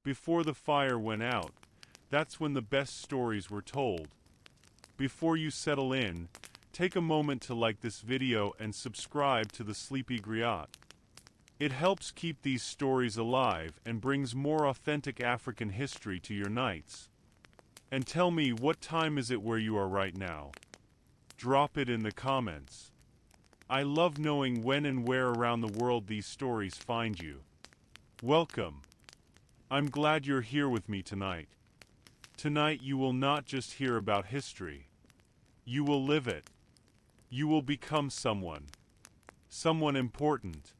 Before the fire went out, that's when the best stories were told. Before you settle in, take a moment to like this video and subscribe to the Sleepy Griot. It helps keep these stories alive and brings more authentic African history to your nights. And tell me, what time is it where you are right now? Drop it in the comments. I love knowing when and where around the world these stories find you. Welcome. I'm glad you're here with me tonight. Tonight you will not just hear about history. You will live it. You will become someone. Someone important.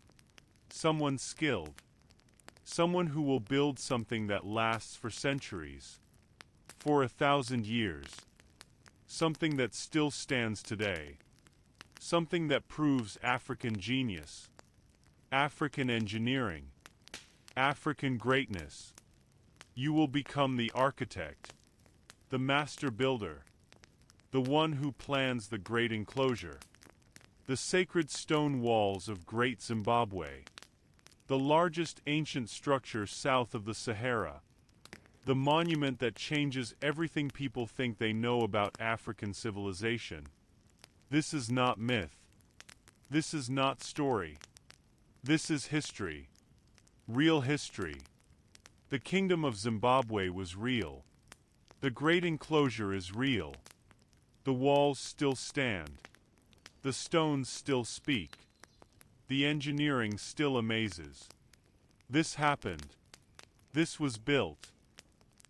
Someone skilled. Someone who will build something that lasts for centuries. For 1,000 years. Something that still stands today. Something that proves African genius. African engineering. African greatness. You will become the architect. The master builder. The one who plans the great enclosure. The sacred stone walls of Great Zimbabwe. The largest ancient structure south of the Sahara. The monument that changes everything people think they know about African civilization. This is not myth. This is not story. This is history. Real history. The Kingdom of Zimbabwe was real. The great enclosure is real. The walls still stand. The stones still speak. The engineering still amazes. This happened. This was built.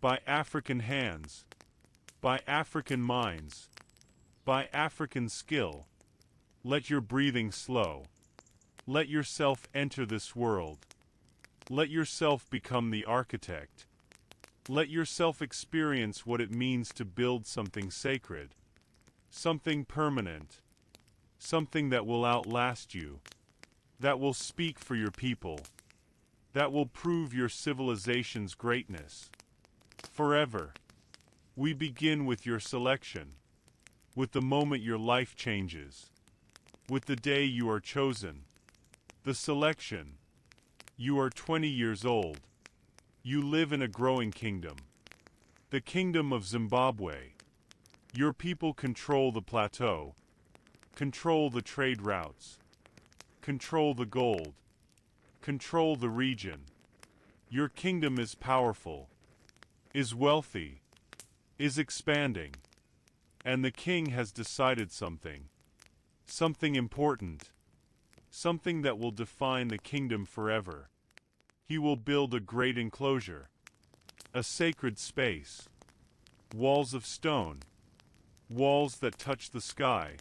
By African hands. By African minds. By African skill. Let your breathing slow. Let yourself enter this world. Let yourself become the architect. Let yourself experience what it means to build something sacred. Something permanent. Something that will outlast you. That will speak for your people. That will prove your civilization's greatness. Forever. We begin with your selection. With the moment your life changes. With the day you are chosen. The selection. You are 20 years old. You live in a growing kingdom. The Kingdom of Zimbabwe. Your people control the plateau. Control the trade routes. Control the gold. Control the region. Your kingdom is powerful. Is wealthy. Is expanding. And the king has decided something. Something important. Something that will define the kingdom forever. He will build a great enclosure. A sacred space. Walls of stone. Walls that touch the sky.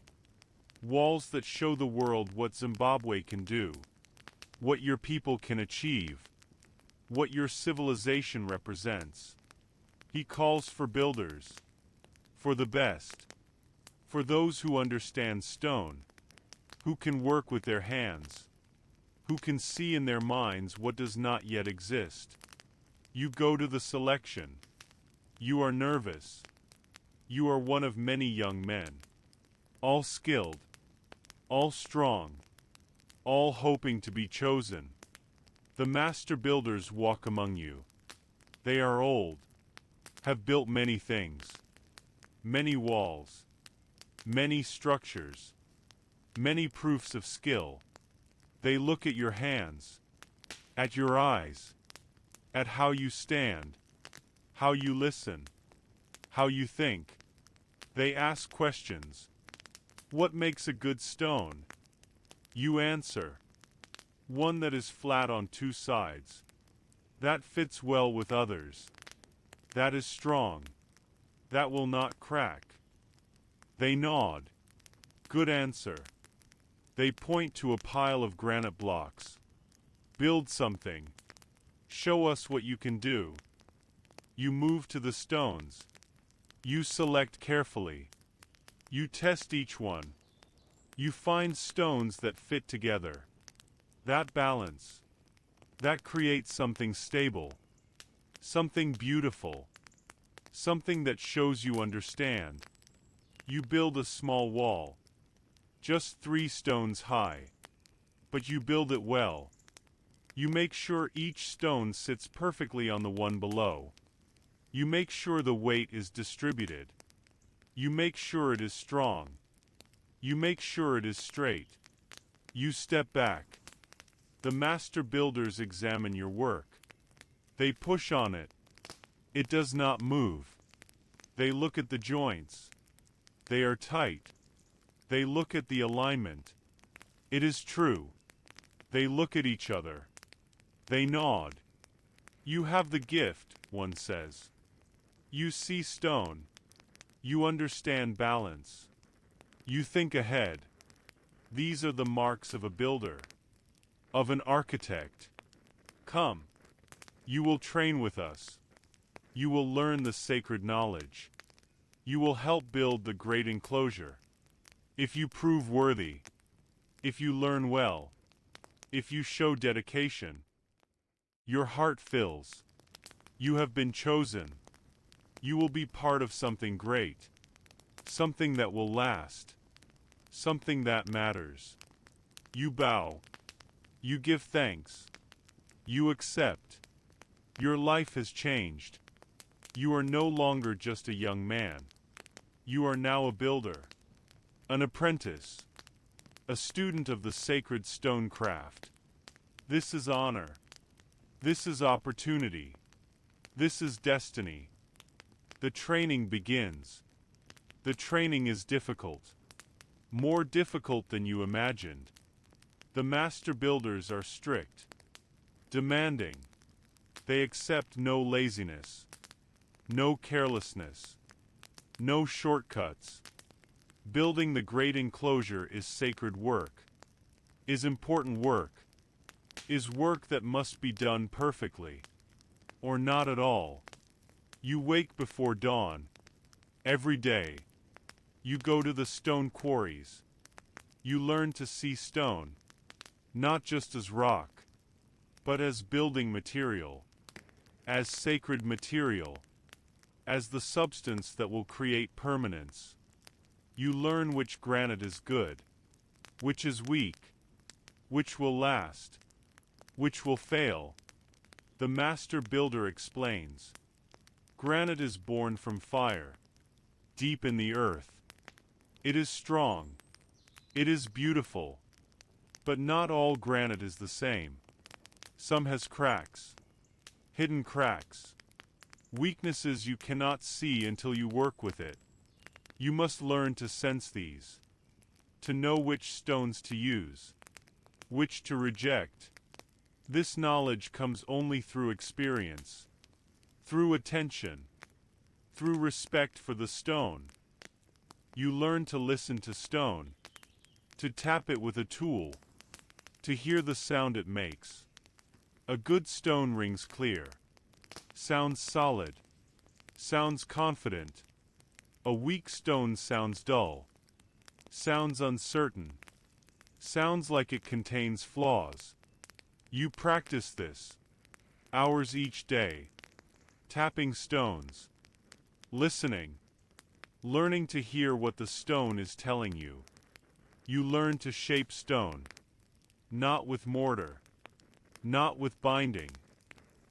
Walls that show the world what Zimbabwe can do. What your people can achieve. What your civilization represents. He calls for builders. For the best. For those who understand stone. Who can work with their hands. Who can see in their minds what does not yet exist. You go to the selection. You are nervous. You are one of many young men. All skilled. All strong. All hoping to be chosen. The master builders walk among you. They are old. Have built many things. Many walls. Many structures. Many proofs of skill. They look at your hands. At your eyes. At how you stand. How you listen. How you think. They ask questions. What makes a good stone? You answer. One that is flat on two sides. That fits well with others. That is strong. That will not crack. They nod. Good answer. They point to a pile of granite blocks. Build something. Show us what you can do. You move to the stones. You select carefully. You test each one. You find stones that fit together. That balance. That creates something stable. Something beautiful. Something that shows you understand. You build a small wall. Just 3 stones high. But you build it well. You make sure each stone sits perfectly on the one below. You make sure the weight is distributed. You make sure it is strong. You make sure it is straight. You step back. The master builders examine your work. They push on it. It does not move. They look at the joints. They are tight. They look at the alignment. It is true. They look at each other. They nod. You have the gift, one says. You see stone. You understand balance. You think ahead. These are the marks of a builder, of an architect. Come. You will train with us. You will learn the sacred knowledge. You will help build the great enclosure. If you prove worthy, if you learn well, if you show dedication, your heart fills. You have been chosen. You will be part of something great, something that will last, something that matters. You bow. You give thanks. You accept. Your life has changed. You are no longer just a young man. You are now a builder, an apprentice, a student of the sacred stone craft. This is honor. This is opportunity. This is destiny. The training begins. The training is difficult, more difficult than you imagined. The master builders are strict, demanding. They accept no laziness, no carelessness, no shortcuts. Building the great enclosure is sacred work, is important work, is work that must be done perfectly, or not at all. You wake before dawn. Every day. You go to the stone quarries. You learn to see stone, not just as rock, but as building material, as sacred material, as the substance that will create permanence. You learn which granite is good, which is weak, which will last, which will fail. The master builder explains. Granite is born from fire, deep in the earth. It is strong. It is beautiful. But not all granite is the same. Some has cracks, hidden cracks, weaknesses you cannot see until you work with it. You must learn to sense these, to know which stones to use, which to reject. This knowledge comes only through experience, through attention, through respect for the stone. You learn to listen to stone, to tap it with a tool, to hear the sound it makes. A good stone rings clear, sounds solid, sounds confident. A weak stone sounds dull, sounds uncertain, sounds like it contains flaws. You practice this, hours each day, tapping stones, listening, learning to hear what the stone is telling you. You learn to shape stone, not with mortar, not with binding,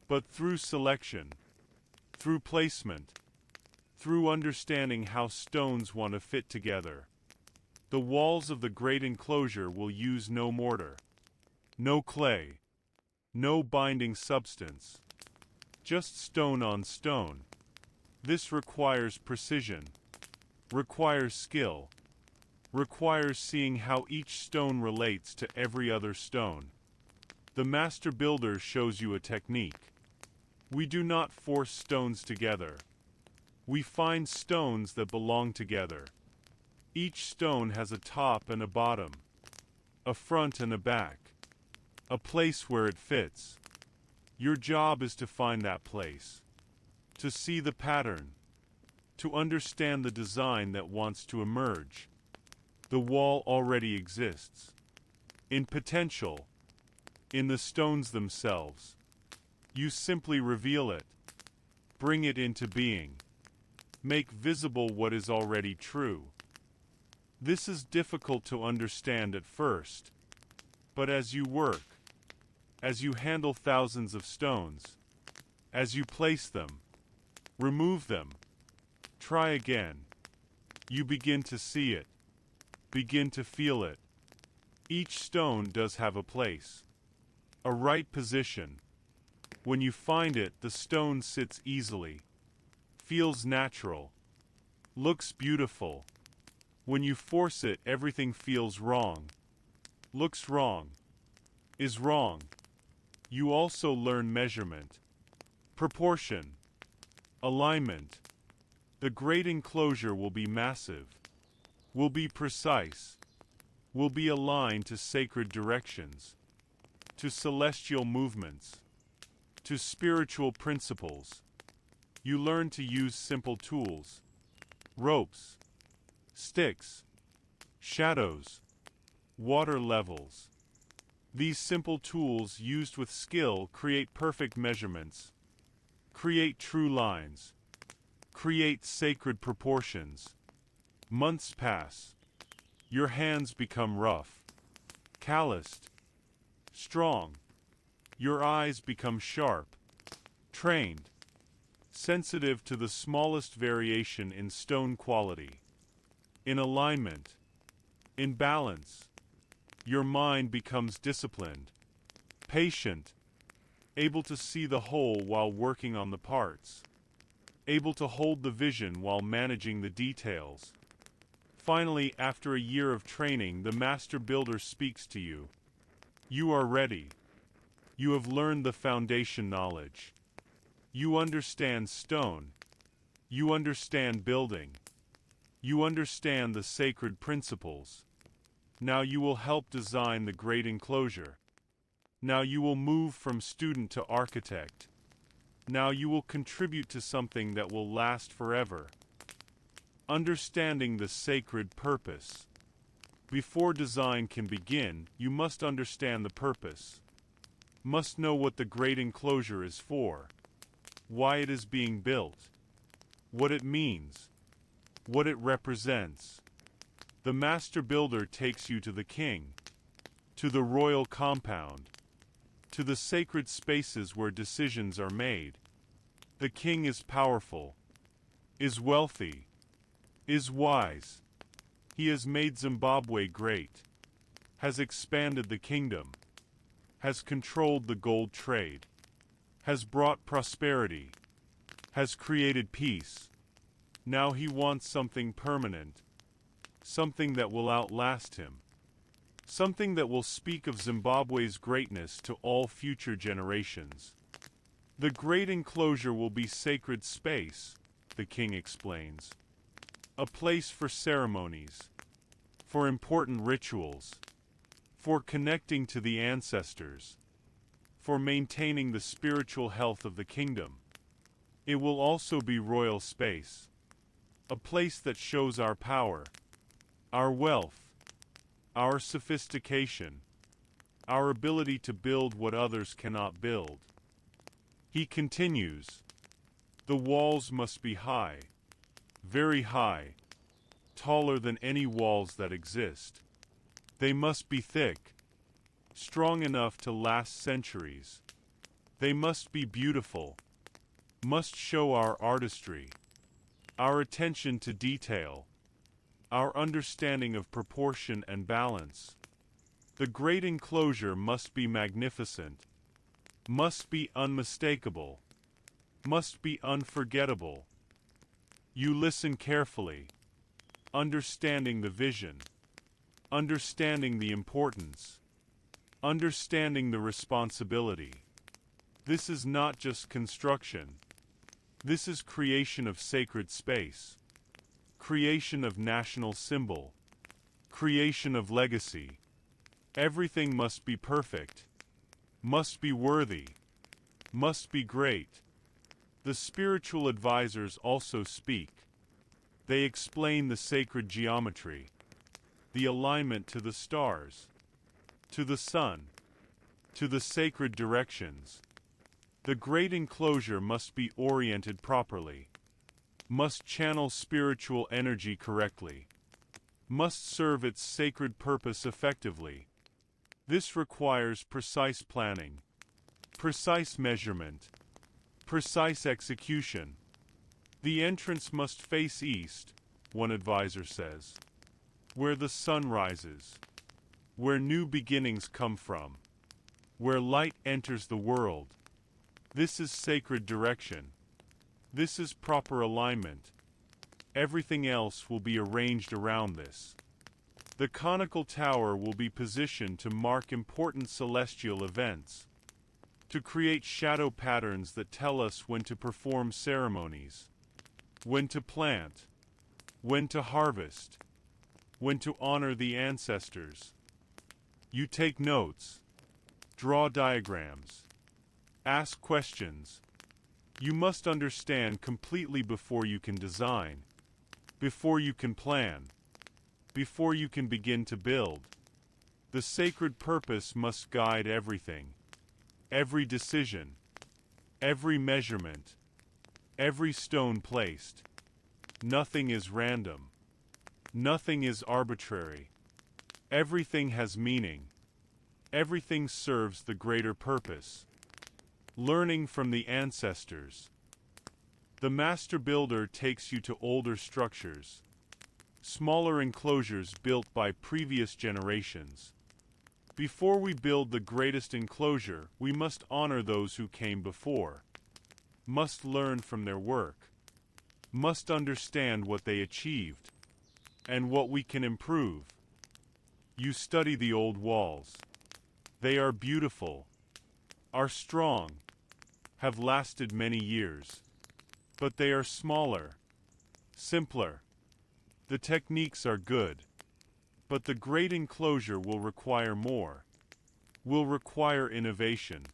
but through selection, through placement, through understanding how stones want to fit together. The walls of the great enclosure will use no mortar, no clay, no binding substance, just stone on stone. This requires precision, requires skill, requires seeing how each stone relates to every other stone. The master builder shows you a technique. We do not force stones together. We find stones that belong together. Each stone has a top and a bottom, a front and a back, a place where it fits. Your job is to find that place, to see the pattern, to understand the design that wants to emerge. The wall already exists. In potential, in the stones themselves. You simply reveal it, bring it into being, make visible what is already true. This is difficult to understand at first, but as you work, as you handle thousands of stones, as you place them, remove them, try again, you begin to see it, begin to feel it. Each stone does have a place, a right position. When you find it, the stone sits easily, feels natural, looks beautiful. When you force it, everything feels wrong, looks wrong, is wrong. You also learn measurement, proportion, alignment. The great enclosure will be massive, will be precise, will be aligned to sacred directions, to celestial movements, to spiritual principles. You learn to use simple tools, ropes, sticks, shadows, water levels. These simple tools used with skill create perfect measurements, create true lines, create sacred proportions. Months pass. Your hands become rough, calloused, strong. Your eyes become sharp, trained, sensitive to the smallest variation in stone quality, in alignment, in balance. Your mind becomes disciplined, patient, able to see the whole while working on the parts, able to hold the vision while managing the details. Finally, after a year of training, the master builder speaks to you. You are ready. You have learned the foundation knowledge. You understand stone. You understand building. You understand the sacred principles. Now you will help design the great enclosure. Now you will move from student to architect. Now you will contribute to something that will last forever. Understanding the sacred purpose. Before design can begin, you must understand the purpose. Must know what the great enclosure is for, why it is being built, what it means, what it represents. The master builder takes you to the king, to the royal compound, to the sacred spaces where decisions are made. The king is powerful, is wealthy, is wise. He has made Zimbabwe great, has expanded the kingdom, has controlled the gold trade, has brought prosperity, has created peace. Now he wants something permanent, something that will outlast him, something that will speak of Zimbabwe's greatness to all future generations. The great enclosure will be sacred space, the king explains. A place for ceremonies, for important rituals, for connecting to the ancestors, for maintaining the spiritual health of the kingdom. It will also be royal space, a place that shows our power, our wealth, our sophistication, our ability to build what others cannot build. He continues, the walls must be high, very high, taller than any walls that exist. They must be thick, strong enough to last centuries. They must be beautiful, must show our artistry, our attention to detail, our understanding of proportion and balance. The great enclosure must be magnificent, must be unmistakable, must be unforgettable. You listen carefully, understanding the vision, understanding the importance, understanding the responsibility. This is not just construction. This is creation of sacred space, creation of national symbol, creation of legacy. Everything must be perfect, must be worthy, must be great. The spiritual advisors also speak. They explain the sacred geometry, the alignment to the stars, to the sun, to the sacred directions. The great enclosure must be oriented properly, must channel spiritual energy correctly, must serve its sacred purpose effectively. This requires precise planning, Precise measurement. Precise execution. The entrance must face east, one advisor says, where the sun rises, where new beginnings come from, where light enters the world. This is sacred direction. This is proper alignment. Everything else will be arranged around this. The conical tower will be positioned to mark important celestial events, to create shadow patterns that tell us when to perform ceremonies, when to plant, when to harvest, when to honor the ancestors. You take notes, draw diagrams, ask questions. You must understand completely before you can design, before you can plan, before you can begin to build. The sacred purpose must guide everything, every decision, every measurement, every stone placed. Nothing is random. Nothing is arbitrary. Everything has meaning. Everything serves the greater purpose. Learning from the ancestors. The master builder takes you to older structures, smaller enclosures built by previous generations. Before we build the greatest enclosure, we must honor those who came before, must learn from their work, must understand what they achieved, and what we can improve. You study the old walls. They are beautiful, are strong, have lasted many years. But they are smaller, simpler. The techniques are good. But the great enclosure will require more, will require innovation,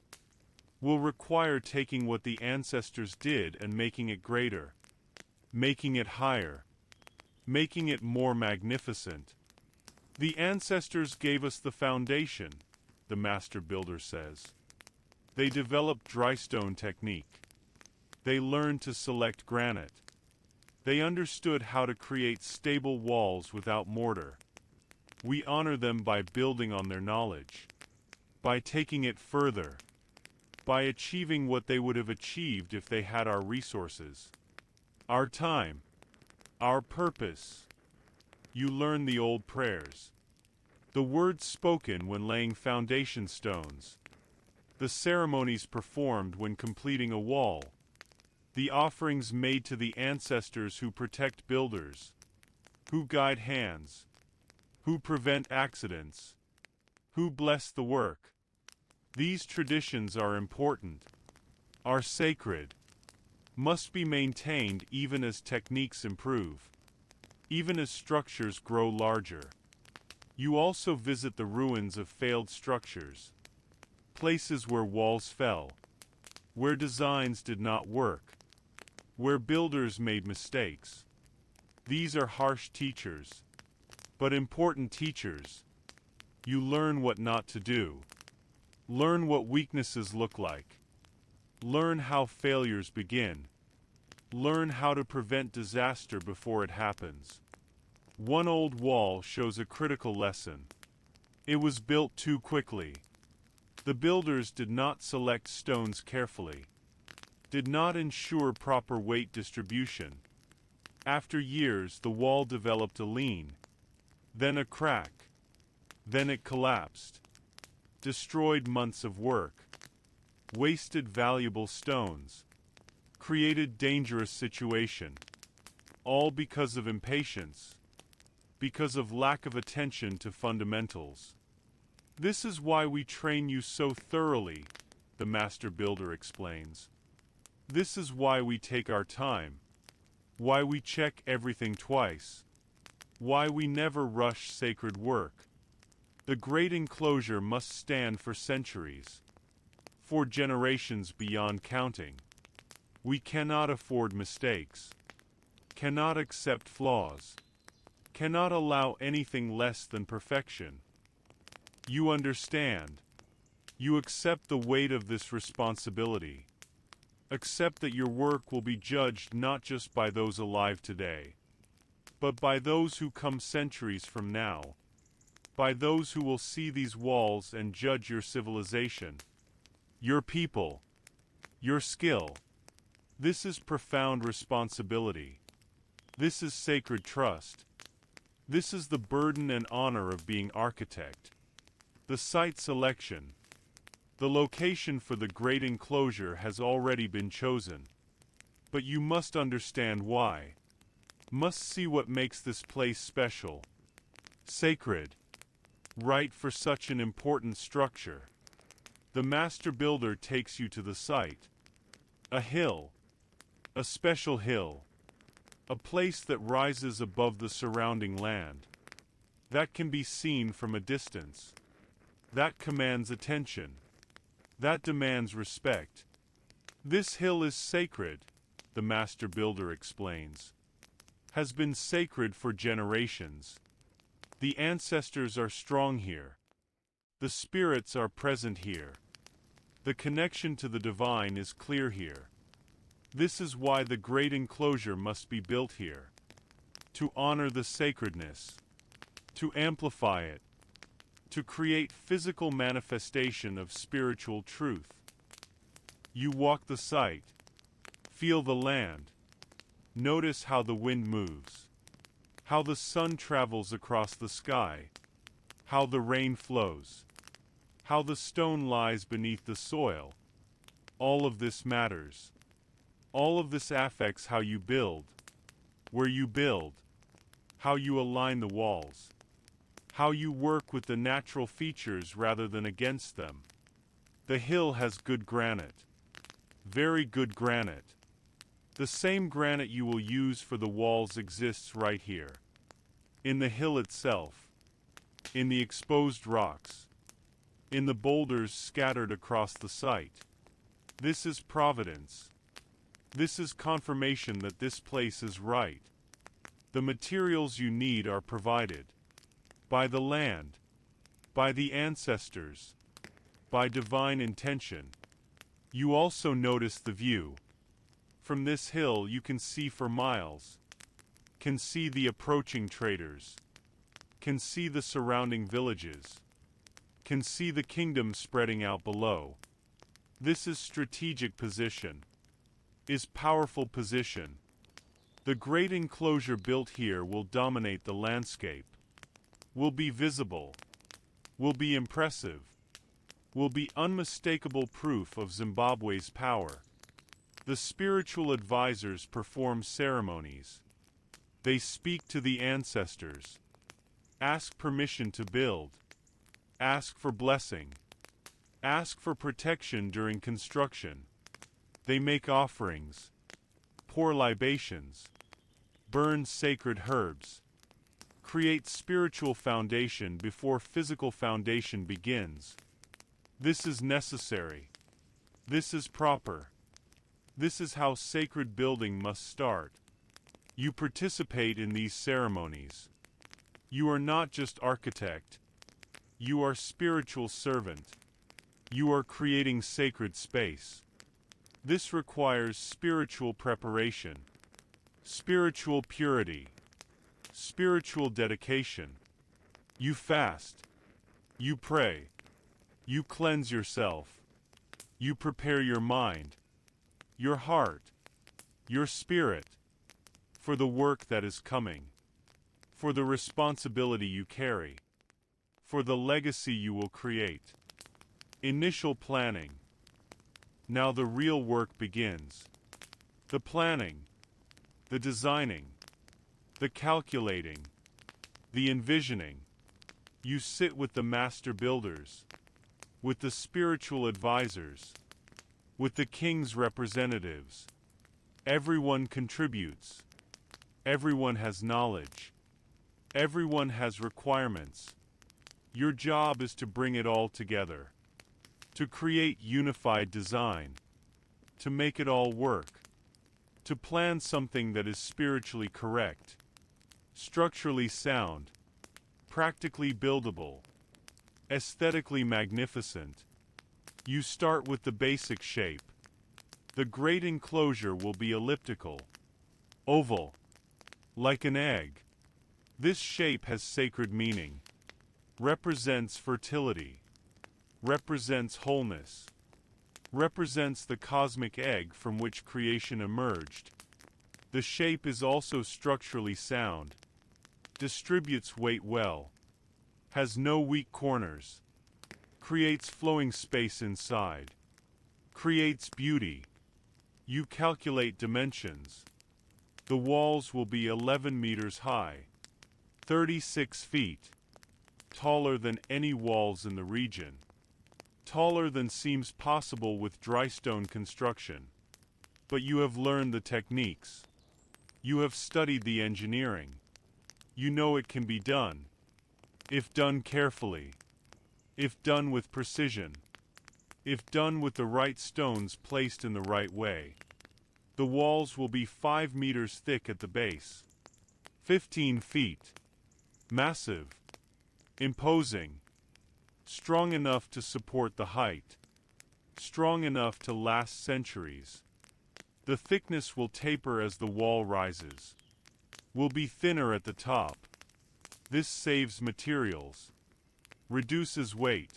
will require taking what the ancestors did and making it greater, making it higher, making it more magnificent. The ancestors gave us the foundation, the master builder says. They developed dry stone technique. They learned to select granite. They understood how to create stable walls without mortar. We honor them by building on their knowledge, by taking it further, by achieving what they would have achieved if they had our resources, our time, our purpose. You learn the old prayers, the words spoken when laying foundation stones, the ceremonies performed when completing a wall, the offerings made to the ancestors who protect builders, who guide hands, who prevent accidents, who bless the work. These traditions are important, are sacred, must be maintained even as techniques improve, even as structures grow larger. You also visit the ruins of failed structures, places where walls fell, where designs did not work, where builders made mistakes. These are harsh teachers, but important teachers. You learn what not to do. Learn what weaknesses look like. Learn how failures begin. Learn how to prevent disaster before it happens. One old wall shows a critical lesson. It was built too quickly. The builders did not select stones carefully, did not ensure proper weight distribution. After years, the wall developed a lean, then a crack, then it collapsed, destroyed months of work, wasted valuable stones, created dangerous situation, all because of impatience, because of lack of attention to fundamentals. This is why we train you so thoroughly, the master builder explains. This is why we take our time, why we check everything twice, why we never rush sacred work. The great enclosure must stand for centuries, for generations beyond counting. We cannot afford mistakes, cannot accept flaws, cannot allow anything less than perfection. You understand. You accept the weight of this responsibility. Accept that your work will be judged not just by those alive today, but by those who come centuries from now, by those who will see these walls and judge your civilization. your people, your skill. This is profound responsibility. This is sacred trust. This is the burden and honor of being architect. The site selection. The location for the great enclosure has already been chosen. But you must understand why. Must see what makes this place special. Sacred. Right for such an important structure. The master builder takes you to the site. A hill. A special hill. A place that rises above the surrounding land. That can be seen from a distance. That commands attention. That demands respect. This hill is sacred, the master builder explains. Has been sacred for generations. The ancestors are strong here. The spirits are present here. The connection to the divine is clear here. This is why the great enclosure must be built here. To honor the sacredness. To amplify it. To create physical manifestation of spiritual truth. You walk the site. Feel the land. Notice how the wind moves. How the sun travels across the sky. How the rain flows. How the stone lies beneath the soil. All of this matters. All of this affects how you build, where you build, how you align the walls, how you work with the natural features rather than against them. The hill has good granite, very good granite. The same granite you will use for the walls exists right here, in the hill itself, in the exposed rocks, in the boulders scattered across the site. This is providence. This is confirmation that this place is right. The materials you need are provided. By the land. By the ancestors. By divine intention. You also notice the view. From this hill you can see for miles. Can see the approaching traders. Can see the surrounding villages. Can see the kingdom spreading out below. This is strategic position. Is powerful position. The great enclosure built here will dominate the landscape. Will be visible. Will be impressive. Will be unmistakable proof of Zimbabwe's power. The spiritual advisors perform ceremonies. They speak to the ancestors. Ask permission to build. Ask for blessing. Ask for protection during construction. They make offerings, pour libations, burn sacred herbs, create spiritual foundation before physical foundation begins. This is necessary. This is proper. This is how sacred building must start. You participate in these ceremonies. You are not just architect. You are spiritual servant. You are creating sacred space. This requires spiritual preparation, spiritual purity, spiritual dedication. You fast, you pray, you cleanse yourself, you prepare your mind, your heart, your spirit, for the work that is coming, for the responsibility you carry, for the legacy you will create. Initial planning. Now the real work begins. The planning, the designing, the calculating, the envisioning. You sit with the master builders, with the spiritual advisors, with the king's representatives. Everyone contributes. Everyone has knowledge. Everyone has requirements. Your job is to bring it all together. To create unified design. To make it all work. To plan something that is spiritually correct. Structurally sound. Practically buildable. Aesthetically magnificent. You start with the basic shape. The great enclosure will be elliptical. Oval. Like an egg. This shape has sacred meaning. Represents fertility. Represents wholeness. represents the cosmic egg from which creation emerged. The shape is also structurally sound, distributes weight well, has no weak corners, creates flowing space inside, creates beauty. You calculate dimensions. The walls will be 11 meters high, 36 feet, taller than any walls in the region, taller than seems possible with dry stone construction. But you have learned the techniques. You have studied the engineering. You know it can be done. If done carefully. If done with precision. If done with the right stones placed in the right way. The walls will be 5 meters thick at the base. 15 feet. Massive. Imposing. Strong enough to support the height. Strong enough to last centuries. The thickness will taper as the wall rises. Will be thinner at the top. This saves materials. Reduces weight.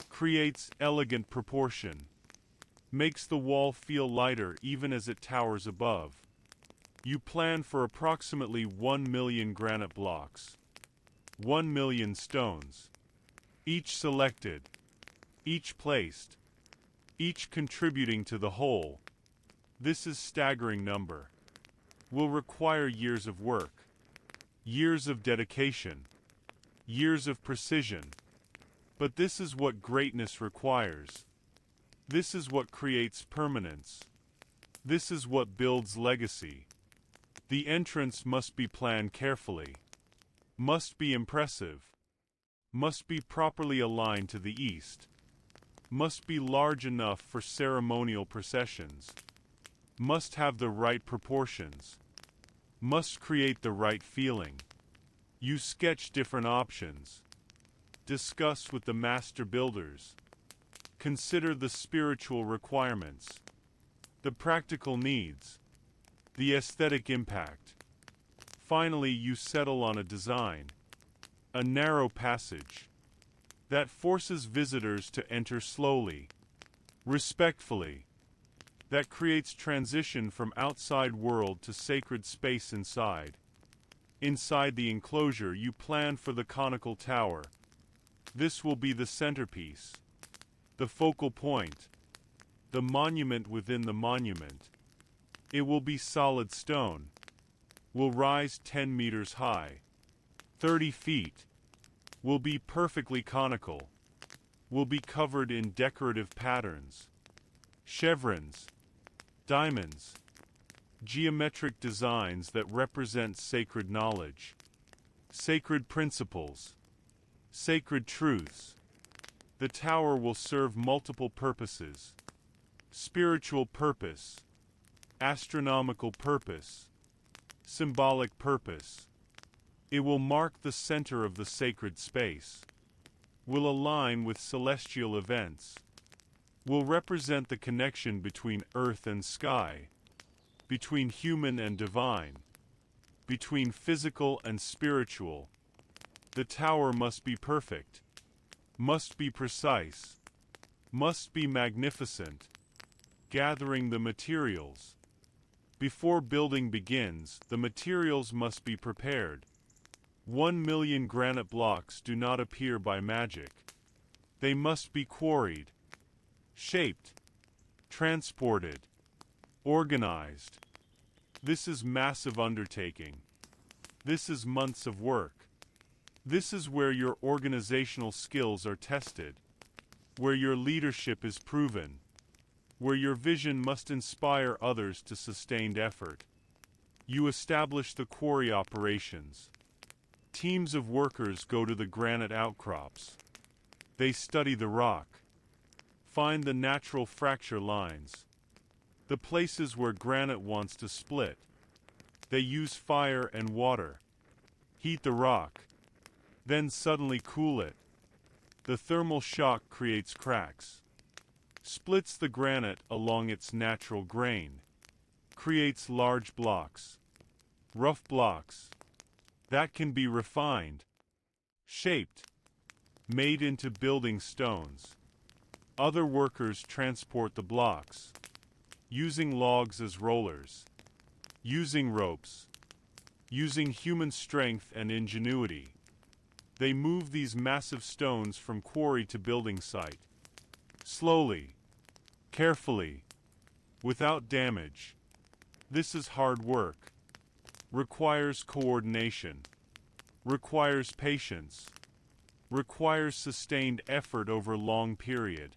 Creates elegant proportion. Makes the wall feel lighter even as it towers above. You plan for approximately 1 million granite blocks. 1 million stones. Each selected. Each placed. Each contributing to the whole. This is staggering number. Will require years of work. Years of dedication. Years of precision. But this is what greatness requires. This is what creates permanence. This is what builds legacy. The entrance must be planned carefully. Must be impressive. Must be properly aligned to the east. Must be large enough for ceremonial processions. Must have the right proportions. Must create the right feeling. You sketch different options. Discuss with the master builders. Consider the spiritual requirements, the practical needs, the aesthetic impact. Finally, you settle on a design, a narrow passage, that forces visitors to enter slowly, respectfully, that creates transition from outside world to sacred space inside. Inside the enclosure, you plan for the conical tower. This will be the centerpiece, the focal point, the monument within the monument. It will be solid stone, will rise 10 meters high, 30 feet, will be perfectly conical, will be covered in decorative patterns, chevrons, diamonds, geometric designs that represent sacred knowledge, sacred principles, sacred truths. The tower will serve multiple purposes: spiritual purpose, astronomical purpose, symbolic purpose. It will mark the center of the sacred space, will align with celestial events, will represent the connection between earth and sky, between human and divine, between physical and spiritual. The tower must be perfect, must be precise, must be magnificent. Gathering the materials. Before building begins, the materials must be prepared. 1 million granite blocks do not appear by magic. They must be quarried, shaped, transported, organized. This is massive undertaking. This is months of work. This is where your organizational skills are tested, where your leadership is proven, where your vision must inspire others to sustained effort. You establish the quarry operations. Teams of workers go to the granite outcrops. They study the rock, find the natural fracture lines, the places where granite wants to split. They use fire and water, heat the rock, then suddenly cool it. The thermal shock creates cracks, splits the granite along its natural grain, creates large blocks, rough blocks, that can be refined, shaped, made into building stones. Other workers transport the blocks, using logs as rollers, using ropes, using human strength and ingenuity. They move these massive stones from quarry to building site. Slowly, carefully, without damage. This is hard work. Requires coordination. Requires patience. Requires sustained effort over long period.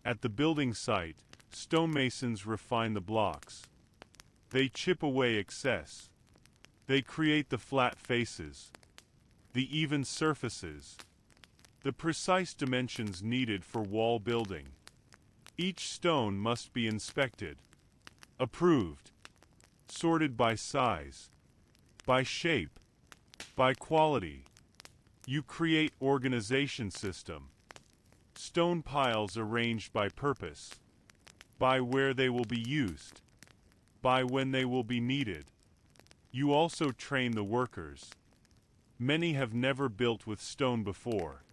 At the building site, stonemasons refine the blocks. They chip away excess. They create the flat faces, the even surfaces, the precise dimensions needed for wall building. Each stone must be inspected, approved, sorted by size, by shape, by quality. You create organization system. Stone piles arranged by purpose, by where they will be used, by when they will be needed. You also train the workers. Many have never built with stone before.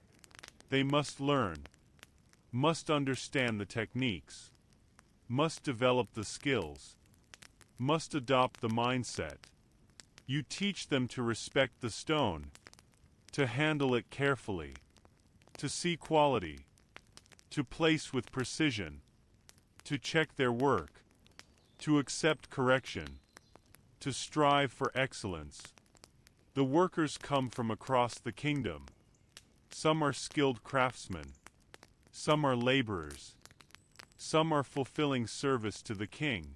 They must learn, must understand the techniques, must develop the skills, must adopt the mindset. You teach them to respect the stone, to handle it carefully, to see quality, to place with precision, to check their work, to accept correction, to strive for excellence. The workers come from across the kingdom. Some are skilled craftsmen. Some are laborers. Some are fulfilling service to the king.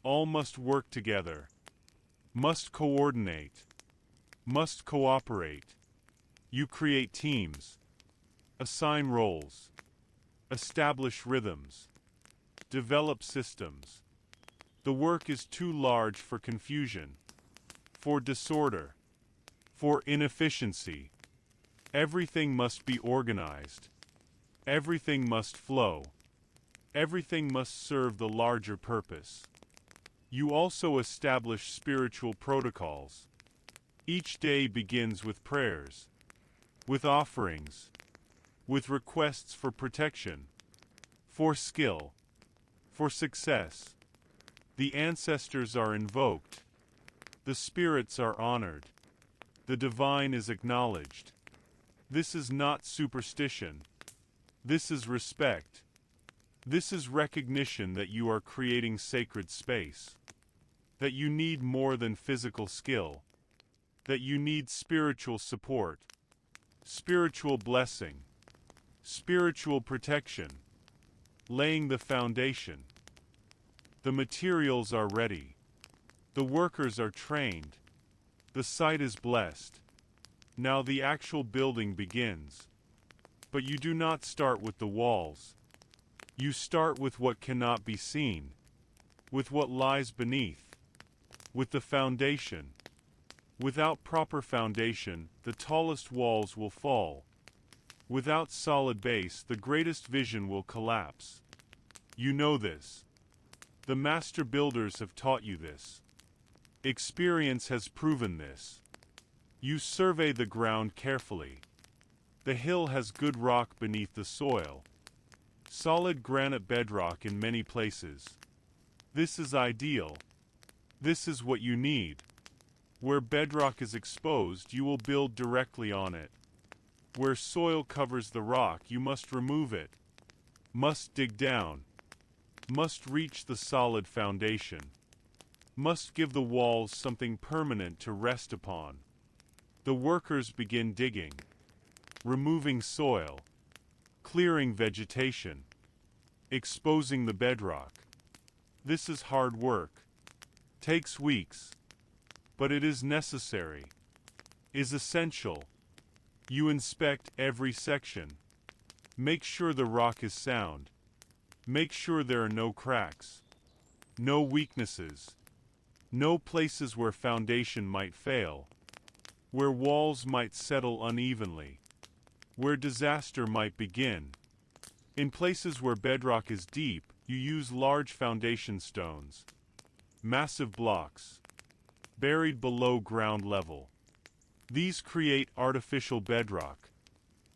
All must work together, must coordinate, must cooperate. You create teams, assign roles, establish rhythms, develop systems. The work is too large for confusion, for disorder, for inefficiency. Everything must be organized. Everything must flow. Everything must serve the larger purpose. You also establish spiritual protocols. Each day begins with prayers, with offerings, with requests for protection, for skill, for success. The ancestors are invoked. The spirits are honored. The divine is acknowledged. This is not superstition. This is respect. This is recognition that you are creating sacred space. That you need more than physical skill. That you need spiritual support, spiritual blessing, spiritual protection. Laying the foundation. The materials are ready. The workers are trained. The site is blessed. Now the actual building begins. But you do not start with the walls. You start with what cannot be seen, with what lies beneath, with the foundation. Without proper foundation, the tallest walls will fall. Without solid base, the greatest vision will collapse. You know this. The master builders have taught you this. Experience has proven this. You survey the ground carefully. The hill has good rock beneath the soil. Solid granite bedrock in many places. This is ideal. This is what you need. Where bedrock is exposed, you will build directly on it. Where soil covers the rock, you must remove it. Must dig down. Must reach the solid foundation. Must give the walls something permanent to rest upon. The workers begin digging, removing soil, clearing vegetation, exposing the bedrock. This is hard work. Takes weeks. But it is necessary. Is essential. You inspect every section. Make sure the rock is sound. Make sure there are no cracks, no weaknesses, no places where foundation might fail, where walls might settle unevenly, where disaster might begin. In places where bedrock is deep, you use large foundation stones, massive blocks, buried below ground level. These create artificial bedrock,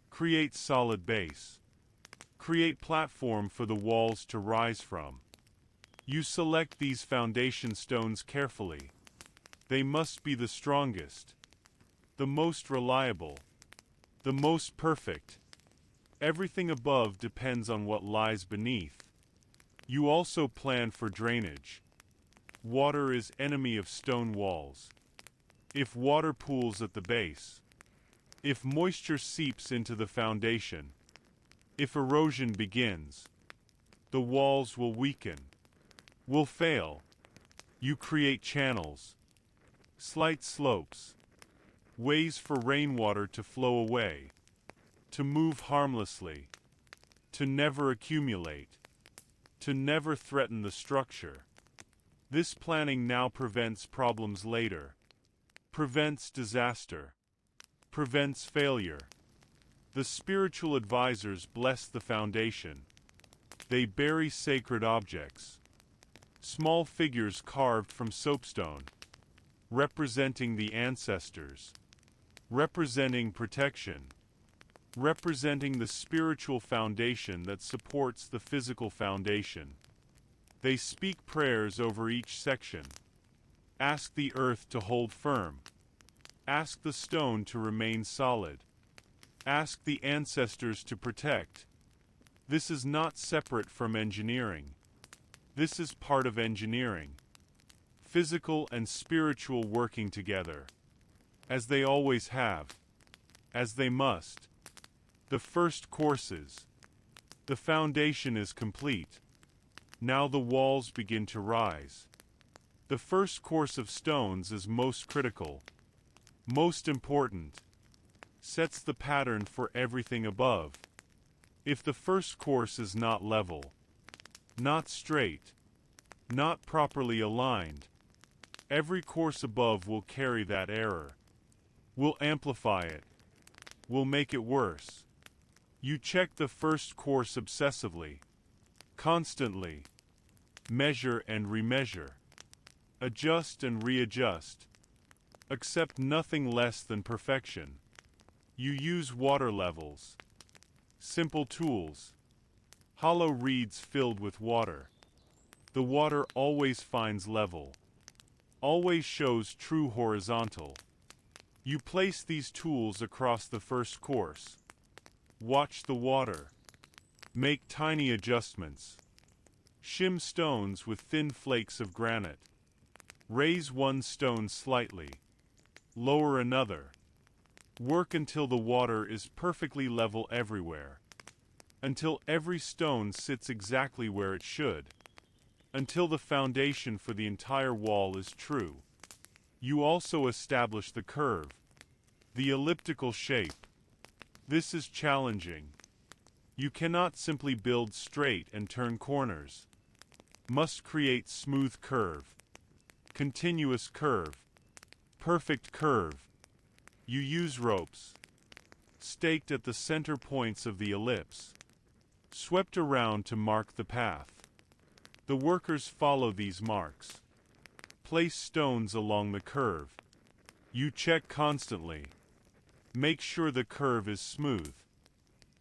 create solid base, Create platform for the walls to rise from. You select these foundation stones carefully. They must be the strongest, the most reliable, the most perfect. Everything above depends on what lies beneath. You also plan for drainage. Water is enemy of stone walls. If water pools at the base, if moisture seeps into the foundation, if erosion begins, the walls will weaken, will fail. You create channels, slight slopes, ways for rainwater to flow away, to move harmlessly, to never accumulate, to never threaten the structure. This planning now prevents problems later, prevents disaster, prevents failure. The spiritual advisors bless the foundation. They bury sacred objects, small figures carved from soapstone, representing the ancestors, representing protection, representing the spiritual foundation that supports the physical foundation. They speak prayers over each section. Ask the earth to hold firm. Ask the stone to remain solid. Ask the ancestors to protect. This is not separate from engineering. This is part of engineering. Physical and spiritual working together. As they always have. As they must. The first courses. The foundation is complete. Now the walls begin to rise. The first course of stones is most critical, most important, sets the pattern for everything above. If the first course is not level, not straight, not properly aligned, every course above will carry that error, will amplify it, will make it worse. You check the first course obsessively, constantly, measure and remeasure, adjust and readjust, accept nothing less than perfection. You use water levels, simple tools, hollow reeds filled with water. The water always finds level, always shows true horizontal. You place these tools across the first course. Watch the water. Make tiny adjustments. Shim stones with thin flakes of granite. Raise one stone slightly. Lower another. Work until the water is perfectly level everywhere. Until every stone sits exactly where it should. Until the foundation for the entire wall is true. You also establish the curve, the elliptical shape. This is challenging. You cannot simply build straight and turn corners. Must create smooth curve, continuous curve, perfect curve. You use ropes, staked at the center points of the ellipse, swept around to mark the path. The workers follow these marks. Place stones along the curve. You check constantly. Make sure the curve is smooth,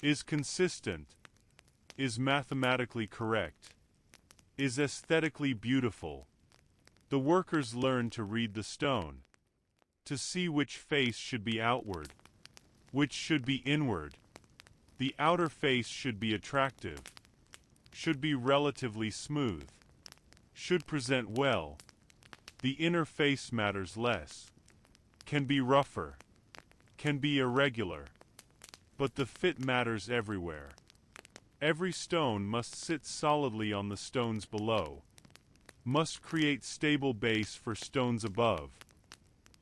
is consistent, is mathematically correct, is aesthetically beautiful. The workers learn to read the stone, to see which face should be outward, which should be inward. The outer face should be attractive, should be relatively smooth, should present well. The inner face matters less, can be rougher, can be irregular, but the fit matters everywhere. Every stone must sit solidly on the stones below, must create stable base for stones above,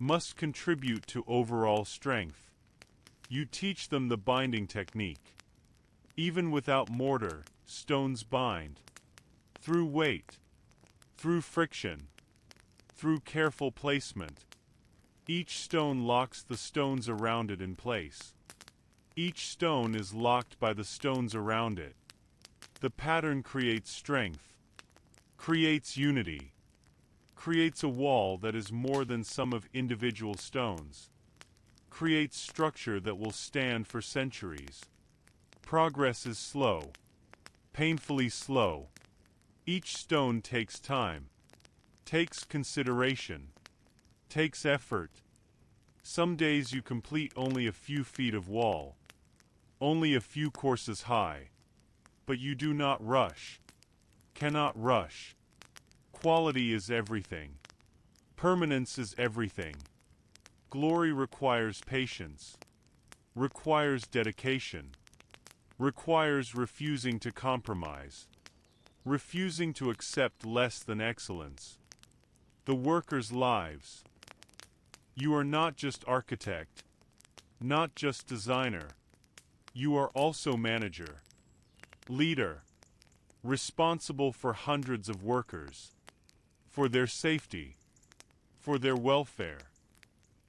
must contribute to overall strength. You teach them the binding technique. Even without mortar, stones bind. Through weight, through friction, through careful placement. Each stone locks the stones around it in place. Each stone is locked by the stones around it. The pattern creates strength, creates unity, creates a wall that is more than sum of individual stones, creates structure that will stand for centuries. Progress is slow, painfully slow. Each stone takes time, takes consideration, takes effort. Some days you complete only a few feet of wall, only a few courses high. But you do not rush, cannot rush. Quality is everything. Permanence is everything. Glory requires patience, requires dedication, requires refusing to compromise, refusing to accept less than excellence. The workers' lives. You are not just architect, not just designer. You are also manager, leader, responsible for hundreds of workers, for their safety, for their welfare,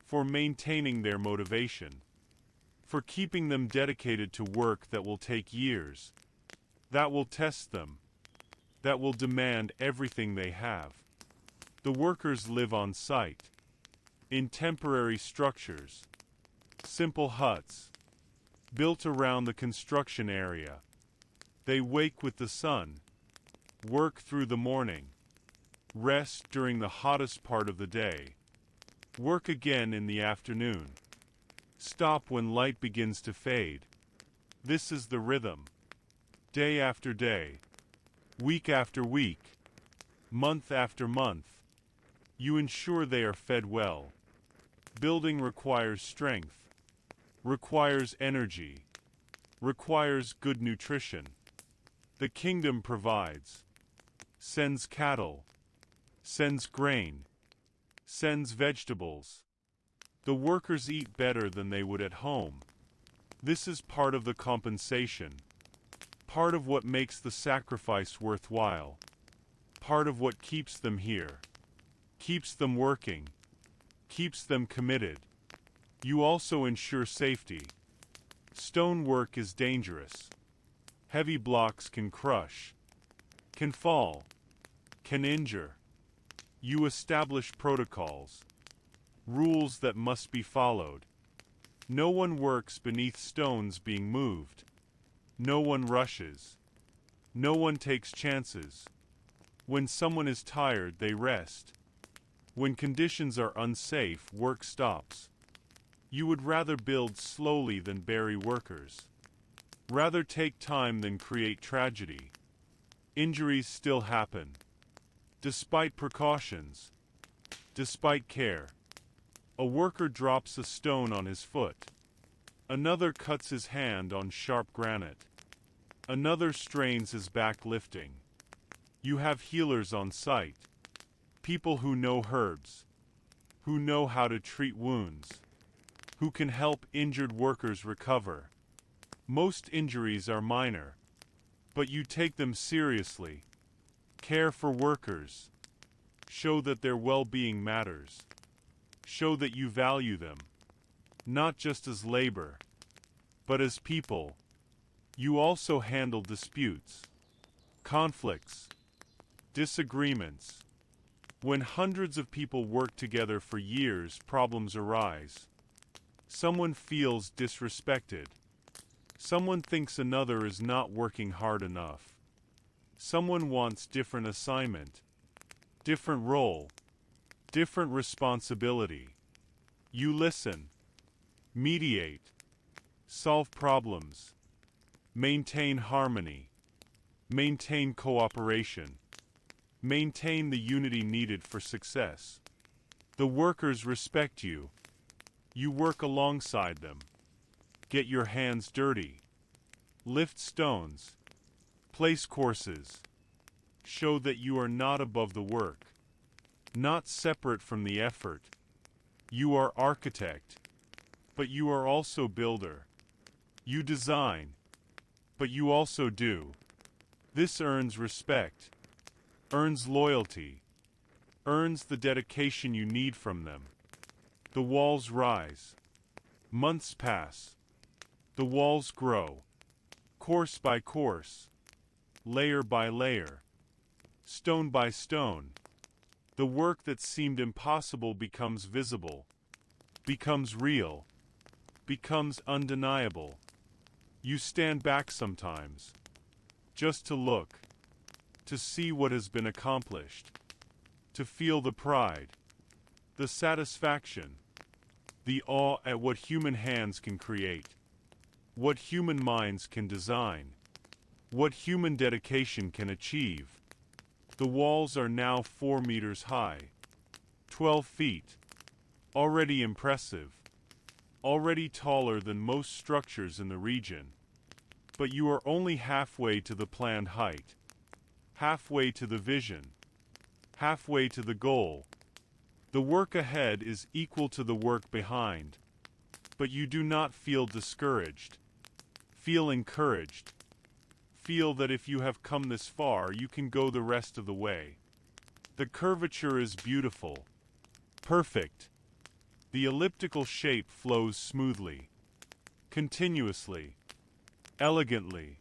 for maintaining their motivation, for keeping them dedicated to work that will take years, that will test them, that will demand everything they have. The workers live on site, in temporary structures, simple huts, built around the construction area. They wake with the sun, work through the morning, rest during the hottest part of the day, work again in the afternoon, stop when light begins to fade. This is the rhythm. Day after day, week after week, month after month, you ensure they are fed well. Building requires strength, requires energy, requires good nutrition. The kingdom provides, sends cattle, sends grain, sends vegetables. The workers eat better than they would at home. This is part of the compensation, part of what makes the sacrifice worthwhile, part of what keeps them here, keeps them working, keeps them committed. You also ensure safety. Stonework is dangerous. Heavy blocks can crush, can fall, can injure. You establish protocols, rules that must be followed. No one works beneath stones being moved. No one rushes. No one takes chances. When someone is tired, they rest. When conditions are unsafe, work stops. You would rather build slowly than bury workers. Rather take time than create tragedy. Injuries still happen. Despite precautions. Despite care. A worker drops a stone on his foot. Another cuts his hand on sharp granite. Another strains his back lifting. You have healers on site. People who know herbs, who know how to treat wounds, who can help injured workers recover. Most injuries are minor, but you take them seriously. Care for workers. Show that their well-being matters. Show that you value them, not just as labor, but as people. You also handle disputes, conflicts, disagreements. When hundreds of people work together for years, problems arise. Someone feels disrespected. Someone thinks another is not working hard enough. Someone wants different assignment, different role, different responsibility. You listen, mediate, solve problems, maintain harmony, maintain cooperation. Maintain the unity needed for success. The workers respect you. You work alongside them. Get your hands dirty. Lift stones. Place courses. Show that you are not above the work, not separate from the effort. You are architect, but you are also builder. You design, but you also do. This earns respect. Earns loyalty, earns the dedication you need from them. The walls rise. Months pass. The walls grow. Course by course. Layer by layer. Stone by stone. The work that seemed impossible becomes visible, becomes real, becomes undeniable. You stand back sometimes. just to look, to see what has been accomplished, to feel the pride, the satisfaction, the awe at what human hands can create, what human minds can design, what human dedication can achieve. The walls are now 4 meters high, 12 feet, already impressive, already taller than most structures in the region. But you are only halfway to the planned height, halfway to the vision, halfway to the goal. The work ahead is equal to the work behind, but you do not feel discouraged. Feel encouraged. Feel that if you have come this far, you can go the rest of the way. The curvature is beautiful, perfect. The elliptical shape flows smoothly, continuously, elegantly.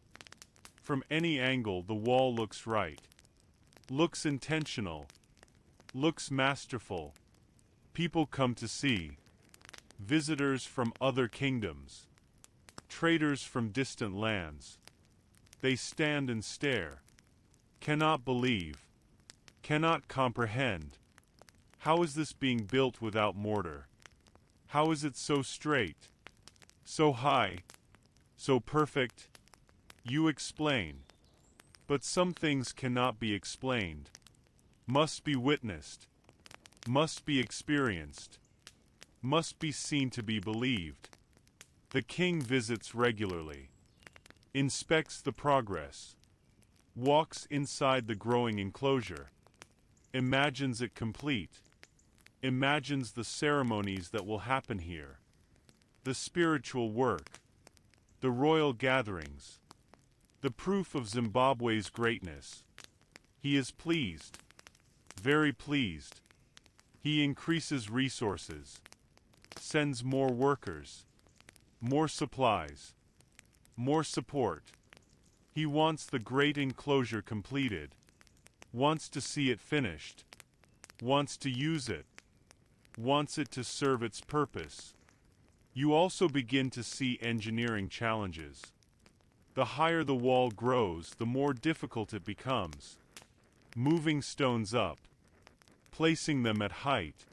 From any angle, the wall looks right, looks intentional, looks masterful. People come to see, visitors from other kingdoms, traders from distant lands. They stand and stare, cannot believe, cannot comprehend. How is this being built without mortar? How is it so straight, so high, so perfect? You explain. But some things cannot be explained, must be witnessed, must be experienced, must be seen to be believed. The king visits regularly, inspects the progress, walks inside the growing enclosure, imagines it complete, imagines the ceremonies that will happen here, the spiritual work, the royal gatherings, the proof of Zimbabwe's greatness. He is pleased, very pleased. He increases resources, sends more workers, more supplies, more support. He wants the great enclosure completed, wants to see it finished, wants to use it, wants it to serve its purpose. You also begin to see engineering challenges. The higher the wall grows, the more difficult it becomes. Moving stones up, placing them at height,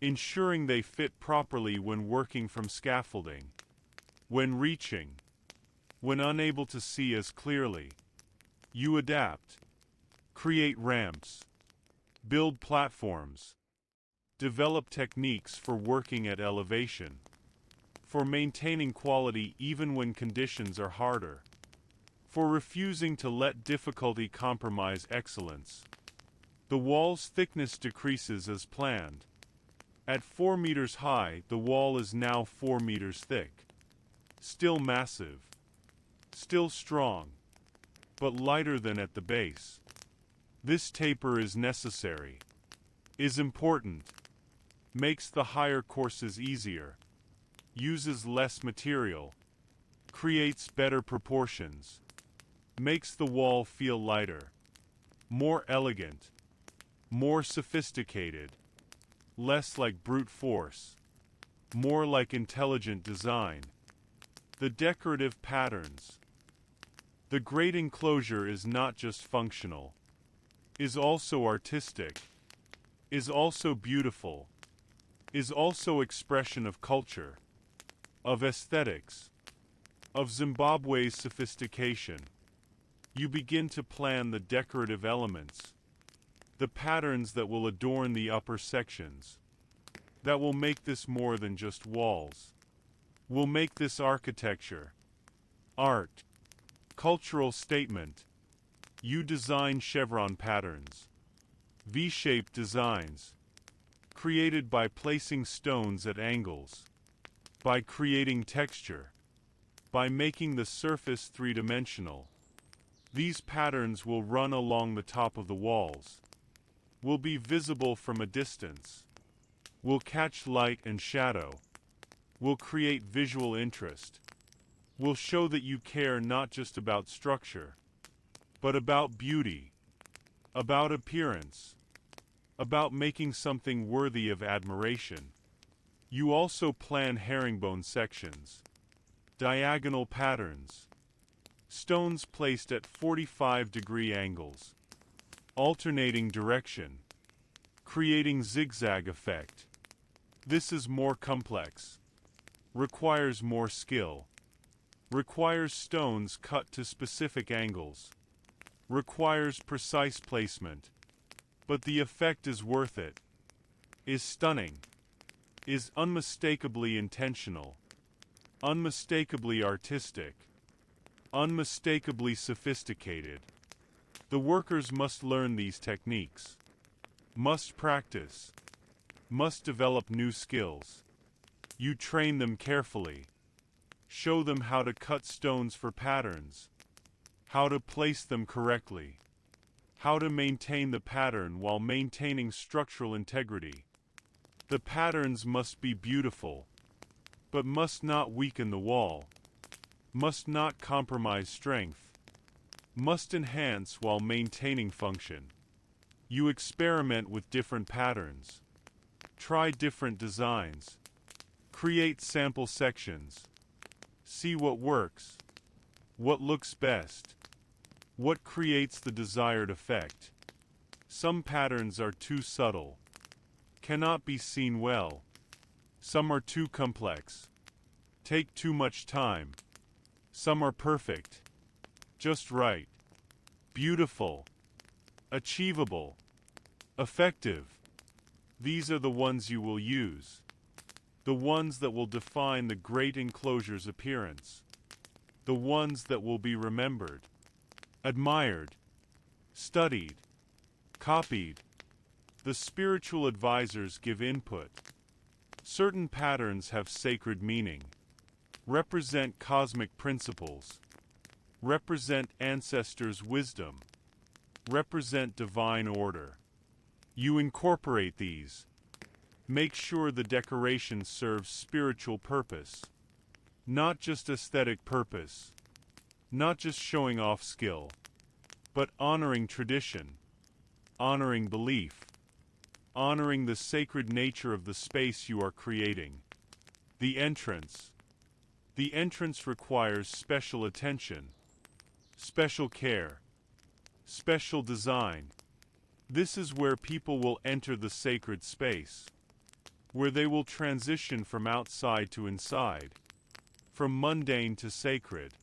ensuring they fit properly when working from scaffolding, when reaching, when unable to see as clearly. You adapt, create ramps, build platforms, develop techniques for working at elevation, for maintaining quality even when conditions are harder, for refusing to let difficulty compromise excellence. The wall's thickness decreases as planned. At 4 meters high, the wall is now 4 meters thick. Still massive, still strong, but lighter than at the base. This taper is necessary, is important, makes the higher courses easier, uses less material, creates better proportions, makes the wall feel lighter, more elegant, more sophisticated, less like brute force, more like intelligent design. The decorative patterns. The great enclosure is not just functional, is also artistic, is also beautiful, is also expression of culture, of aesthetics, of Zimbabwe's sophistication. You begin to plan the decorative elements, the patterns that will adorn the upper sections, that will make this more than just walls, will make this architecture, art, cultural statement. You design chevron patterns, V-shaped designs, created by placing stones at angles, by creating texture, by making the surface three-dimensional. These patterns will run along the top of the walls, will be visible from a distance, will catch light and shadow, will create visual interest, will show that you care not just about structure, but about beauty, about appearance, about making something worthy of admiration. You also plan herringbone sections, diagonal patterns, Stones placed at 45-degree angles, alternating direction, creating zigzag effect. This is more complex, requires more skill, requires stones cut to specific angles, requires precise placement, but the effect is worth it, is stunning, is unmistakably intentional, unmistakably artistic, unmistakably sophisticated. The workers must learn these techniques, must practice, must develop new skills. You train them carefully. Show them how to cut stones for patterns, how to place them correctly, how to maintain the pattern while maintaining structural integrity. The patterns must be beautiful, but must not weaken the wall, must not compromise strength, must enhance while maintaining function. You experiment with different patterns, try different designs, create sample sections, see what works, what looks best, what creates the desired effect. Some patterns are too subtle, cannot be seen well. Some are too complex, take too much time. Some are perfect, just right, beautiful, achievable, effective. These are the ones you will use, the ones that will define the great enclosure's appearance, the ones that will be remembered, admired, studied, copied. The spiritual advisors give input. Certain patterns have sacred meaning, represent cosmic principles, represent ancestors' wisdom, represent divine order. You incorporate these. Make sure the decoration serves spiritual purpose, not just aesthetic purpose, not just showing off skill, but honoring tradition, honoring belief, honoring the sacred nature of the space you are creating. The entrance. The entrance requires special attention, special care, special design. This is where people will enter the sacred space, where they will transition from outside to inside, from mundane to sacred,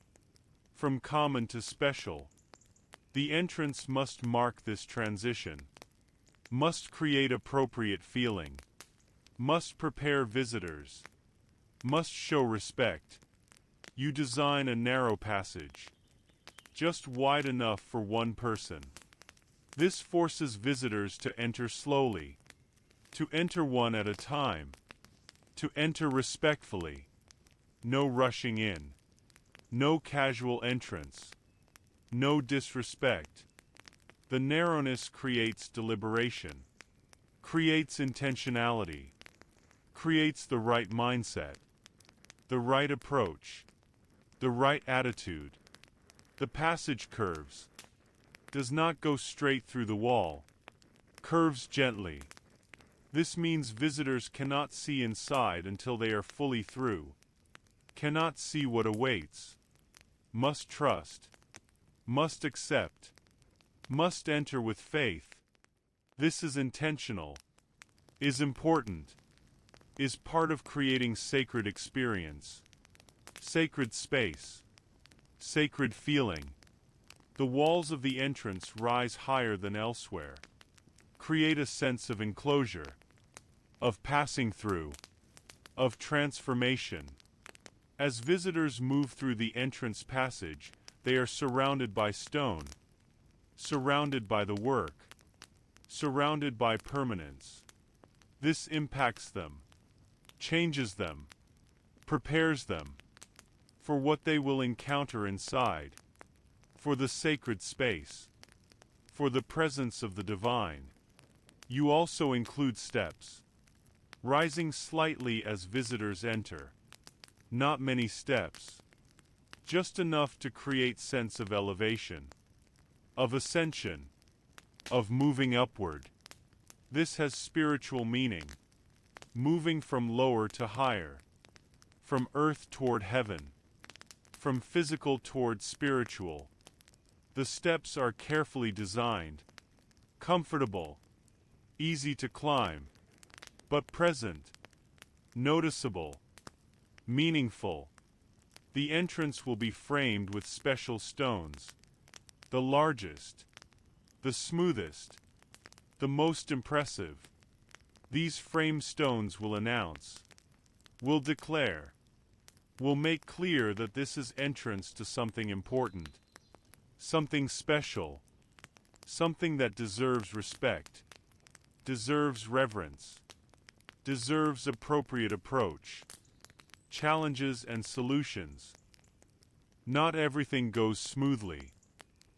from common to special. The entrance must mark this transition, must create appropriate feeling, must prepare visitors, must show respect. You design a narrow passage, just wide enough for one person. This forces visitors to enter slowly, to enter one at a time, to enter respectfully. No rushing in, no casual entrance, no disrespect. The narrowness creates deliberation, creates intentionality, creates the right mindset, the right approach, the right attitude. The passage curves, does not go straight through the wall, curves gently. This means visitors cannot see inside until they are fully through, cannot see what awaits, must trust, must accept, must enter with faith. This is intentional, is important, is part of creating sacred experience, sacred space, sacred feeling. The walls of the entrance rise higher than elsewhere, create a sense of enclosure, of passing through, of transformation. As visitors move through the entrance passage, they are surrounded by stone, surrounded by the work, surrounded by permanence. This impacts them, changes them, prepares them for what they will encounter inside, for the sacred space, for the presence of the divine. You also include steps, rising slightly as visitors enter. Not many steps, just enough to create sense of elevation, of ascension, of moving upward. This has spiritual meaning, moving from lower to higher, from earth toward heaven, from physical toward spiritual. The steps are carefully designed, comfortable, easy to climb, but present, noticeable, meaningful. The entrance will be framed with special stones, the largest, the smoothest, the most impressive. These frame stones will announce, will declare, will make clear that this is entrance to something important, something special, something that deserves respect, deserves reverence, deserves appropriate approach, challenges and solutions. Not everything goes smoothly.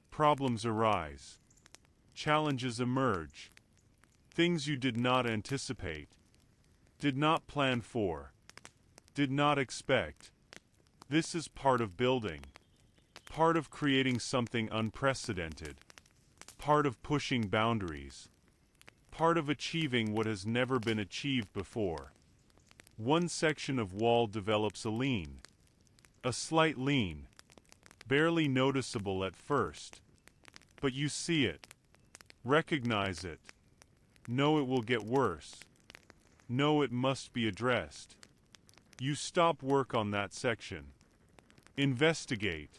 Problems arise. Challenges emerge. Things you did not anticipate, did not plan for, did not expect. This is part of building, part of creating something unprecedented, part of pushing boundaries, part of achieving what has never been achieved before. One section of wall develops a lean, a slight lean, barely noticeable at first. But you see it, recognize it, know it will get worse, know it must be addressed. You stop work on that section. Investigate.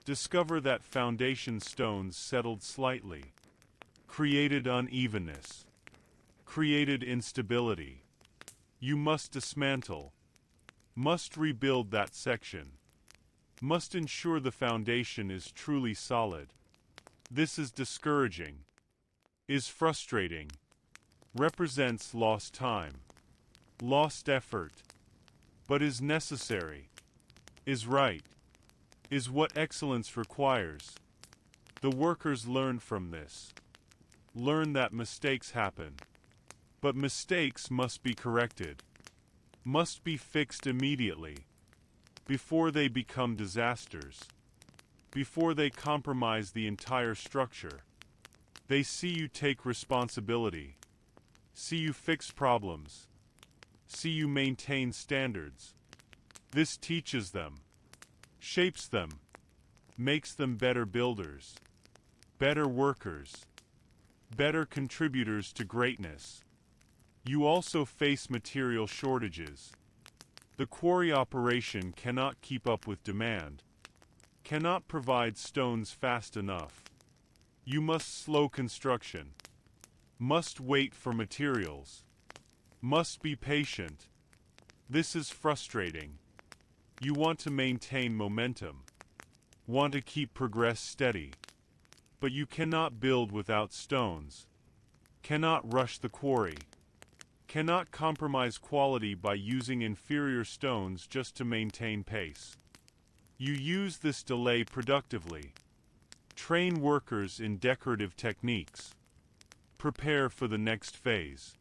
Discover that foundation stones settled slightly, created unevenness, created instability. You must dismantle, must rebuild that section, must ensure the foundation is truly solid. This is discouraging, is frustrating, represents lost time, lost effort, but is necessary, is right, is what excellence requires. The workers learn from this, learn that mistakes happen, but mistakes must be corrected, must be fixed immediately, before they become disasters, before they compromise the entire structure. They see you take responsibility, see you fix problems, see you maintain standards. This teaches them, shapes them, makes them better builders, better workers, better contributors to greatness. You also face material shortages. The quarry operation cannot keep up with demand, cannot provide stones fast enough. You must slow construction, must wait for materials, must be patient. This is frustrating. You want to maintain momentum, want to keep progress steady, but you cannot build without stones, cannot rush the quarry, cannot compromise quality by using inferior stones just to maintain pace. You use this delay productively. Train workers in decorative techniques. Prepare for the next phase.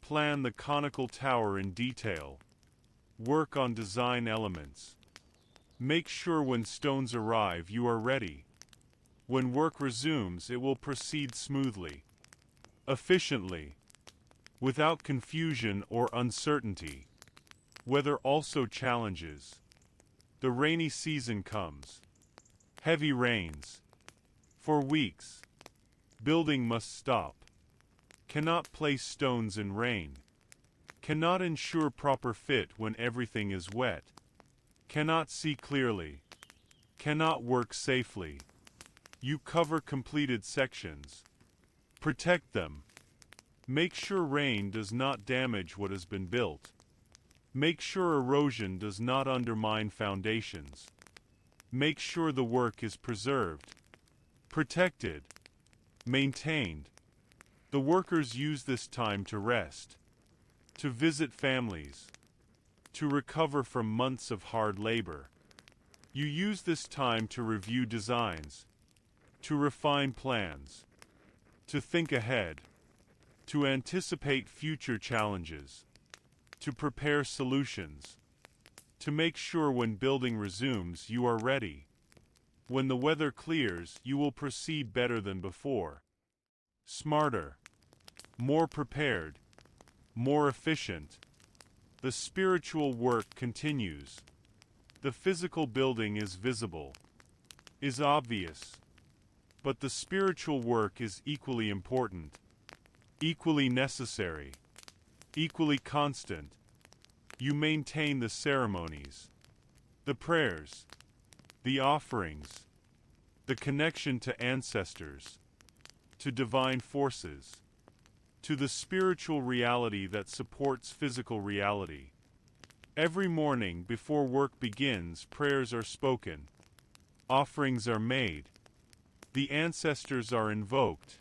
Plan the conical tower in detail. Work on design elements. Make sure when stones arrive you are ready. When work resumes, it will proceed smoothly, efficiently, without confusion or uncertainty. Weather also challenges. The rainy season comes. Heavy rains. For weeks. Building must stop. Cannot place stones in rain. Cannot ensure proper fit when everything is wet. Cannot see clearly. Cannot work safely. You cover completed sections. Protect them. Make sure rain does not damage what has been built. Make sure erosion does not undermine foundations. Make sure the work is preserved, protected, maintained. The workers use this time to rest, to visit families, to recover from months of hard labor. You use this time to review designs, to refine plans, to think ahead, to anticipate future challenges, to prepare solutions, to make sure when building resumes you are ready. When the weather clears, you will proceed better than before. Smarter, more prepared, more efficient. The spiritual work continues. The physical building is visible, is obvious, but the spiritual work is equally important, equally necessary, equally constant. You maintain the ceremonies, the prayers, the offerings, the connection to ancestors, to divine forces, to the spiritual reality that supports physical reality. Every morning before work begins, prayers are spoken, offerings are made, the ancestors are invoked,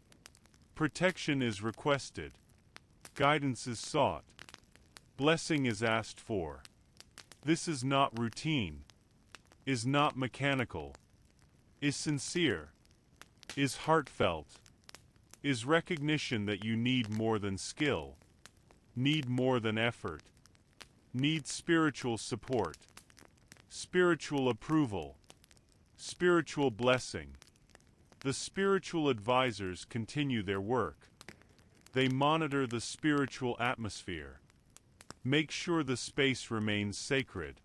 protection is requested, guidance is sought, blessing is asked for. This is not routine, is not mechanical, is sincere, is heartfelt, is recognition that you need more than skill, need more than effort, need spiritual support, spiritual approval, spiritual blessing. The spiritual advisors continue their work. They monitor the spiritual atmosphere. Make sure the space remains sacred.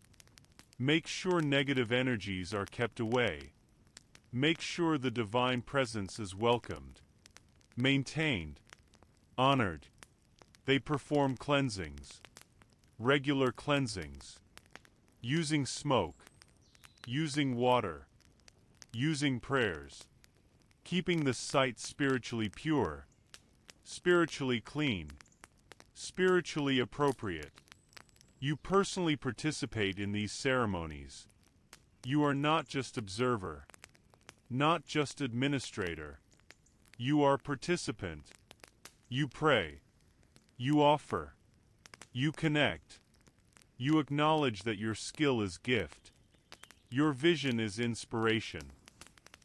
Make sure negative energies are kept away. Make sure the divine presence is welcomed, maintained, honored. They perform cleansings, regular cleansings, using smoke, using water, using prayers, keeping the site spiritually pure, spiritually clean, spiritually appropriate. You personally participate in these ceremonies. You are not just observer, not just administrator. You are participant. You pray. You offer. You connect. You acknowledge that your skill is gift. Your vision is inspiration.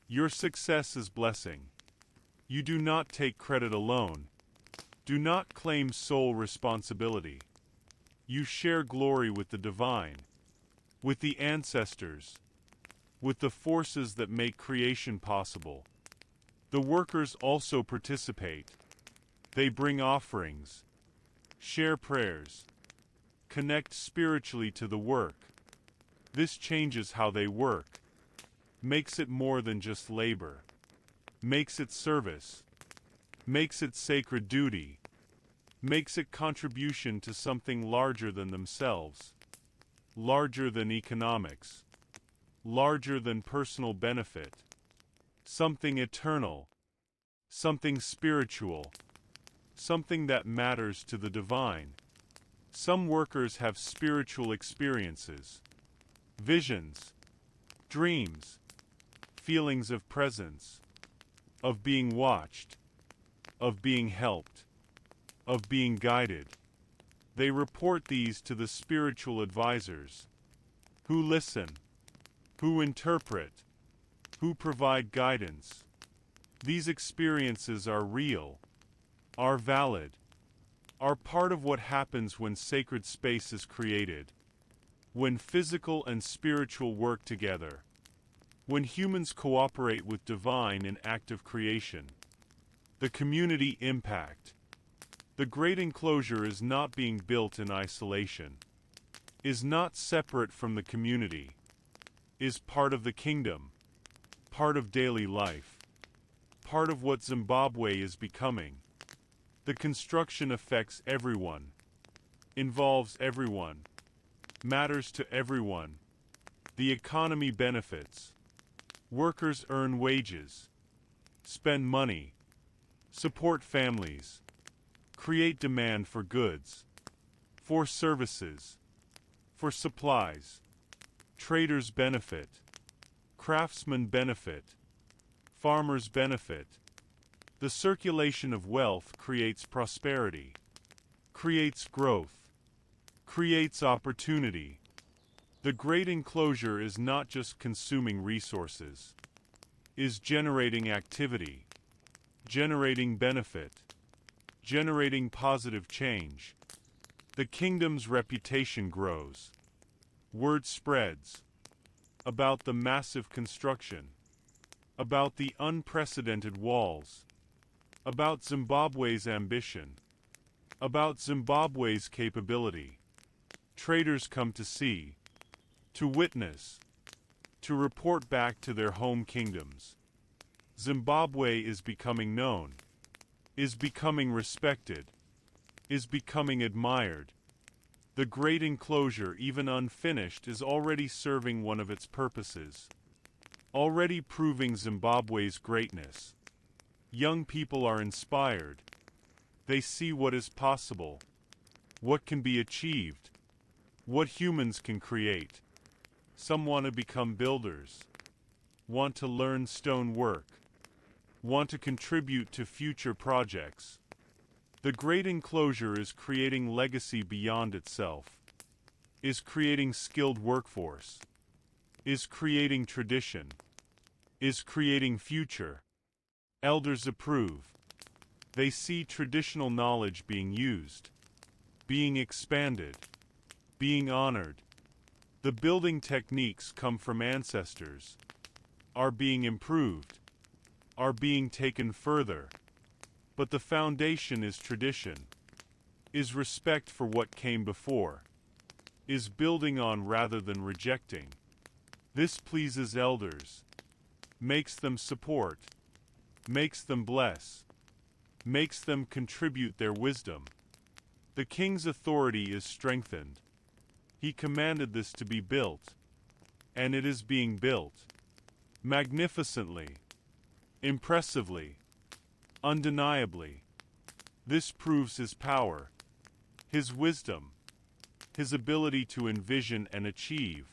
Your success is blessing. You do not take credit alone. Do not claim sole responsibility. You share glory with the divine, with the ancestors, with the forces that make creation possible. The workers also participate. They bring offerings, share prayers, connect spiritually to the work. This changes how they work, makes it more than just labor, makes it service, makes it sacred duty, makes it contribution to something larger than themselves, larger than economics, larger than personal benefit, something eternal, something spiritual, something that matters to the divine. Some workers have spiritual experiences, visions, dreams, feelings of presence, of being watched, of being helped, of being guided. They report these to the spiritual advisors, who listen, who interpret, who provide guidance. These experiences are real, are valid, are part of what happens when sacred space is created, when physical and spiritual work together, when humans cooperate with divine in active creation. The community impact. The great enclosure is not being built in isolation, is not separate from the community, is part of the kingdom, part of daily life, part of what Zimbabwe is becoming. The construction affects everyone, involves everyone, matters to everyone. The economy benefits. Workers earn wages, spend money, support families, create demand for goods, for services, for supplies. Traders benefit, craftsmen benefit, farmers benefit. The circulation of wealth creates prosperity, creates growth, creates opportunity. The great enclosure is not just consuming resources, is generating activity, generating benefit, generating positive change. The kingdom's reputation grows. Word spreads about the massive construction, about the unprecedented walls, about Zimbabwe's ambition, about Zimbabwe's capability. Traders come to see, to witness, to report back to their home kingdoms. Zimbabwe is becoming known, is becoming respected, is becoming admired. The great enclosure, even unfinished, is already serving one of its purposes, already proving Zimbabwe's greatness. Young people are inspired. They see what is possible, what can be achieved, what humans can create. Some want to become builders, want to learn stone work, want to contribute to future projects. The great enclosure is creating legacy beyond itself, is creating skilled workforce, is creating tradition, is creating future. Elders approve. They see traditional knowledge being used, being expanded, being honored. The building techniques come from ancestors, are being improved, are being taken further. But the foundation is tradition, is respect for what came before, is building on rather than rejecting. This pleases elders, makes them support, makes them bless, makes them contribute their wisdom. The king's authority is strengthened. He commanded this to be built, and it is being built. Magnificently, impressively, undeniably. This proves his power, his wisdom, his ability to envision and achieve.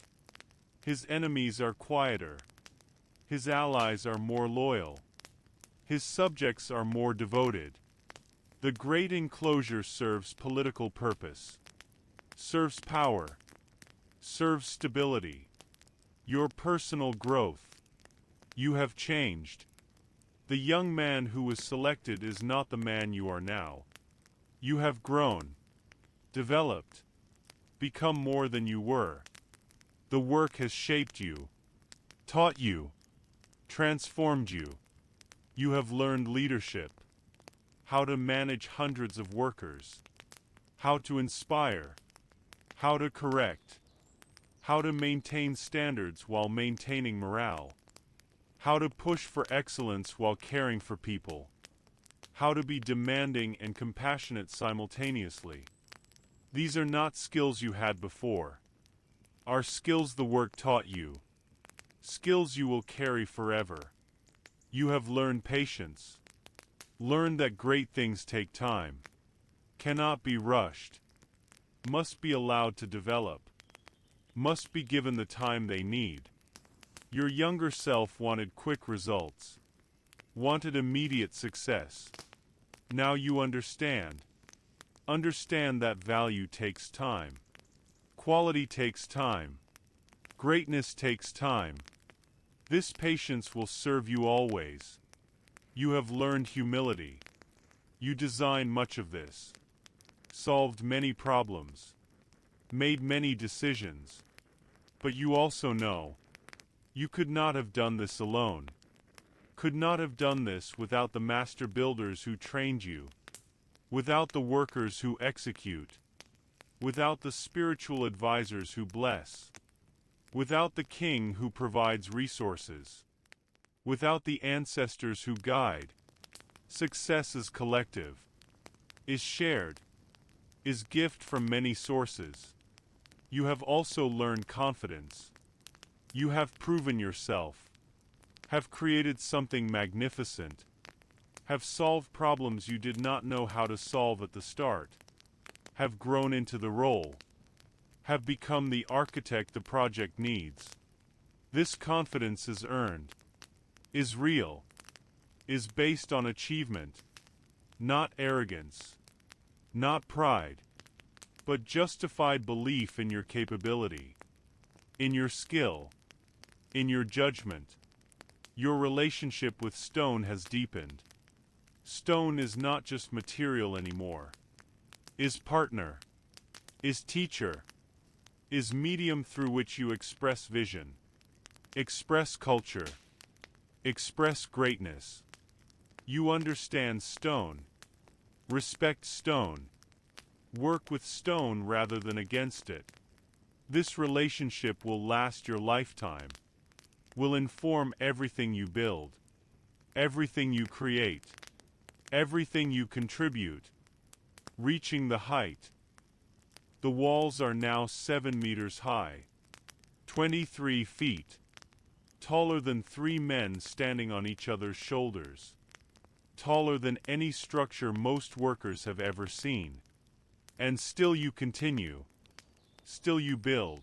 His enemies are quieter. His allies are more loyal. His subjects are more devoted. The great enclosure serves political purpose, serves power, serves stability, your personal growth. You have changed. The young man who was selected is not the man you are now. You have grown, developed, become more than you were. The work has shaped you, taught you, transformed you. You have learned leadership, how to manage hundreds of workers, how to inspire, how to correct, how to maintain standards while maintaining morale, how to push for excellence while caring for people, how to be demanding and compassionate simultaneously. These are not skills you had before, are skills the work taught you, skills you will carry forever. You have learned patience, learned that great things take time, cannot be rushed, must be allowed to develop, must be given the time they need. Your younger self wanted quick results, wanted immediate success. Now you understand. Understand that value takes time. Quality takes time. Greatness takes time. This patience will serve you always. You have learned humility. You designed much of this, solved many problems, made many decisions. But you also know, you could not have done this alone. Could not have done this without the master builders who trained you, without the workers who execute, without the spiritual advisors who bless, without the king who provides resources, without the ancestors who guide. Success is collective, is shared, is gift from many sources. You have also learned confidence. You have proven yourself, have created something magnificent, have solved problems you did not know how to solve at the start, have grown into the role, have become the architect the project needs. This confidence is earned, is real, is based on achievement, not arrogance, not pride, but justified belief in your capability, in your skill, in your judgment. Your relationship with stone has deepened. Stone is not just material anymore. Is partner, is teacher, is medium through which you express vision, express culture, express greatness. You understand stone, respect stone, work with stone rather than against it. This relationship will last your lifetime, will inform everything you build, everything you create, everything you contribute. Reaching the height. The walls are now 7 meters high, 23 feet, taller than 3 men standing on each other's shoulders, taller than any structure most workers have ever seen. And still you continue, still you build,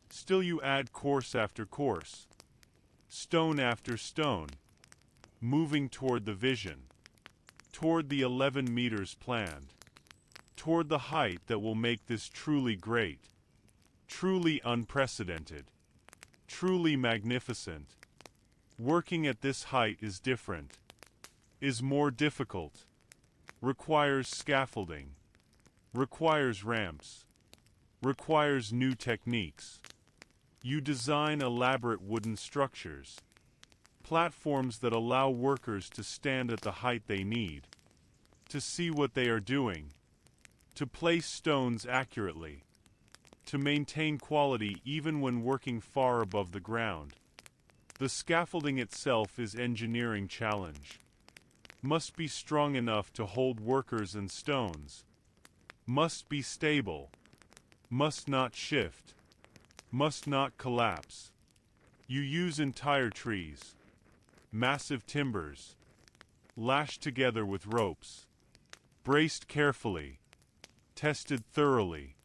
still you add course after course, stone after stone, moving toward the vision, toward the 11 meters planned, toward the height that will make this truly great, truly unprecedented, truly magnificent. Working at this height is different, is more difficult, requires scaffolding, requires ramps, requires new techniques. You design elaborate wooden structures, platforms that allow workers to stand at the height they need, to see what they are doing, to place stones accurately, to maintain quality even when working far above the ground. The scaffolding itself is engineering challenge. Must be strong enough to hold workers and stones. Must be stable. Must not shift. Must not collapse. You use entire trees, massive timbers, lashed together with ropes, braced carefully, tested thoroughly,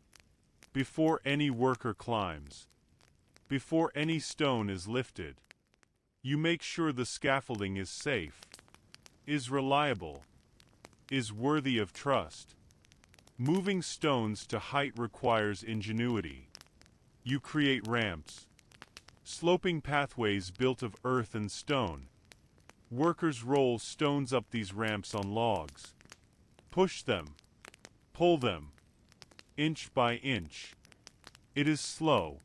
before any worker climbs, before any stone is lifted. You make sure the scaffolding is safe, is reliable, is worthy of trust. Moving stones to height requires ingenuity. You create ramps, sloping pathways built of earth and stone. Workers roll stones up these ramps on logs, push them, pull them, inch by inch. It is slow,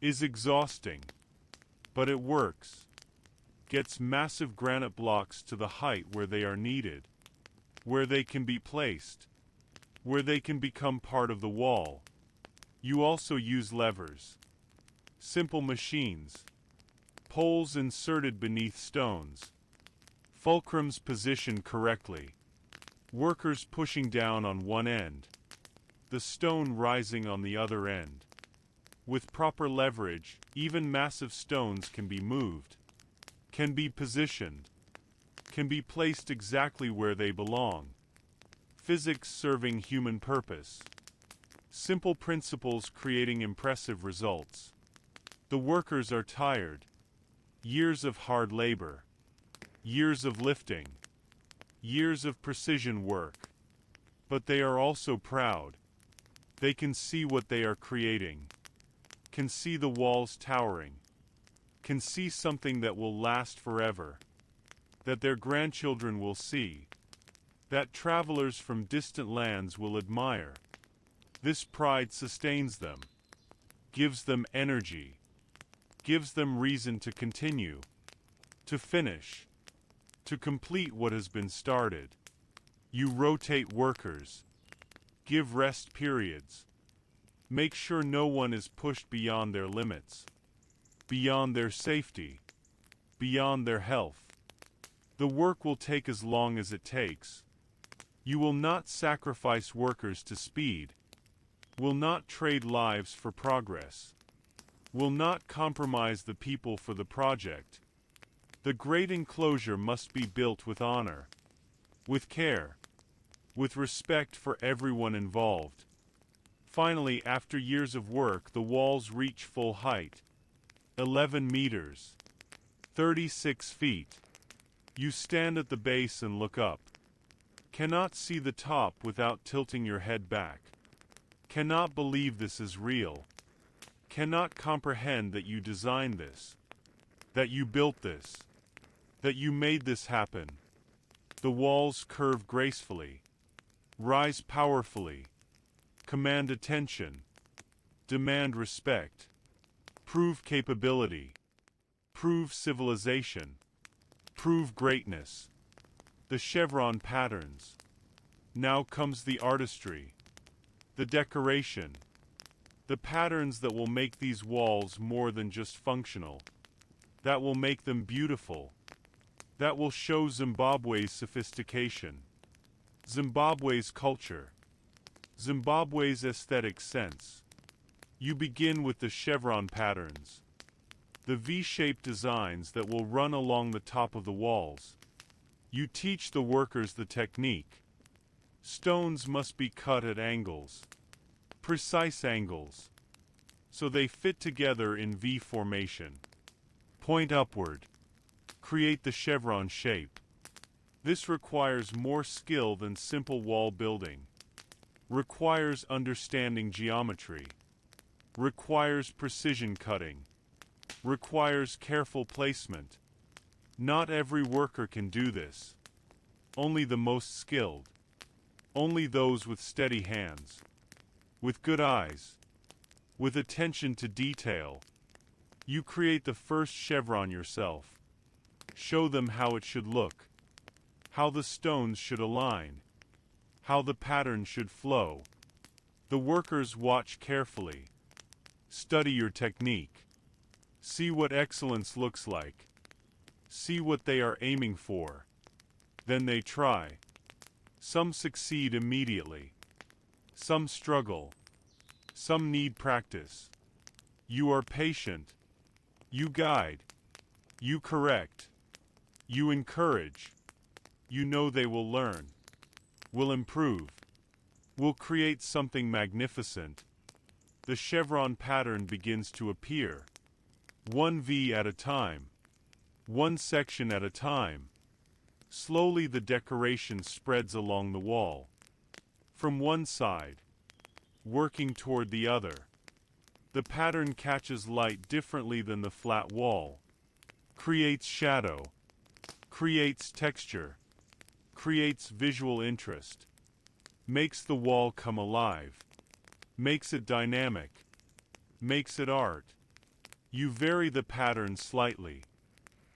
is exhausting, but it works. Gets massive granite blocks to the height where they are needed, where they can be placed, where they can become part of the wall. You also use levers, simple machines, poles inserted beneath stones, fulcrums positioned correctly, workers pushing down on one end, the stone rising on the other end. With proper leverage, even massive stones can be moved, can be positioned, can be placed exactly where they belong. Physics serving human purpose. Simple principles creating impressive results. The workers are tired. Years of hard labor. Years of lifting. Years of precision work. But they are also proud. They can see what they are creating. Can see the walls towering. Can see something that will last forever. That their grandchildren will see. That travelers from distant lands will admire. This pride sustains them, gives them energy, gives them reason to continue, to finish, to complete what has been started. You rotate workers, give rest periods, make sure no one is pushed beyond their limits, beyond their safety, beyond their health. The work will take as long as it takes. You will not sacrifice workers to speed, will not trade lives for progress, will not compromise the people for the project. The great enclosure must be built with honor, with care, with respect for everyone involved. Finally, after years of work, the walls reach full height, 11 meters, 36 feet. You stand at the base and look up. Cannot see the top without tilting your head back. Cannot believe this is real. Cannot comprehend that you designed this, that you built this, that you made this happen. The walls curve gracefully, rise powerfully, command attention, demand respect, prove capability, prove civilization, prove greatness. The chevron patterns. Now comes the artistry, the decoration, The patterns that will make these walls more than just functional. That will make them beautiful. That will show Zimbabwe's sophistication. Zimbabwe's culture. Zimbabwe's aesthetic sense. You begin with the chevron patterns. The V-shaped designs that will run along the top of the walls. You teach the workers the technique. Stones must be cut at angles. Precise angles. So they fit together in V formation. Point upward. Create the chevron shape. This requires more skill than simple wall building. Requires understanding geometry. Requires precision cutting. Requires careful placement. Not every worker can do this. Only the most skilled. Only those with steady hands. With good eyes. With attention to detail. You create the first chevron yourself. Show them how it should look. How the stones should align. How the pattern should flow. The workers watch carefully. Study your technique. See what excellence looks like. See what they are aiming for. Then they try. Some succeed immediately. Some struggle. Some need practice. You are patient. You guide. You correct. You encourage. You know they will learn. Will improve. Will create something magnificent. The chevron pattern begins to appear. One V at a time. One section at a time. Slowly the decoration spreads along the wall. From one side. Working toward the other. The pattern catches light differently than the flat wall. Creates shadow. Creates texture. Creates visual interest. Makes the wall come alive. Makes it dynamic. Makes it art. You vary the pattern slightly.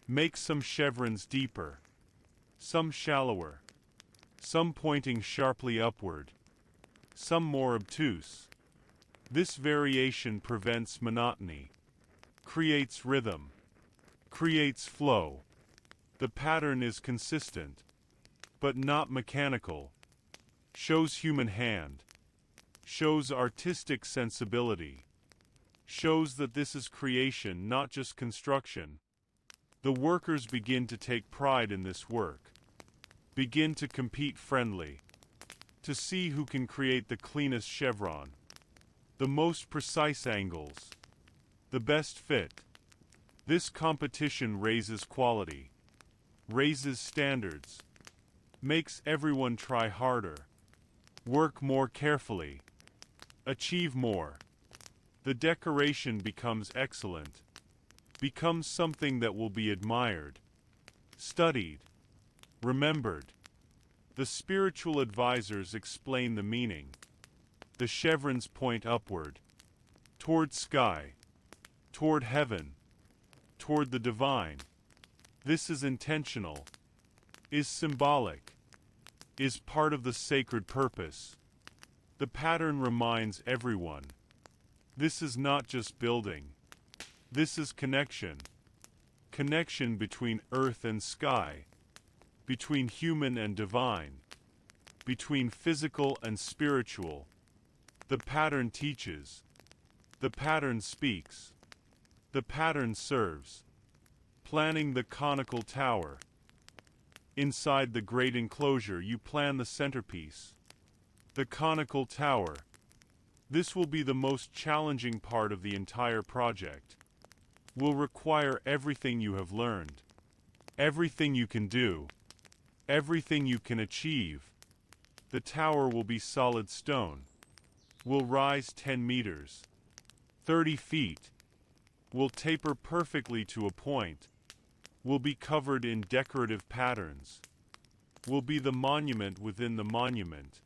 Make some chevrons deeper. Some shallower. Some pointing sharply upward. Some more obtuse. This variation prevents monotony. Creates rhythm. Creates flow. The pattern is consistent, but not mechanical. Shows human hand. Shows artistic sensibility. Shows that this is creation, not just construction. The workers begin to take pride in this work. Begin to compete friendly. To see who can create the cleanest chevron. The most precise angles. The best fit. This competition raises quality. Raises standards. Makes everyone try harder. Work more carefully. Achieve more. The decoration becomes excellent. Becomes something that will be admired. Studied. Remembered. The spiritual advisors explain the meaning. The chevrons point upward. Toward sky. Toward heaven. Toward the divine. This is intentional. Is symbolic. Is part of the sacred purpose. The pattern reminds everyone. This is not just building. This is connection. Connection between earth and sky. Between human and divine. Between physical and spiritual. The pattern teaches. The pattern speaks. The pattern serves. Planning the conical tower. Inside the great enclosure you plan the centerpiece. The conical tower. This will be the most challenging part of the entire project. Will require everything you have learned. Everything you can do. Everything you can achieve. The tower will be solid stone. Will rise 10 meters. 30 feet. Will taper perfectly to a point. Will be covered in decorative patterns. Will be the monument within the monument.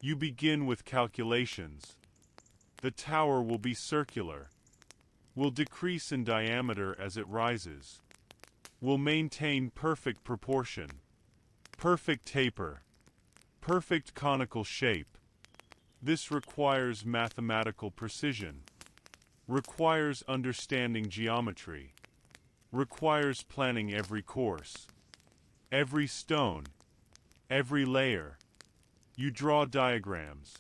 You begin with calculations. The tower will be circular. Will decrease in diameter as it rises. Will maintain perfect proportion. Perfect taper. Perfect conical shape. This requires mathematical precision, requires understanding geometry, requires planning every course, every stone, every layer. You draw diagrams,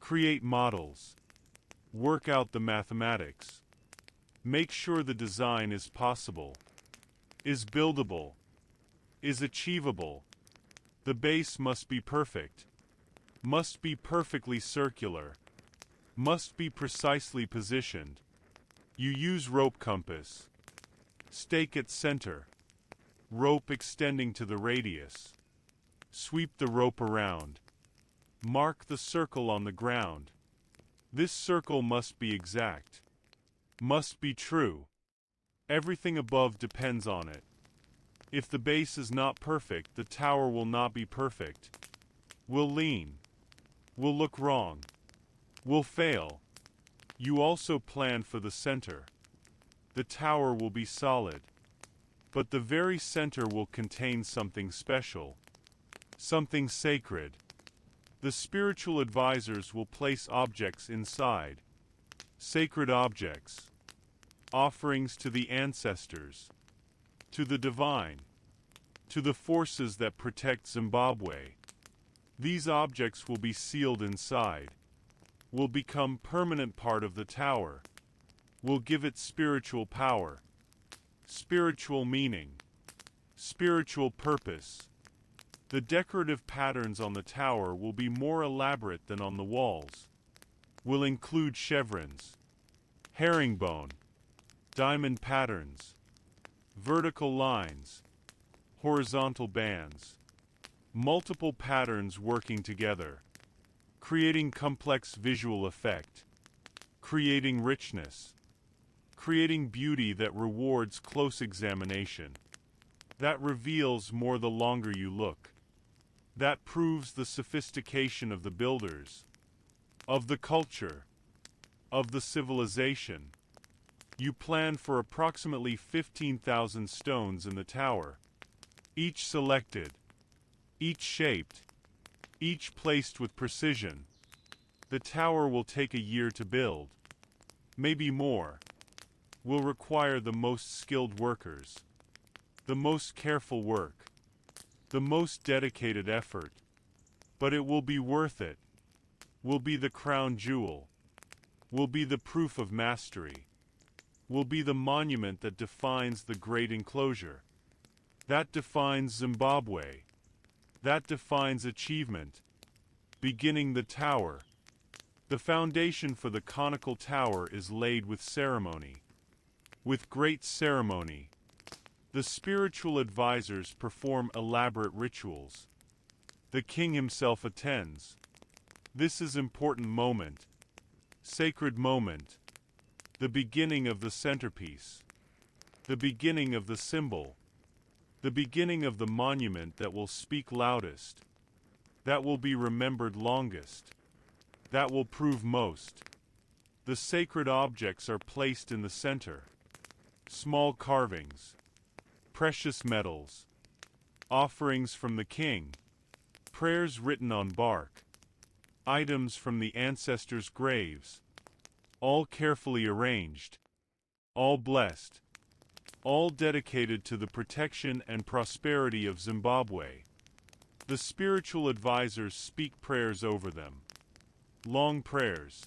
create models, work out the mathematics, make sure the design is possible, is buildable, is achievable. The base must be perfect, must be perfectly circular, must be precisely positioned. You use rope compass, stake at center, rope extending to the radius. Sweep the rope around. Mark the circle on the ground. This circle must be exact, must be true. Everything above depends on it. If the base is not perfect, the tower will not be perfect, will lean, will look wrong, will fail. You also plan for the center. The tower will be solid, but the very center will contain something special, something sacred. The spiritual advisors will place objects inside, sacred objects, offerings to the ancestors, to the divine, to the forces that protect Zimbabwe. These objects will be sealed inside, will become permanent part of the tower, will give it spiritual power, spiritual meaning, spiritual purpose. The decorative patterns on the tower will be more elaborate than on the walls, will include chevrons, herringbone, diamond patterns, vertical lines, horizontal bands, multiple patterns working together, creating complex visual effect, creating richness, creating beauty that rewards close examination, that reveals more the longer you look, that proves the sophistication of the builders, of the culture, of the civilization. You plan for approximately 15,000 stones in the tower, each selected, each shaped, each placed with precision. The tower will take a year to build, maybe more, will require the most skilled workers, the most careful work, the most dedicated effort, but it will be worth it, will be the crown jewel, will be the proof of mastery, will be the monument that defines the great enclosure, that defines Zimbabwe, that defines achievement. Beginning the tower. The foundation for the conical tower is laid with ceremony. With great ceremony, the spiritual advisors perform elaborate rituals. The king himself attends. This is important moment, sacred moment, the beginning of the centerpiece, the beginning of the symbol, the beginning of the monument that will speak loudest, that will be remembered longest, that will prove most. The sacred objects are placed in the center. Small carvings, precious metals, offerings from the king, prayers written on bark, items from the ancestors' graves, all carefully arranged, all blessed, all dedicated to the protection and prosperity of Zimbabwe. The spiritual advisors speak prayers over them. Long prayers,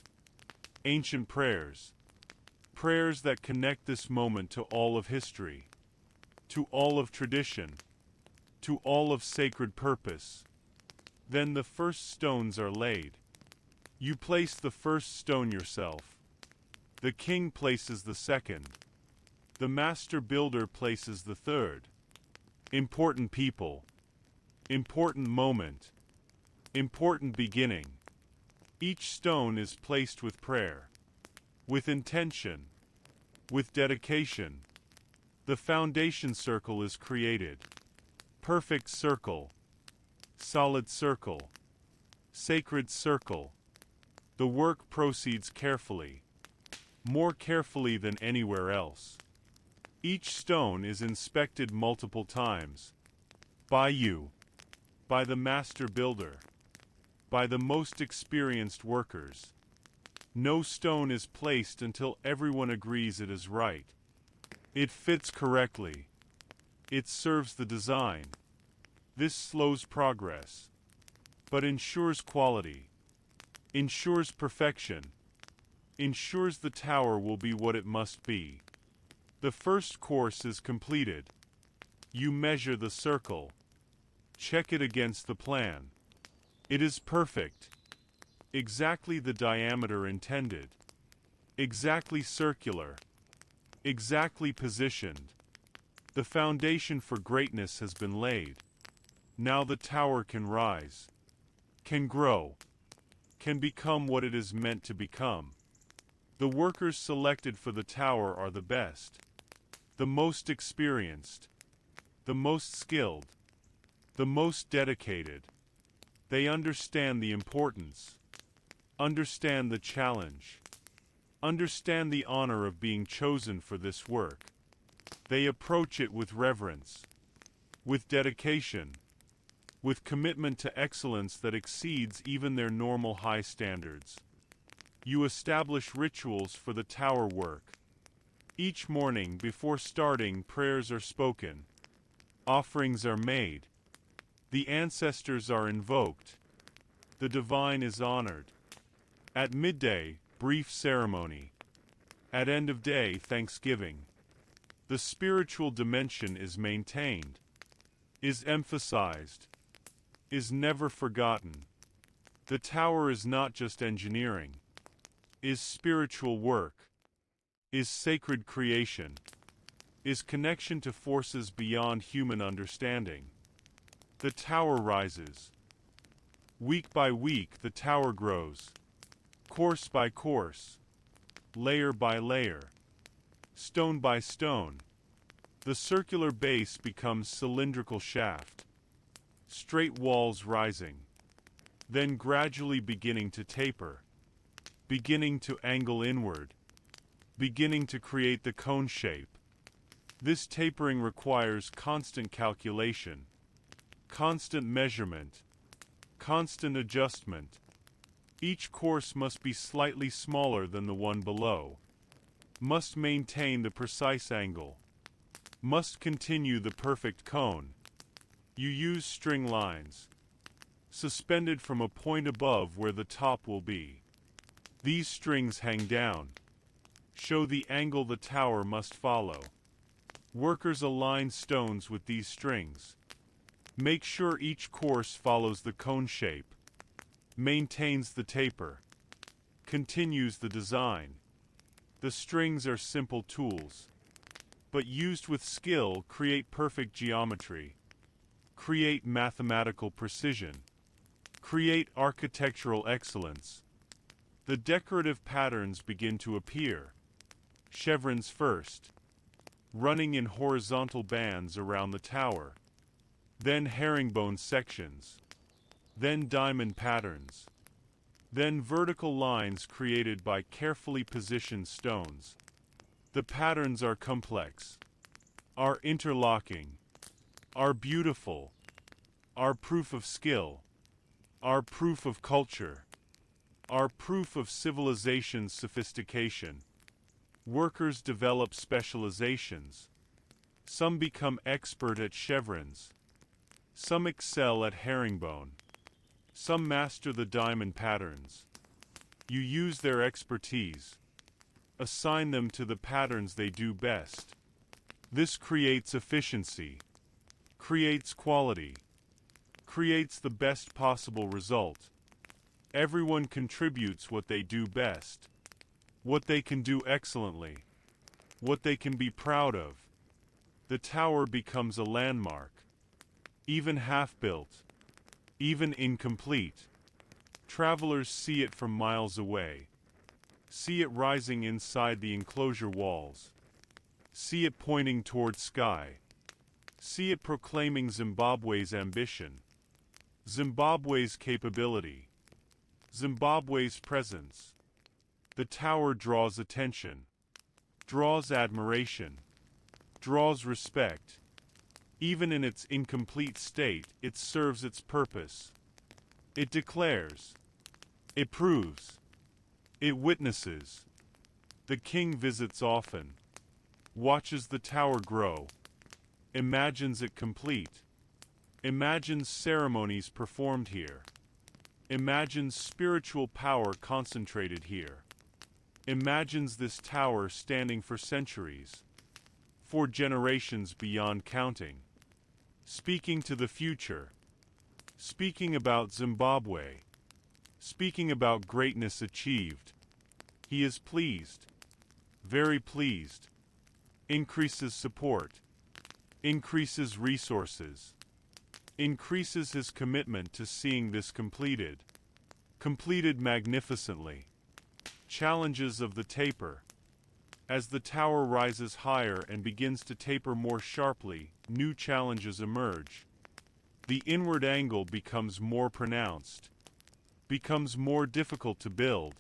ancient prayers, prayers that connect this moment to all of history, to all of tradition, to all of sacred purpose. Then the first stones are laid. You place the first stone yourself. The king places the second. The master builder places the third. Important people. Important moment. Important beginning. Each stone is placed with prayer, with intention, with dedication. The foundation circle is created. Perfect circle. Solid circle. Sacred circle. The work proceeds carefully, more carefully than anywhere else. Each stone is inspected multiple times. By you. By the master builder. by the most experienced workers. No stone is placed until everyone agrees it is right. It fits correctly. It serves the design. This slows progress, but ensures quality, ensures perfection, ensures the tower will be what it must be. The first course is completed. You measure the circle. Check it against the plan. It is perfect. Exactly the diameter intended. Exactly circular. Exactly positioned. The foundation for greatness has been laid. Now the tower can rise, can grow, can become what it is meant to become. The workers selected for the tower are the best, the most experienced, the most skilled, the most dedicated. They understand the importance, understand the challenge, understand the honor of being chosen for this work. They approach it with reverence, with dedication, with commitment to excellence that exceeds even their normal high standards. You establish rituals for the tower work. Each morning before starting, prayers are spoken. Offerings are made. The ancestors are invoked. The divine is honored. At midday, brief ceremony. At end of day, thanksgiving. The spiritual dimension is maintained, is emphasized, is never forgotten. The tower is not just engineering, is spiritual work, is sacred creation, is connection to forces beyond human understanding. The tower rises. Week by week the tower grows, course by course, layer by layer, stone by stone. The circular base becomes cylindrical shaft, straight walls rising, then gradually beginning to taper, beginning to angle inward, beginning to create the cone shape. This tapering requires constant calculation, constant measurement, constant adjustment. Each course must be slightly smaller than the one below, must maintain the precise angle, must continue the perfect cone. You use string lines, suspended from a point above where the top will be. These strings hang down, show the angle the tower must follow. Workers align stones with these strings. Make sure each course follows the cone shape, maintains the taper, continues the design. The strings are simple tools, but used with skill create perfect geometry, create mathematical precision, create architectural excellence. The decorative patterns begin to appear. Chevrons first, running in horizontal bands around the tower, then herringbone sections, then diamond patterns, then vertical lines created by carefully positioned stones. The patterns are complex, are interlocking, are beautiful, are proof of skill, are proof of culture, are proof of civilization's sophistication. Workers develop specializations. Some become expert at chevrons. Some excel at herringbone. Some master the diamond patterns. You use their expertise. Assign them to the patterns they do best. This creates efficiency, creates quality, creates the best possible result. Everyone contributes what they do best, what they can do excellently, what they can be proud of. The tower becomes a landmark, even half-built, even incomplete. Travelers see it from miles away, see it rising inside the enclosure walls, see it pointing toward sky, see it proclaiming Zimbabwe's ambition, Zimbabwe's capability, Zimbabwe's presence. The tower draws attention, draws admiration, draws respect. Even in its incomplete state, it serves its purpose. It declares. It proves. It witnesses. The king visits often, watches the tower grow, imagines it complete, imagines ceremonies performed here, imagines spiritual power concentrated here, imagines this tower standing for centuries, for generations beyond counting, speaking to the future, speaking about Zimbabwe, speaking about greatness achieved. He is pleased, very pleased, increases support, increases resources, increases his commitment to seeing this completed, completed magnificently. Challenges of the taper. As the tower rises higher and begins to taper more sharply, new challenges emerge. The inward angle becomes more pronounced, becomes more difficult to build,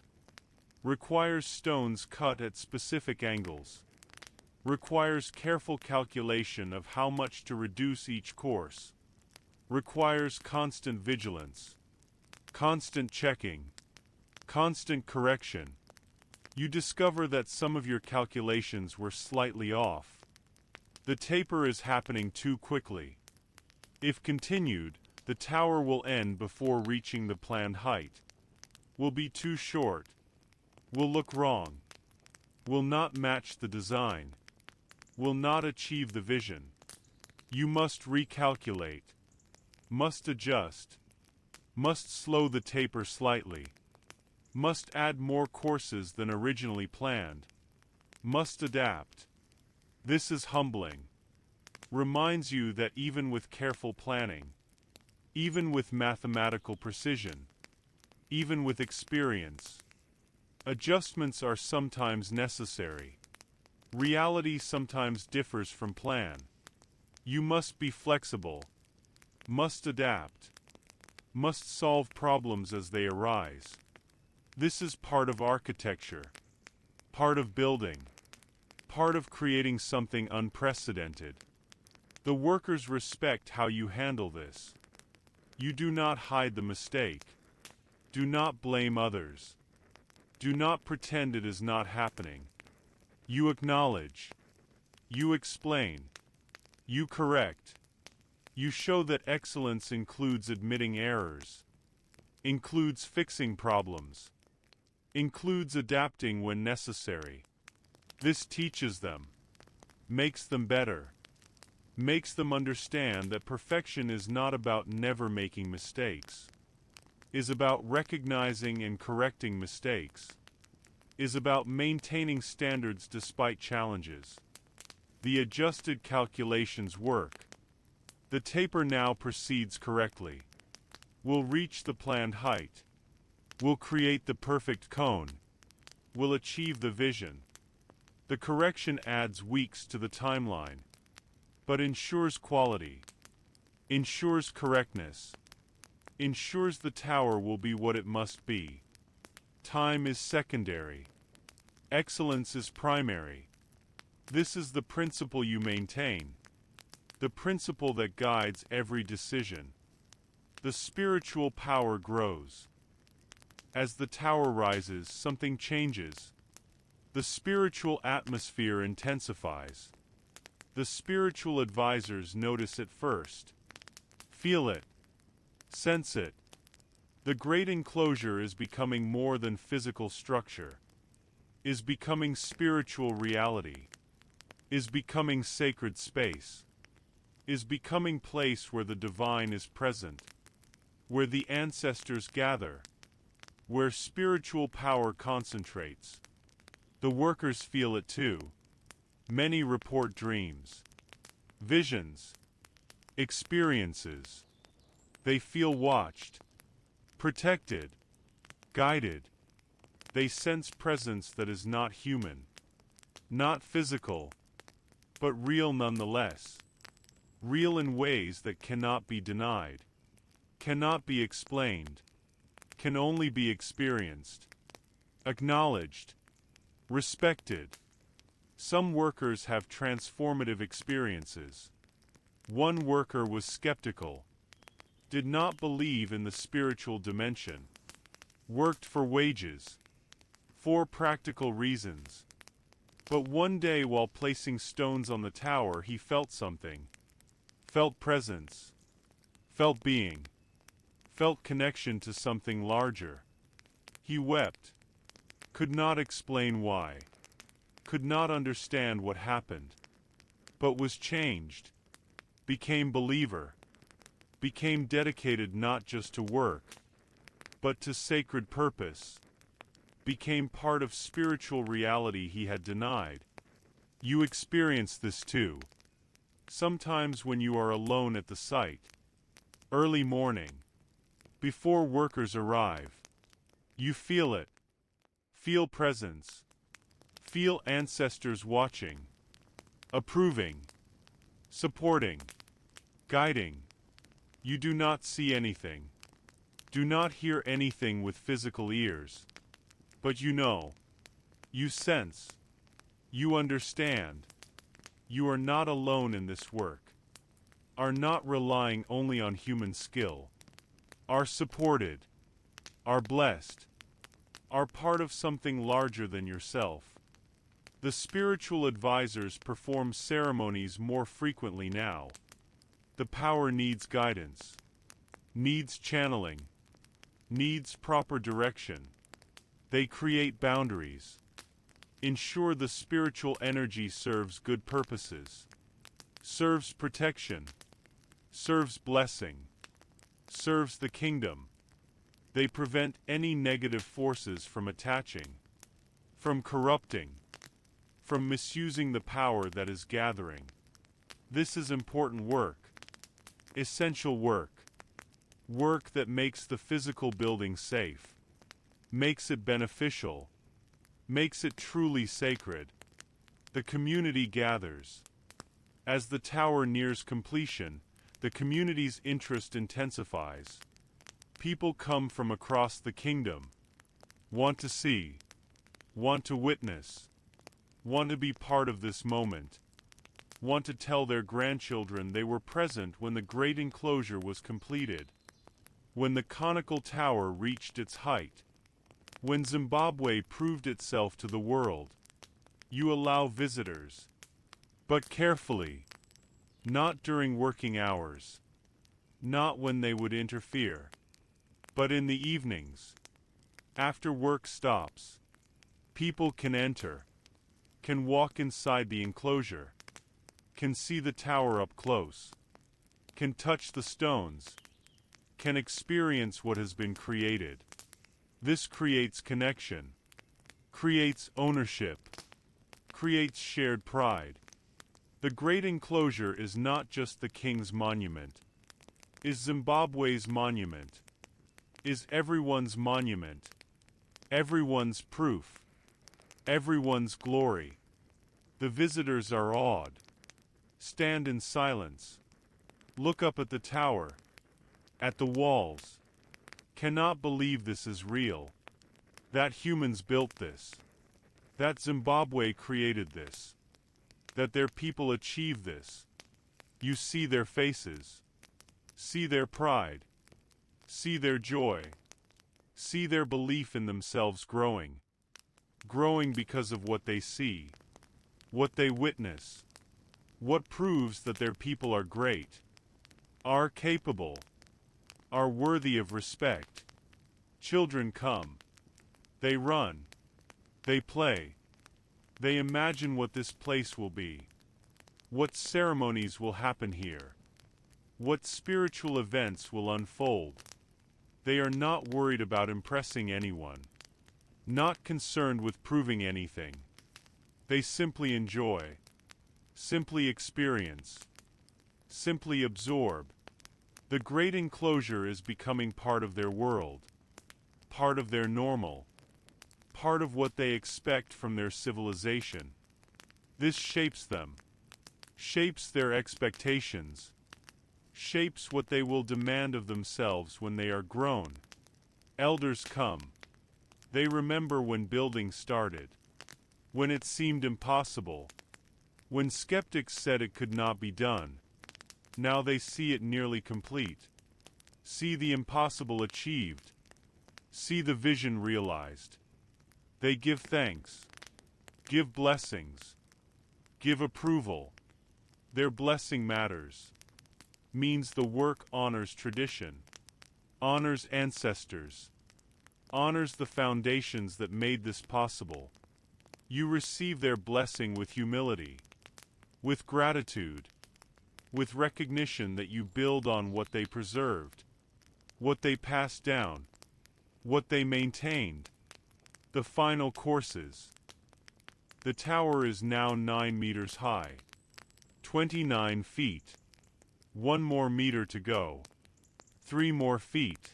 requires stones cut at specific angles, requires careful calculation of how much to reduce each course, requires constant vigilance, constant checking, constant correction. You discover that some of your calculations were slightly off. The taper is happening too quickly. If continued, the tower will end before reaching the planned height. Will be too short. Will look wrong. Will not match the design. Will not achieve the vision. You must recalculate. Must adjust. Must slow the taper slightly. Must add more courses than originally planned. Must adapt. This is humbling. Reminds you that even with careful planning, even with mathematical precision, even with experience, adjustments are sometimes necessary. Reality sometimes differs from plan. You must be flexible, must adapt, must solve problems as they arise. This is part of architecture, part of building, part of creating something unprecedented. The workers respect how you handle this. You do not hide the mistake. Do not blame others. Do not pretend it is not happening. You acknowledge. You explain. You correct. You show that excellence includes admitting errors, includes fixing problems, includes adapting when necessary. This teaches them, makes them better, makes them understand that perfection is not about never making mistakes, is about recognizing and correcting mistakes, is about maintaining standards despite challenges. The adjusted calculations work. The taper now proceeds correctly. Will reach the planned height. Will create the perfect cone. Will achieve the vision. The correction adds weeks to the timeline, but ensures quality, ensures correctness, ensures the tower will be what it must be. Time is secondary. Excellence is primary. This is the principle you maintain, the principle that guides every decision. The spiritual power grows. As the tower rises, something changes. The spiritual atmosphere intensifies. The spiritual advisors notice it first. Feel it. Sense it. The great enclosure is becoming more than physical structure, is becoming spiritual reality, is becoming sacred space, is becoming place where the divine is present, where the ancestors gather, where spiritual power concentrates. The workers feel it too. Many report dreams, visions, experiences. They feel watched, protected, guided. They sense presence that is not human, not physical, but real nonetheless. Real in ways that cannot be denied, cannot be explained, can only be experienced, acknowledged, respected. Some workers have transformative experiences. One worker was skeptical. did not believe in the spiritual dimension, worked for wages, for practical reasons. But one day while placing stones on the tower he felt something, felt presence, felt being, felt connection to something larger. He wept, could not explain why, could not understand what happened, but was changed, became believer, became dedicated not just to work, but to sacred purpose, became part of spiritual reality he had denied. You experience this too. Sometimes when you are alone at the site, early morning, before workers arrive, you feel it, feel presence, feel ancestors watching, approving, supporting, guiding. You do not see anything, do not hear anything with physical ears, but you know, you sense, you understand. You are not alone in this work, are not relying only on human skill, are supported, are blessed, are part of something larger than yourself. The spiritual advisors perform ceremonies more frequently now. The power needs guidance, needs channeling, needs proper direction. They create boundaries, ensure the spiritual energy serves good purposes, serves protection, serves blessing, serves the kingdom. They prevent any negative forces from attaching, from corrupting, from misusing the power that is gathering. This is important work, essential work, work that makes the physical building safe, makes it beneficial, makes it truly sacred. The community gathers. As the tower nears completion, the community's interest intensifies. People come from across the kingdom, want to see, want to witness, want to be part of this moment, want to tell their grandchildren they were present when the great enclosure was completed, when the conical tower reached its height, when Zimbabwe proved itself to the world. You allow visitors, but carefully, not during working hours, not when they would interfere, but in the evenings, after work stops. People can enter, can walk inside the enclosure, can see the tower up close, can touch the stones, can experience what has been created. This creates connection, creates ownership, creates shared pride. The great enclosure is not just the king's monument, is Zimbabwe's monument, is everyone's monument, everyone's proof, everyone's glory. The visitors are awed, stand in silence, look up at the tower, at the walls, cannot believe this is real, that humans built this, that Zimbabwe created this, that their people achieved this. You see their faces, see their pride, see their joy, see their belief in themselves growing, growing because of what they see, what they witness, what proves that their people are great, are capable, are worthy of respect. Children come, they run, they play, they imagine what this place will be, what ceremonies will happen here, what spiritual events will unfold. They are not worried about impressing anyone, not concerned with proving anything. They simply enjoy, simply experience, simply absorb. The great enclosure is becoming part of their world, part of their normal, part of what they expect from their civilization. This shapes them, shapes their expectations, shapes what they will demand of themselves when they are grown. Elders come. They remember when building started, when it seemed impossible, when skeptics said it could not be done. Now they see it nearly complete. See the impossible achieved. See the vision realized. They give thanks. Give blessings. Give approval. Their blessing matters. Means the work honors tradition. Honors ancestors. Honors the foundations that made this possible. You receive their blessing with humility. With gratitude. With recognition that you build on what they preserved. What they passed down. What they maintained. The final courses. The tower is now 9 meters high. 29 feet. 1 more meter to go. 3 more feet.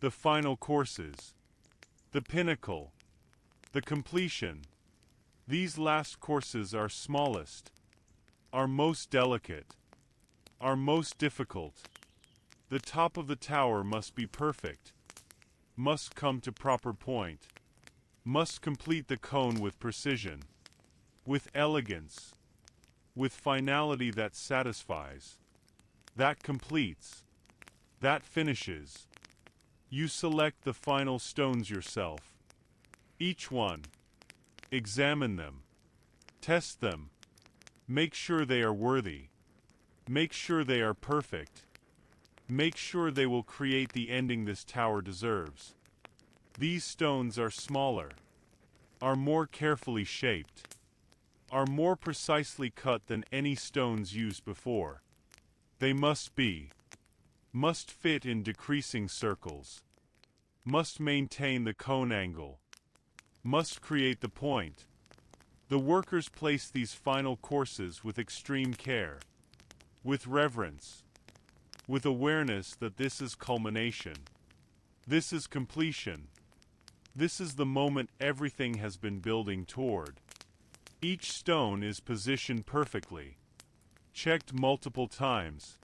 The final courses. The pinnacle. The completion. These last courses are smallest. Are most delicate. Are most difficult. The top of the tower must be perfect. Must come to proper point. Must complete the cone with precision. With elegance. With finality that satisfies. That completes. That finishes. You select the final stones yourself. Each one. Examine them. Test them. Make sure they are worthy. Make sure they are perfect. Make sure they will create the ending this tower deserves. These stones are smaller. Are more carefully shaped. Are more precisely cut than any stones used before. They must be. Must fit in decreasing circles. Must maintain the cone angle. Must create the point. The workers place these final courses with extreme care. With reverence. With awareness that this is culmination. This is completion. This is the moment everything has been building toward. Each stone is positioned perfectly. Checked multiple times.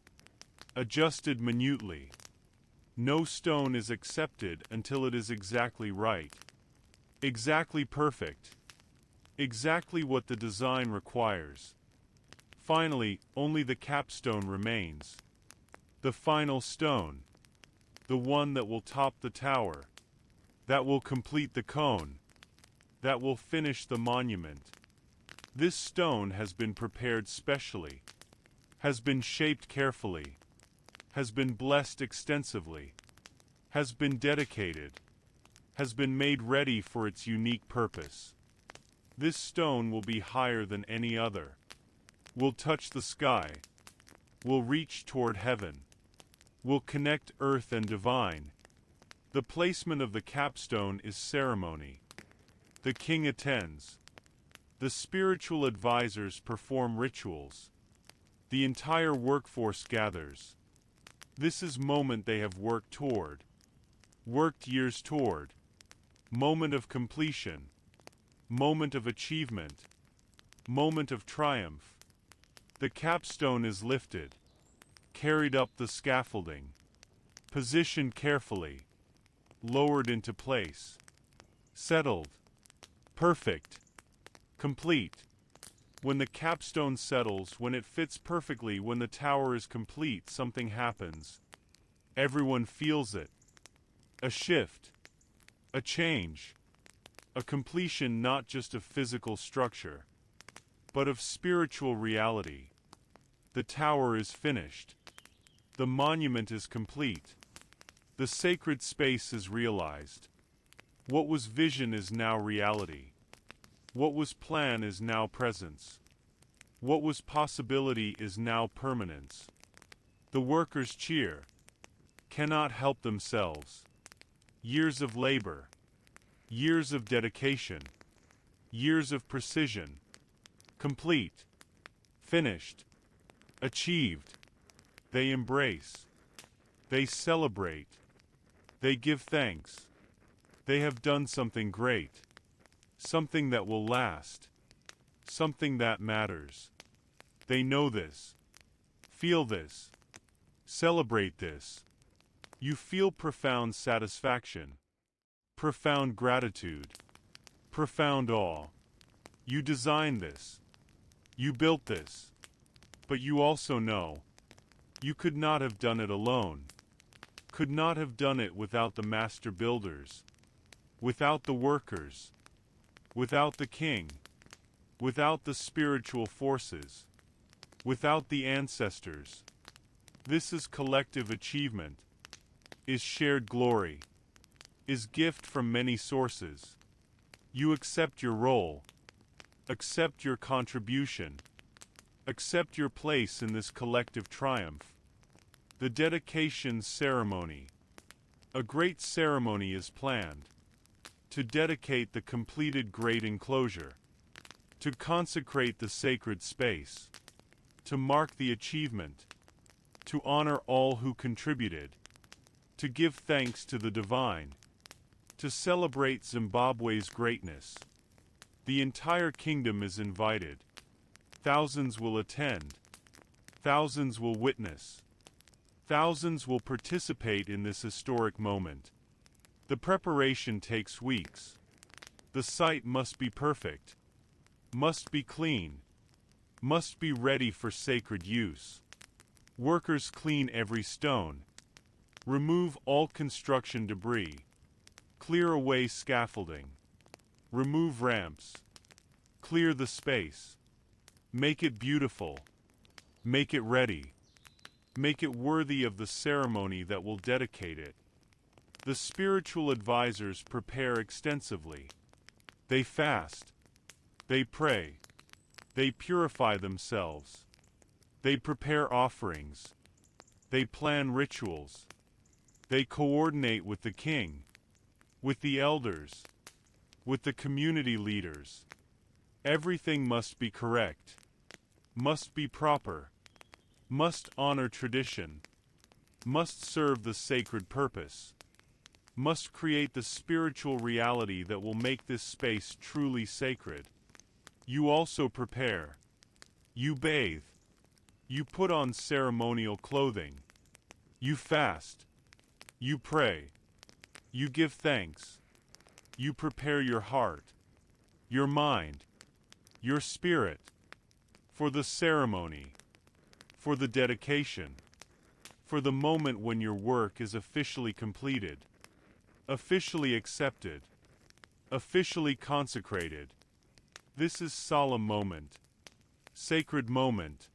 Adjusted minutely. No stone is accepted until it is exactly right. Exactly perfect. Exactly what the design requires. Finally, only the capstone remains. The final stone. The one that will top the tower. That will complete the cone. That will finish the monument. This stone has been prepared specially. Has been shaped carefully. Has been blessed extensively. Has been dedicated. Has been made ready for its unique purpose. This stone will be higher than any other. Will touch the sky. Will reach toward heaven. Will connect earth and divine. The placement of the capstone is ceremony. The king attends. The spiritual advisors perform rituals. The entire workforce gathers. This is moment they have worked toward. Worked years toward. Moment of completion. Moment of achievement. Moment of triumph. The capstone is lifted. Carried up the scaffolding. Positioned carefully. Lowered into place. Settled. Perfect. Complete. When the capstone settles, when it fits perfectly, when the tower is complete, something happens. Everyone feels it. A shift. A change. A completion not just of physical structure, but of spiritual reality. The tower is finished. The monument is complete. The sacred space is realized. What was vision is now reality. What was plan is now presence. What was possibility is now permanence. The workers cheer. Cannot help themselves. Years of labor. Years of dedication. Years of precision. Complete. Finished. Achieved. They embrace. They celebrate. They give thanks. They have done something great. Something that will last. Something that matters. They know this. Feel this. Celebrate this. You feel profound satisfaction. Profound gratitude. Profound awe. You designed this. You built this. But you also know. You could not have done it alone. could not have done it without the master builders, without the workers, without the king, without the spiritual forces, without the ancestors. This is collective achievement, is shared glory, is gift from many sources. You accept your role, accept your contribution, accept your place in this collective triumph. The dedication ceremony. A great ceremony is planned to dedicate the completed great enclosure, to consecrate the sacred space, to mark the achievement, to honor all who contributed, to give thanks to the divine, to celebrate Zimbabwe's greatness. The entire kingdom is invited. Thousands will attend. Thousands will witness. Thousands will participate in this historic moment. The preparation takes weeks. The site must be perfect, must be clean, must be ready for sacred use. Workers clean every stone, remove all construction debris, clear away scaffolding, remove ramps, clear the space, make it beautiful, make it ready. Make it worthy of the ceremony that will dedicate it. The spiritual advisors prepare extensively. They fast. They pray. They purify themselves. They prepare offerings. They plan rituals. They coordinate with the king, with the elders, with the community leaders. Everything must be correct, must be proper, must honor tradition, must serve the sacred purpose, must create the spiritual reality that will make this space truly sacred. You also prepare. You bathe. You put on ceremonial clothing. You fast. You pray. You give thanks. You prepare your heart, your mind, your spirit for the ceremony, for the dedication, for the moment when your work is officially completed, officially accepted, officially consecrated. This is solemn moment, sacred moment,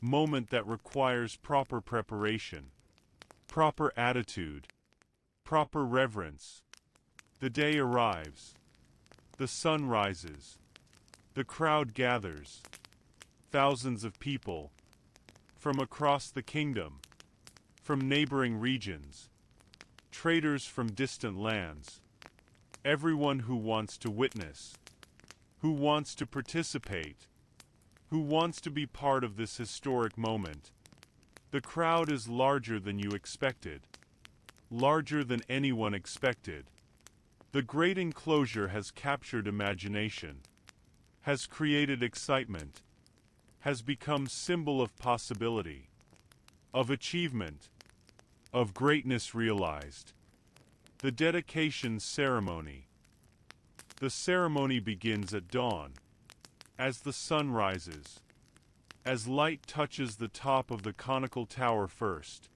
moment that requires proper preparation, proper attitude, proper reverence. The day arrives. The sun rises. The crowd gathers. Thousands of people from across the kingdom, from neighboring regions, traders from distant lands, everyone who wants to witness, who wants to participate, who wants to be part of this historic moment. The crowd is larger than you expected, larger than anyone expected. The great enclosure has captured imagination, has created excitement, has become symbol of possibility, of achievement, of greatness realized. The dedication ceremony. The ceremony begins at dawn, as the sun rises, as light touches the top of the conical tower first,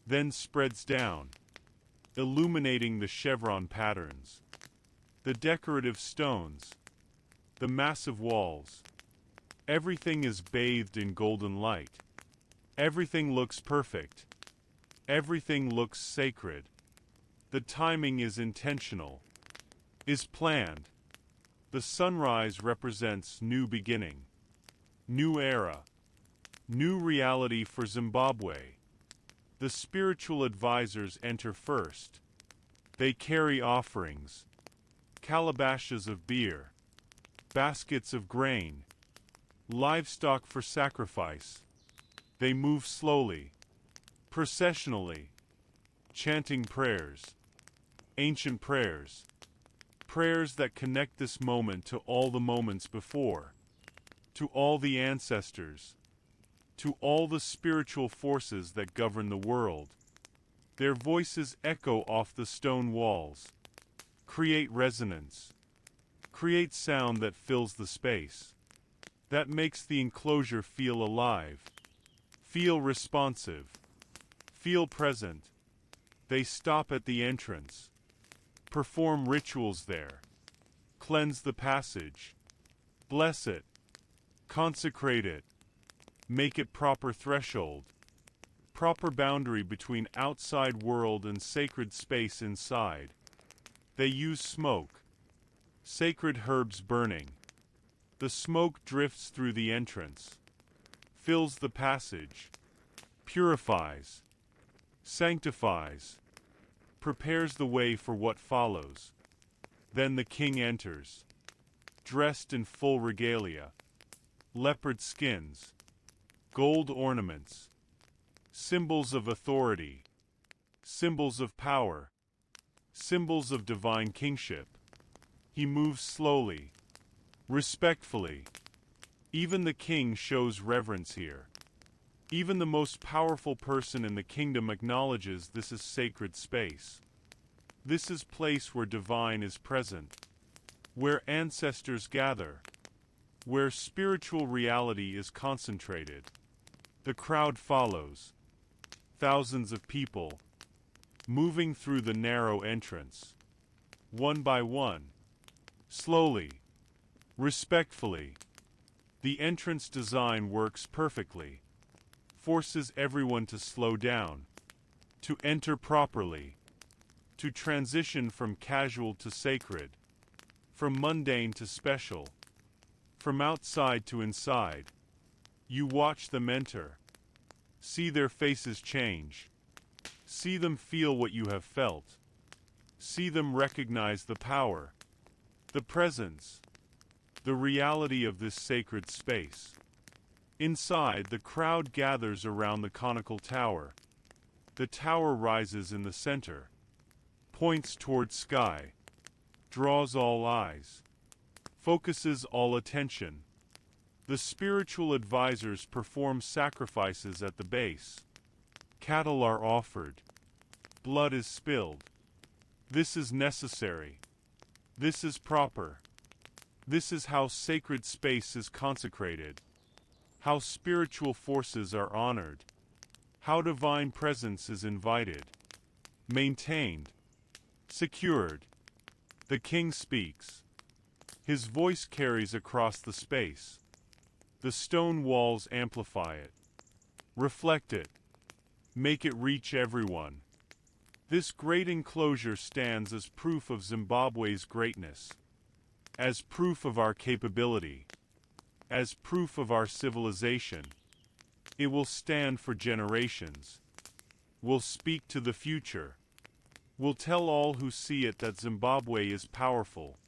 then spreads down, illuminating the chevron patterns, the decorative stones, the massive walls. Everything is bathed in golden light. Everything looks perfect. Everything looks sacred. The timing is intentional, is planned. The sunrise represents new beginning, new era, new reality for Zimbabwe. The spiritual advisors enter first. They carry offerings, calabashes of beer, baskets of grain, livestock for sacrifice. They move slowly, processionally, chanting prayers, ancient prayers, prayers that connect this moment to all the moments before, to all the ancestors, to all the spiritual forces that govern the world. Their voices echo off the stone walls, create resonance, create sound that fills the space, that makes the enclosure feel alive, feel responsive, feel present. They stop at the entrance, perform rituals there, cleanse the passage, bless it, consecrate it, make it proper threshold, proper boundary between outside world and sacred space inside. They use smoke, sacred herbs burning. The smoke drifts through the entrance, fills the passage, purifies, sanctifies, prepares the way for what follows. Then the king enters, dressed in full regalia, leopard skins, gold ornaments, symbols of authority, symbols of power, symbols of divine kingship. He moves slowly, respectfully. Even the king shows reverence here. Even the most powerful person in the kingdom acknowledges this is sacred space. This is place where divine is present, where ancestors gather, where spiritual reality is concentrated. The crowd follows, thousands of people, moving through the narrow entrance, one by one, slowly, respectfully. The entrance design works perfectly, forces everyone to slow down, to enter properly, to transition from casual to sacred, from mundane to special, from outside to inside. You watch them enter, see their faces change, see them feel what you have felt, see them recognize the power, the presence, the reality of this sacred space. Inside, the crowd gathers around the conical tower. The tower rises in the center, points toward sky, draws all eyes, focuses all attention. The spiritual advisors perform sacrifices at the base. Cattle are offered. Blood is spilled. This is necessary. This is proper. This is how sacred space is consecrated, how spiritual forces are honored, how divine presence is invited, maintained, secured. The king speaks. His voice carries across the space. The stone walls amplify it, reflect it, make it reach everyone. This great enclosure stands as proof of Zimbabwe's greatness, as proof of our capability, as proof of our civilization. It will stand for generations, will speak to the future, will tell all who see it that Zimbabwe is powerful,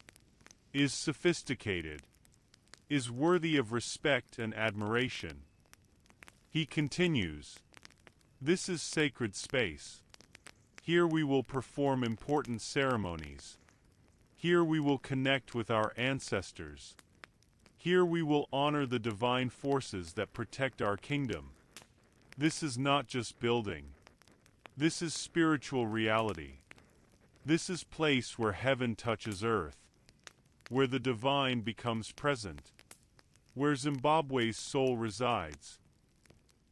is sophisticated, is worthy of respect and admiration. He continues, "This is sacred space. Here we will perform important ceremonies. Here we will connect with our ancestors. Here we will honor the divine forces that protect our kingdom. This is not just building. This is spiritual reality. This is place where heaven touches earth, where the divine becomes present, where Zimbabwe's soul resides."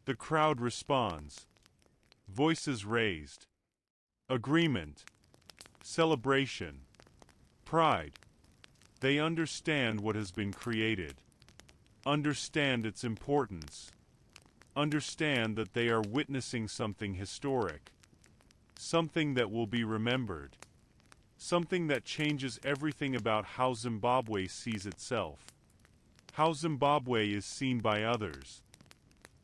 The crowd responds, voices raised, agreement, celebration, pride. They understand what has been created, understand its importance, understand that they are witnessing something historic, something that will be remembered, something that changes everything about how Zimbabwe sees itself, how Zimbabwe is seen by others.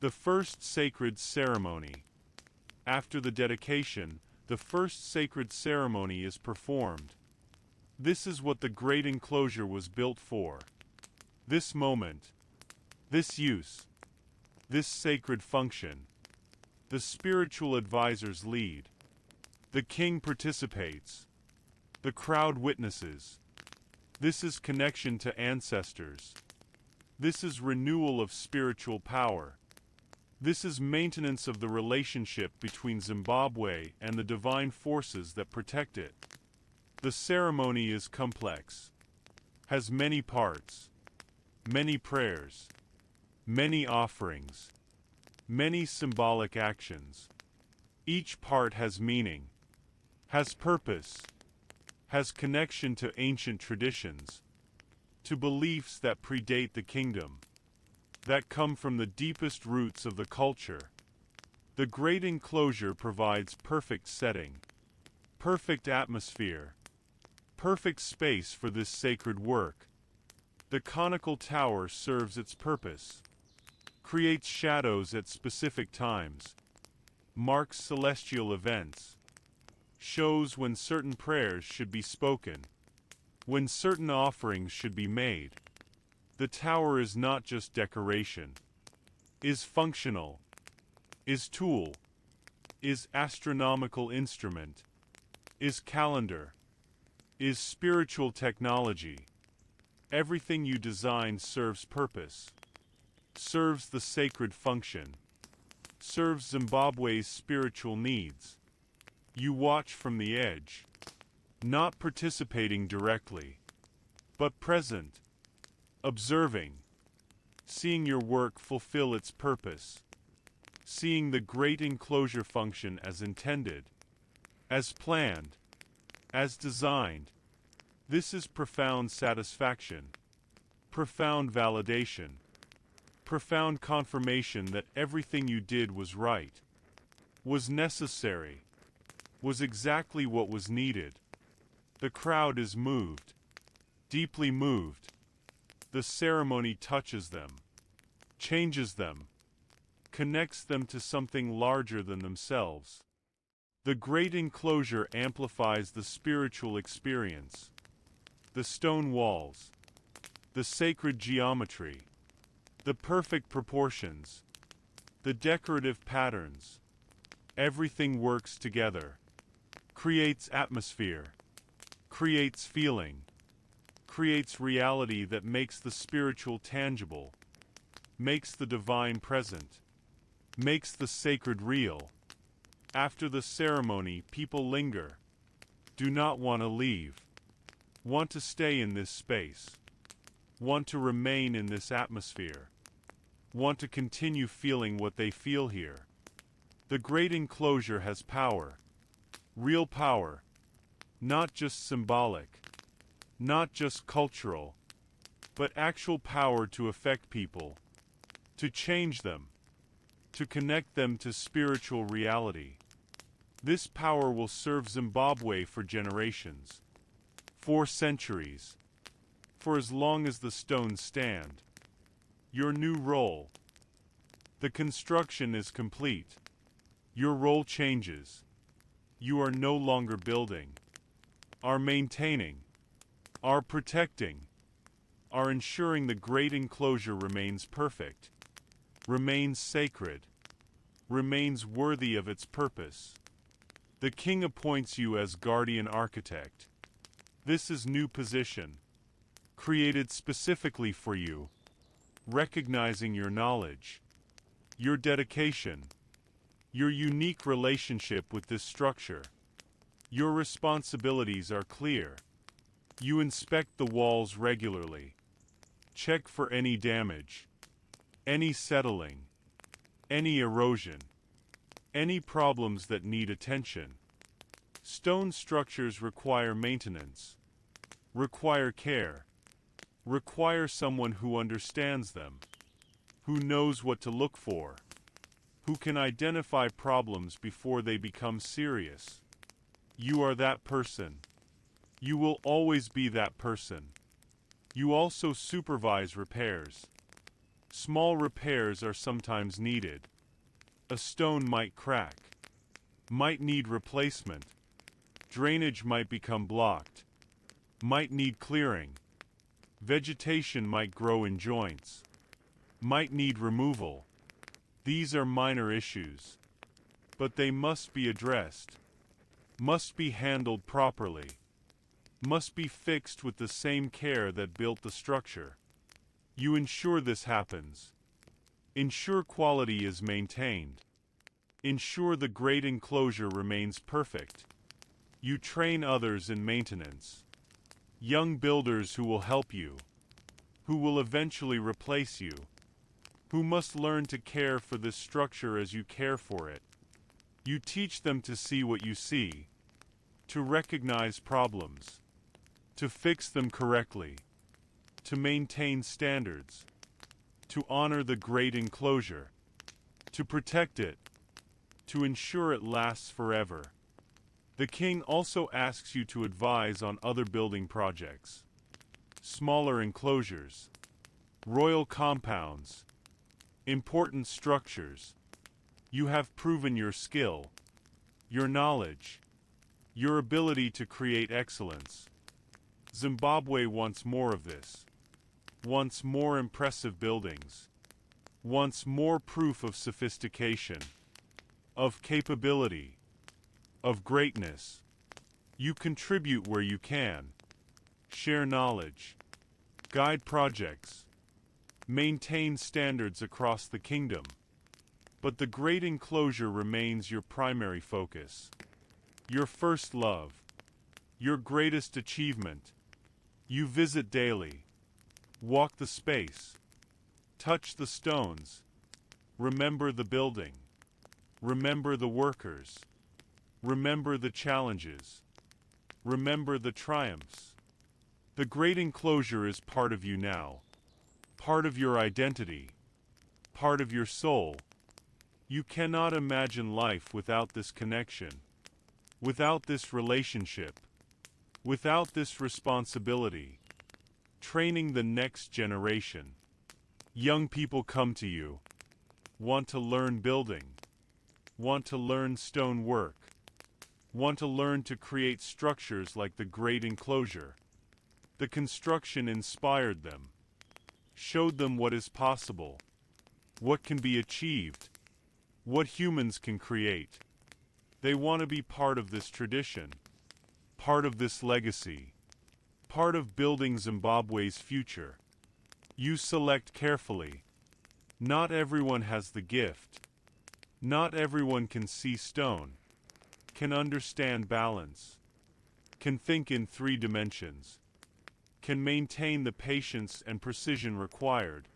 The first sacred ceremony. After the dedication, the first sacred ceremony is performed. This is what the great enclosure was built for. This moment, this use, this sacred function. The spiritual advisors lead. The king participates. The crowd witnesses. This is connection to ancestors. This is renewal of spiritual power. This is maintenance of the relationship between Zimbabwe and the divine forces that protect it. The ceremony is complex, has many parts, many prayers, many offerings, many symbolic actions. Each part has meaning, has purpose, has connection to ancient traditions, to beliefs that predate the kingdom, that come from the deepest roots of the culture. The great enclosure provides perfect setting, perfect atmosphere, perfect space for this sacred work. The conical tower serves its purpose, creates shadows at specific times, marks celestial events, shows when certain prayers should be spoken, when certain offerings should be made. The tower is not just decoration, is functional, is tool, is astronomical instrument, is calendar, is spiritual technology. Everything you design serves purpose, serves the sacred function, serves Zimbabwe's spiritual needs. You watch from the edge, not participating directly, but present, observing, seeing your work fulfill its purpose, seeing the great enclosure function as intended, as planned, as designed. This is profound satisfaction, profound validation, profound confirmation that everything you did was right, was necessary, was exactly what was needed. The crowd is moved, deeply moved. The ceremony touches them, changes them, connects them to something larger than themselves. The great enclosure amplifies the spiritual experience. The stone walls, the sacred geometry, the perfect proportions, the decorative patterns. Everything works together, creates atmosphere, creates feeling, creates reality that makes the spiritual tangible, makes the divine present, makes the sacred real. After the ceremony, people linger, do not want to leave, want to stay in this space, want to remain in this atmosphere, want to continue feeling what they feel here. The great enclosure has power, real power, not just symbolic, not just cultural, but actual power to affect people, to change them, to connect them to spiritual reality. This power will serve Zimbabwe for generations, for centuries, for as long as the stones stand. Your new role. The construction is complete. Your role changes. You are no longer building, are maintaining, are protecting, are ensuring the great enclosure remains perfect, remains sacred, remains worthy of its purpose. The king appoints you as guardian architect. This is new position, created specifically for you, recognizing your knowledge, your dedication, your unique relationship with this structure. Your responsibilities are clear. You inspect the walls regularly. Check for any damage, any settling, any erosion, any problems that need attention. Stone structures require maintenance, require care, require someone who understands them, who knows what to look for, who can identify problems before they become serious. You are that person. You will always be that person. You also supervise repairs. Small repairs are sometimes needed. A stone might crack, might need replacement. Drainage might become blocked, might need clearing. Vegetation might grow in joints, might need removal. These are minor issues, but they must be addressed, must be handled properly, must be fixed with the same care that built the structure. You ensure this happens. Ensure quality is maintained. Ensure the great enclosure remains perfect. You train others in maintenance. Young builders who will help you, who will eventually replace you, who must learn to care for this structure as you care for it. You teach them to see what you see, to recognize problems, to fix them correctly, to maintain standards, to honor the great enclosure, to protect it, to ensure it lasts forever. The king also asks you to advise on other building projects, smaller enclosures, royal compounds, important structures. You have proven your skill, your knowledge, your ability to create excellence. Zimbabwe wants more of this, wants more impressive buildings, wants more proof of sophistication, of capability, of greatness. You contribute where you can, share knowledge, guide projects, maintain standards across the kingdom. But the great enclosure remains your primary focus, your first love, your greatest achievement. You visit daily, walk the space, touch the stones, remember the building, remember the workers, remember the challenges, remember the triumphs. The great enclosure is part of you now, part of your identity, part of your soul. You cannot imagine life without this connection, without this relationship, without this responsibility. Training the next generation. Young people come to you, want to learn building, want to learn stone work, want to learn to create structures like the great enclosure. The construction inspired them, showed them what is possible, what can be achieved, what humans can create. They want to be part of this tradition, part of this legacy, part of building Zimbabwe's future. You select carefully. Not everyone has the gift. Not everyone can see stone, can understand balance, can think in 3 dimensions, can maintain the patience and precision required.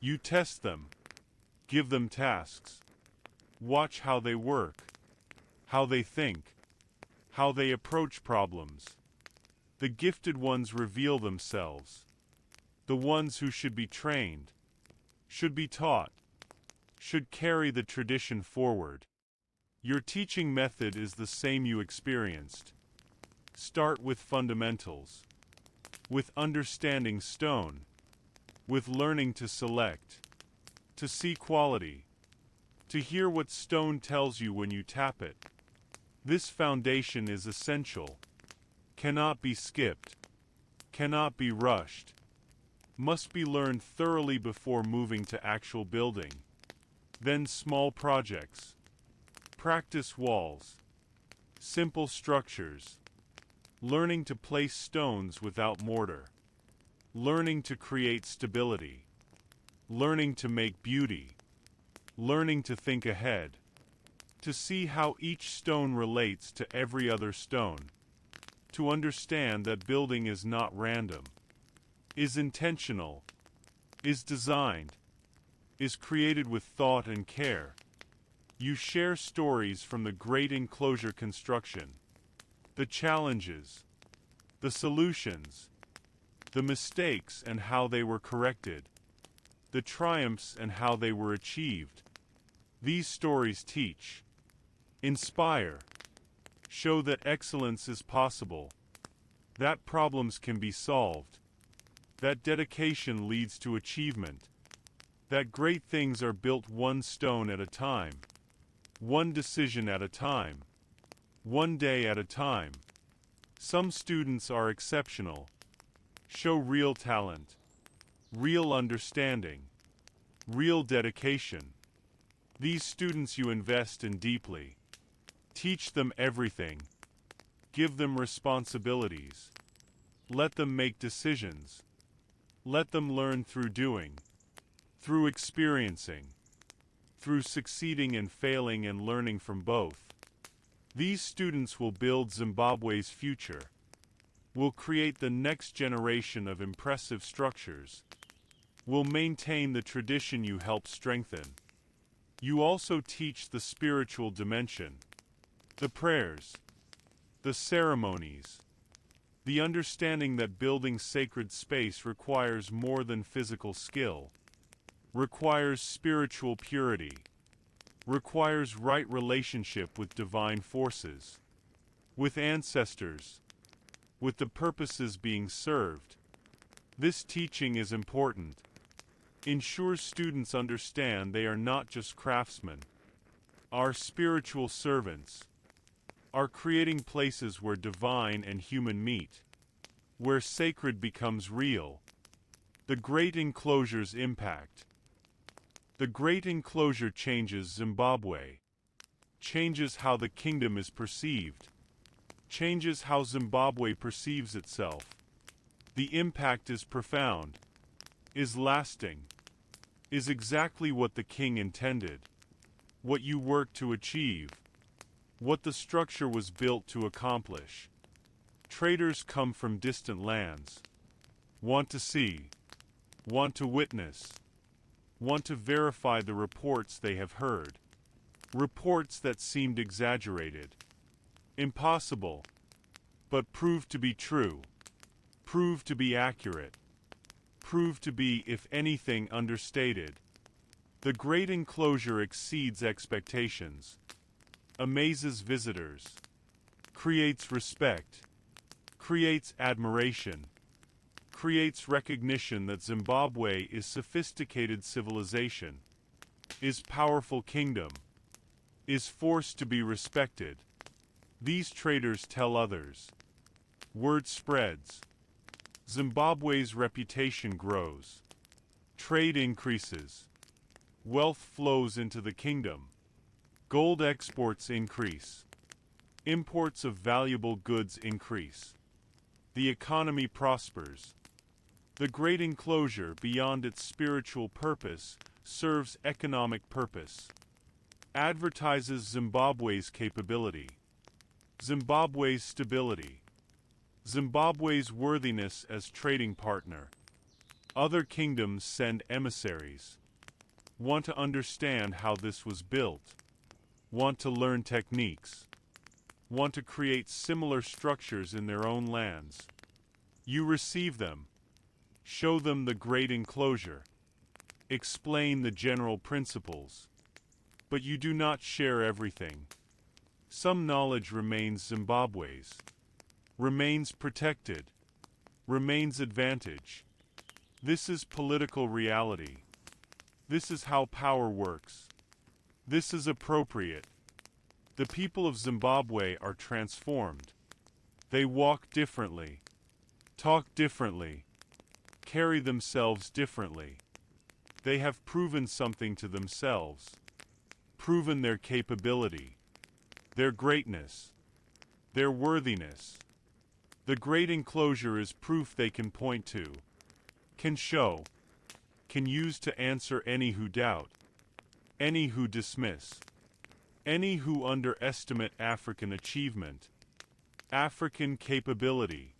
You test them, give them tasks, watch how they work, how they think, how they approach problems. The gifted ones reveal themselves. The ones who should be trained, should be taught, should carry the tradition forward. Your teaching method is the same you experienced. Start with fundamentals, with understanding stone, with learning to select, to see quality, to hear what stone tells you when you tap it. This foundation is essential, cannot be skipped, cannot be rushed, must be learned thoroughly before moving to actual building. Then small projects, practice walls, simple structures, learning to place stones without mortar, learning to create stability, learning to make beauty, learning to think ahead, to see how each stone relates to every other stone, to understand that building is not random, is intentional, is designed, is created with thought and care. You share stories from the great enclosure construction, the challenges, the solutions, the mistakes and how they were corrected, the triumphs and how they were achieved. These stories teach, inspire, show that excellence is possible, that problems can be solved, that dedication leads to achievement, that great things are built one stone at a time, one decision at a time, one day at a time. Some students are exceptional, show real talent, real understanding, real dedication. These students you invest in deeply. Teach them everything. Give them responsibilities. Let them make decisions. Let them learn through doing, through experiencing, through succeeding and failing and learning from both. These students will build Zimbabwe's future, will create the next generation of impressive structures, will maintain the tradition you helped strengthen. You also teach the spiritual dimension, the prayers, The ceremonies. The understanding that building sacred space requires more than physical skill, requires spiritual purity, requires right relationship with divine forces, with ancestors, with the purposes being served. This teaching is important. Ensures students understand they are not just craftsmen, are spiritual servants, are creating places where divine and human meet, where sacred becomes real. The Great Enclosure's impact. The Great Enclosure changes Zimbabwe, changes how the kingdom is perceived, changes how Zimbabwe perceives itself. The impact is profound, is lasting, is exactly what the king intended, what you worked to achieve, what the structure was built to accomplish. Traders come from distant lands, want to see, want to witness, want to verify the reports they have heard. Reports that seemed exaggerated, impossible, but proved to be true, proved to be accurate, proved to be, if anything, understated. The Great Enclosure exceeds expectations, amazes visitors, creates respect, creates admiration, creates recognition that Zimbabwe is sophisticated civilization, is powerful kingdom, is forced to be respected. These traders tell others. Word spreads. Zimbabwe's reputation grows. Trade increases. Wealth flows into the kingdom. Gold exports increase. Imports of valuable goods increase. The economy prospers. The Great Enclosure, beyond its spiritual purpose, serves economic purpose. Advertises Zimbabwe's capability, Zimbabwe's stability, Zimbabwe's worthiness as trading partner. Other kingdoms send emissaries, want to understand how this was built, want to learn techniques, want to create similar structures in their own lands. You receive them, show them the Great Enclosure, explain the general principles, but you do not share everything. Some knowledge remains Zimbabwe's, remains protected, remains advantage. This is political reality. This is how power works. This is appropriate. The people of Zimbabwe are transformed. They walk differently, talk differently, carry themselves differently. They have proven something to themselves, proven their capability, their greatness, their worthiness. The Great Enclosure is proof they can point to, can show, can use to answer any who doubt, any who dismiss, any who underestimate African achievement, African capability,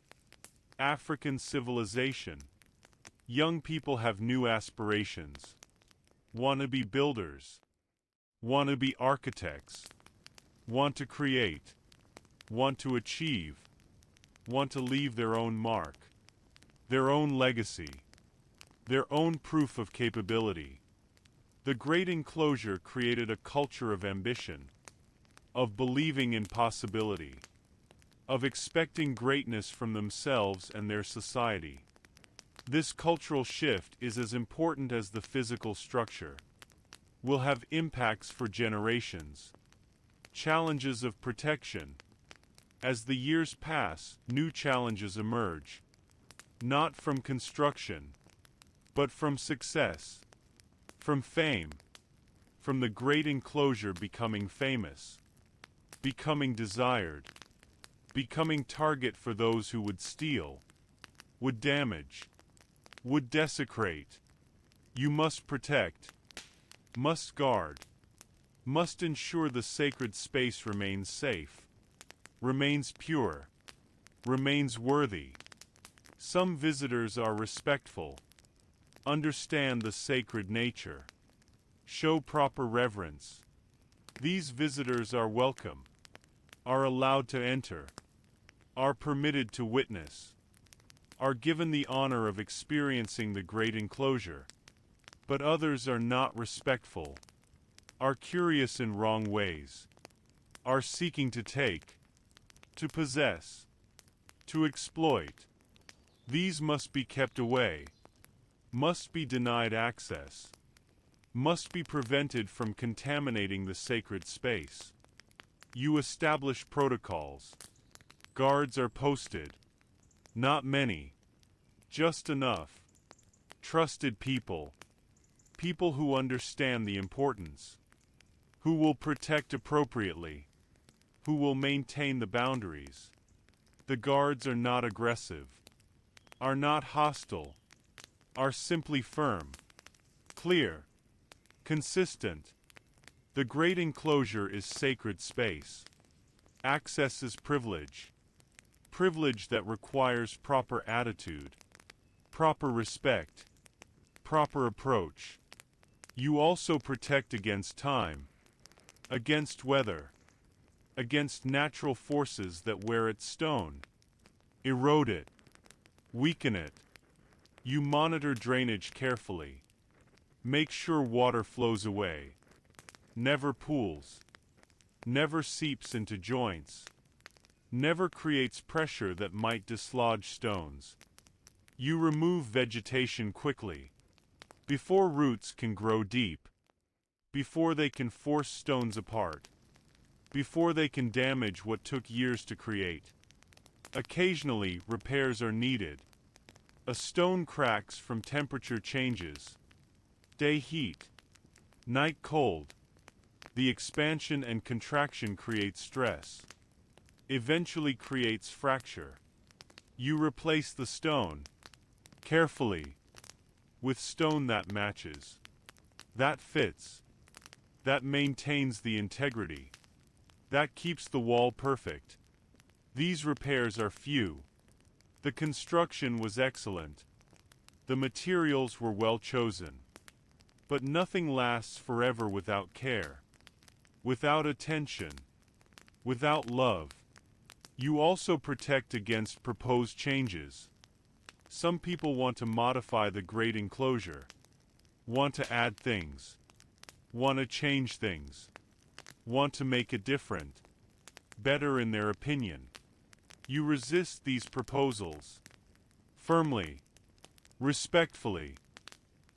African civilization. Young people have new aspirations, want to be builders, want to be architects, want to create, want to achieve, want to leave their own mark, their own legacy, their own proof of capability. The Great Enclosure created a culture of ambition, of believing in possibility, of expecting greatness from themselves and their society. This cultural shift is as important as the physical structure, will have impacts for generations. Challenges of protection. As the years pass, new challenges emerge, not from construction, but from success, from fame, from the Great Enclosure becoming famous, becoming desired, becoming target for those who would steal, would damage, would desecrate. You must protect, must guard, must ensure the sacred space remains safe, remains pure, remains worthy. Some visitors are respectful, understand the sacred nature, show proper reverence. These visitors are welcome, are allowed to enter, are permitted to witness, are given the honor of experiencing the great enclosure. But others are not respectful, are curious in wrong ways, are seeking to take, to possess, to exploit. These must be kept away, must be denied access, must be prevented from contaminating the sacred space. You establish protocols. Guards are posted. Not many, just enough. Trusted people. People who understand the importance, who will protect appropriately, who will maintain the boundaries. The guards are not aggressive, are not hostile, are simply firm, clear, consistent. The great enclosure is sacred space. Access is privilege. Privilege that requires proper attitude, proper respect, proper approach. You also protect against time, against weather, against natural forces that wear its stone, erode it, weaken it. You monitor drainage carefully. Make sure water flows away, never pools, never seeps into joints, never creates pressure that might dislodge stones. You remove vegetation quickly, before roots can grow deep, before they can force stones apart, before they can damage what took years to create. Occasionally, repairs are needed. A stone cracks from temperature changes, day heat, night cold. The expansion and contraction creates stress, eventually creates fracture. You replace the stone, carefully, with stone that matches, that fits, that maintains the integrity, that keeps the wall perfect. These repairs are few. The construction was excellent. The materials were well chosen. But nothing lasts forever without care, without attention, without love. You also protect against proposed changes. Some people want to modify the great enclosure, want to add things, want to change things, want to make it different, better in their opinion. You resist these proposals. Firmly, respectfully,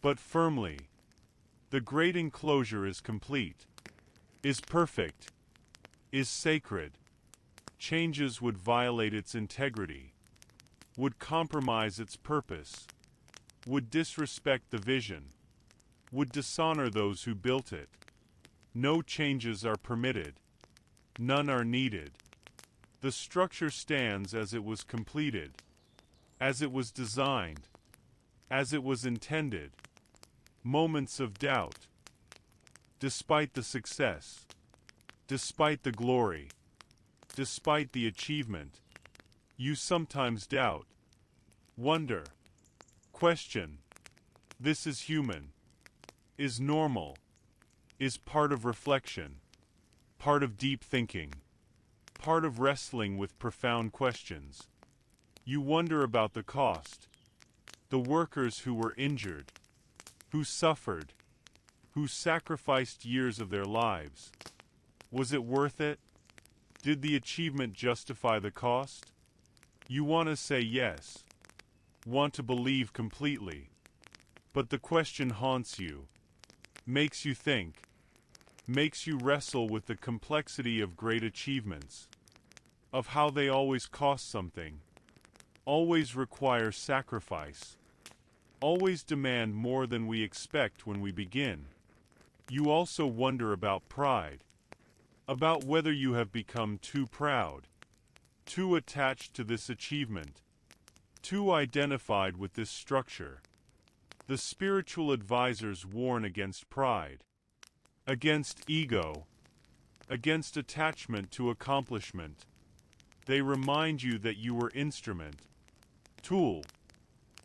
but firmly. The great enclosure is complete, is perfect, is sacred. Changes would violate its integrity, would compromise its purpose, would disrespect the vision, would dishonor those who built it. No changes are permitted. None are needed. The structure stands as it was completed, as it was designed, as it was intended. Moments of doubt. Despite the success, despite the glory, despite the achievement, you sometimes doubt, wonder, question. This is human, is normal, is part of reflection, part of deep thinking, part of wrestling with profound questions. You wonder about the cost, the workers who were injured, who suffered, who sacrificed years of their lives. Was it worth it? Did the achievement justify the cost? You want to say yes, want to believe completely. But the question haunts you, makes you think, makes you wrestle with the complexity of great achievements, of how they always cost something, always require sacrifice, always demand more than we expect when we begin. You also wonder about pride, about whether you have become too proud, too attached to this achievement, too identified with this structure. The spiritual advisors warn against pride, against ego, against attachment to accomplishment. They remind you that you were instrument, tool,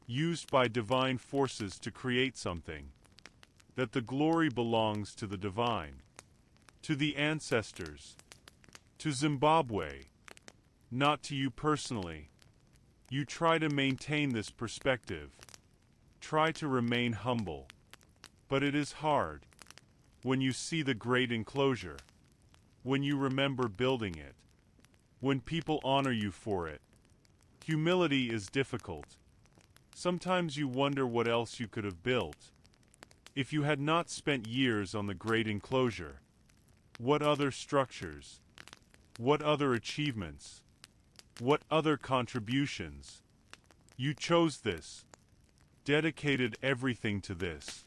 used by divine forces to create something, that the glory belongs to the divine, to the ancestors, to Zimbabwe, not to you personally. You try to maintain this perspective. Try to remain humble. But it is hard. When you see the great enclosure. When you remember building it. When people honor you for it. Humility is difficult. Sometimes you wonder what else you could have built. If you had not spent years on the great enclosure. What other structures? What other achievements? What other contributions? You chose this. Dedicated everything to this.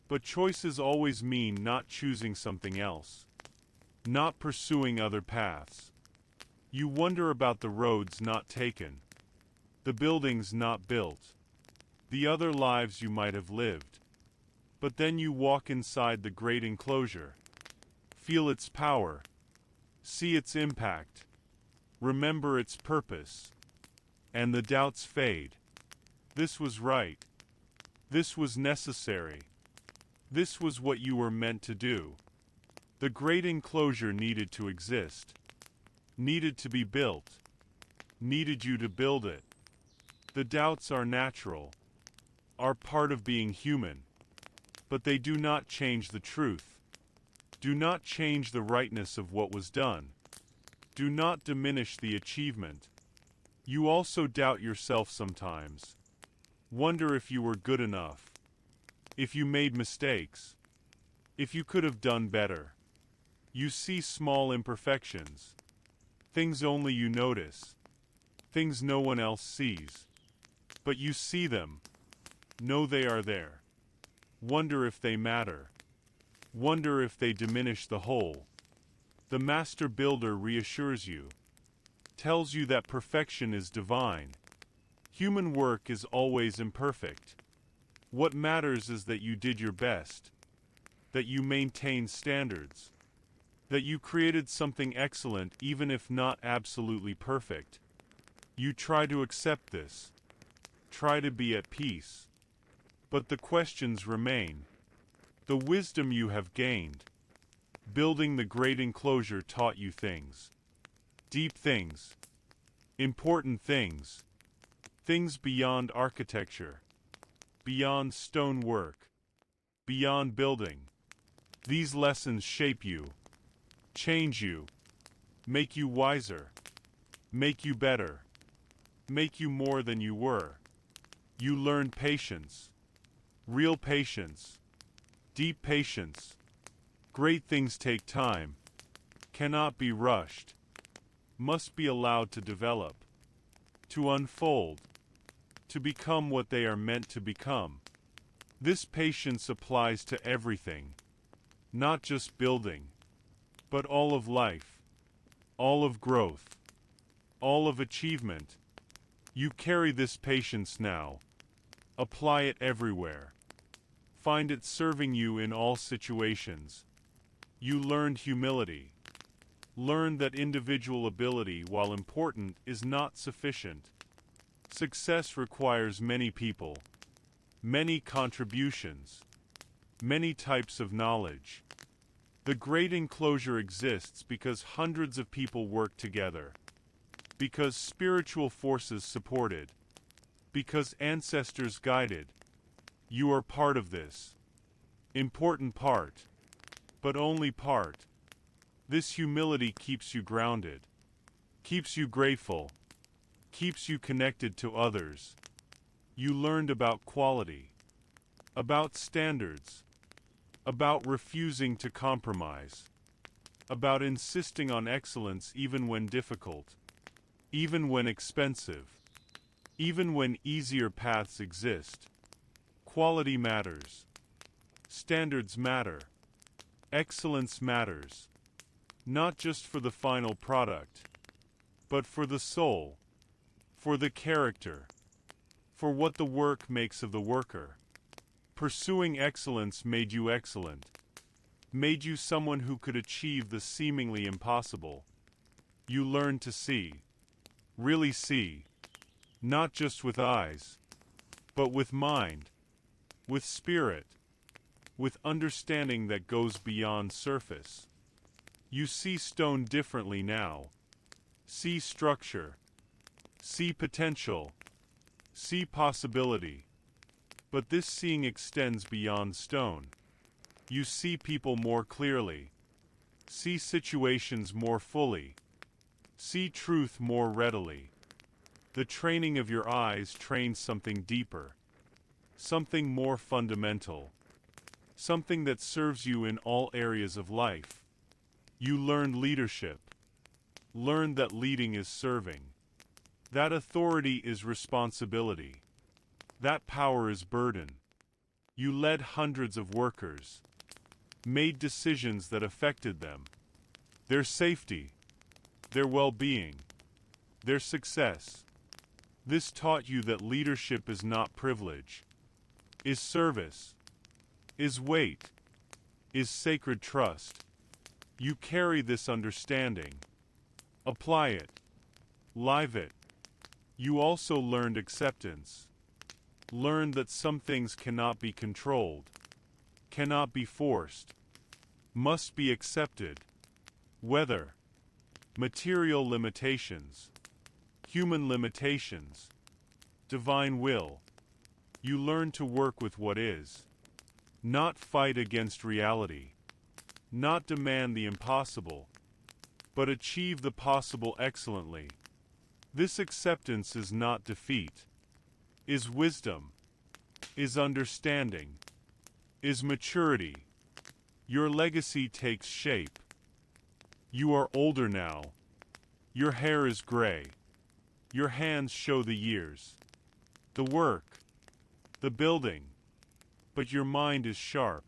But choices always mean not choosing something else. Not pursuing other paths. You wonder about the roads not taken. The buildings not built. The other lives you might have lived. But then you walk inside the great enclosure. Feel its power. See its impact. Remember its purpose. And the doubts fade. This was right. This was necessary. This was what you were meant to do. The great enclosure needed to exist. Needed to be built. Needed you to build it. The doubts are natural. Are part of being human. But they do not change the truth. Do not change the rightness of what was done. Do not diminish the achievement. You also doubt yourself sometimes. Wonder if you were good enough. If you made mistakes. If you could have done better. You see small imperfections. Things only you notice. Things no one else sees. But you see them. Know they are there. Wonder if they matter. Wonder if they diminish the whole. The master builder reassures you. Tells you that perfection is divine. Human work is always imperfect. What matters is that you did your best. That you maintained standards. That you created something excellent even if not absolutely perfect. You try to accept this. Try to be at peace. But the questions remain. The wisdom you have gained. Building the great enclosure taught you things. Deep things. Important things. Things beyond architecture. Beyond stonework. Beyond building. These lessons shape you. Change you. Make you wiser. Make you better. Make you more than you were. You learn patience. Real patience. Deep patience. Great things take time. Cannot be rushed. Must be allowed to develop. To unfold. To become what they are meant to become. This patience applies to everything. Not just building. But all of life. All of growth. All of achievement. You carry this patience now. Apply it everywhere. Find it serving you in all situations. You learned humility. Learn that individual ability, while important, is not sufficient. Success requires many people. Many contributions. Many types of knowledge. The great enclosure exists because hundreds of people work together. Because spiritual forces supported. Because ancestors guided. You are part of this. Important part. But only part. This humility keeps you grounded. Keeps you grateful. Keeps you connected to others. You learned about quality. About standards. About refusing to compromise. About insisting on excellence even when difficult. Even when expensive. Even when easier paths exist. Quality matters. Standards matter. Excellence matters. Not just for the final product, but for the soul. For the character. For what the work makes of the worker. Pursuing excellence made you excellent. Made you someone who could achieve the seemingly impossible. You learned to see. Really see. Not just with eyes, but with mind. With spirit. With understanding that goes beyond surface. You see stone differently now. See structure. See potential. See possibility. But this seeing extends beyond stone. You see people more clearly. See situations more fully. See truth more readily. The training of your eyes trains something deeper. Something more fundamental. Something that serves you in all areas of life. You learn leadership. Learn that leading is serving. That authority is responsibility. That power is burden. You led hundreds of workers. Made decisions that affected them. Their safety. Their well-being. Their success. This taught you that leadership is not privilege. Is service. Is weight. Is sacred trust. You carry this understanding. Apply it. Live it. You also learned acceptance. Learned that some things cannot be controlled. Cannot be forced. Must be accepted. Weather. Material limitations. Human limitations. Divine will. You learn to work with what is. Not fight against reality. Not demand the impossible. But achieve the possible excellently. This acceptance is not defeat. Is wisdom. Is understanding. Is maturity. Your legacy takes shape. You are older now. Your hair is gray. Your hands show the years. The work. The building. But your mind is sharp.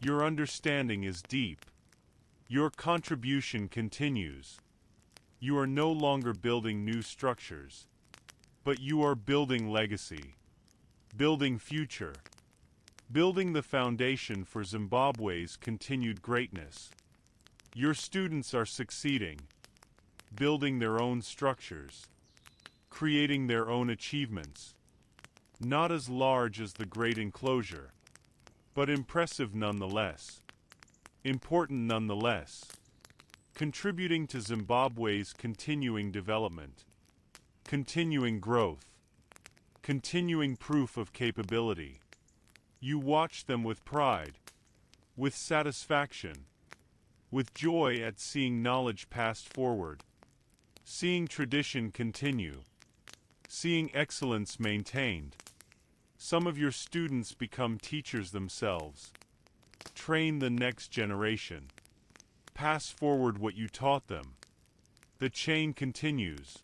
Your understanding is deep. Your contribution continues. You are no longer building new structures. But you are building legacy. Building future. Building the foundation for Zimbabwe's continued greatness. Your students are succeeding. Building their own structures. Creating their own achievements. Not as large as the Great Enclosure. But impressive nonetheless. Important nonetheless. Contributing to Zimbabwe's continuing development. Continuing growth. Continuing proof of capability. You watch them with pride. With satisfaction. With joy at seeing knowledge passed forward. Seeing tradition continue. Seeing excellence maintained. Some of your students become teachers themselves. Train the next generation. Pass forward what you taught them. The chain continues.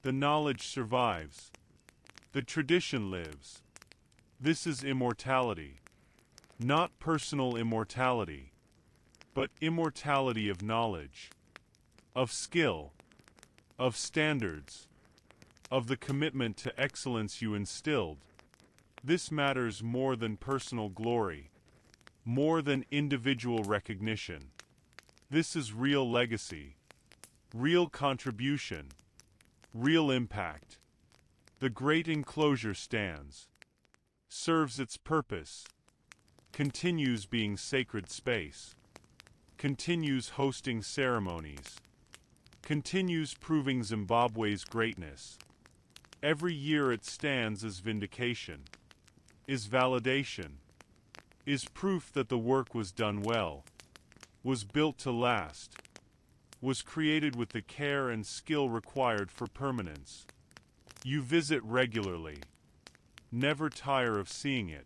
The knowledge survives. The tradition lives. This is immortality. Not personal immortality, but immortality of knowledge, of skill, of standards, of the commitment to excellence you instilled. This matters more than personal glory, more than individual recognition. This is real legacy, real contribution, real impact. The Great Enclosure stands, serves its purpose, continues being sacred space, continues hosting ceremonies, continues proving Zimbabwe's greatness. Every year it stands as vindication, is validation, is proof that the work was done well, was built to last, was created with the care and skill required for permanence. You visit regularly. Never tire of seeing it.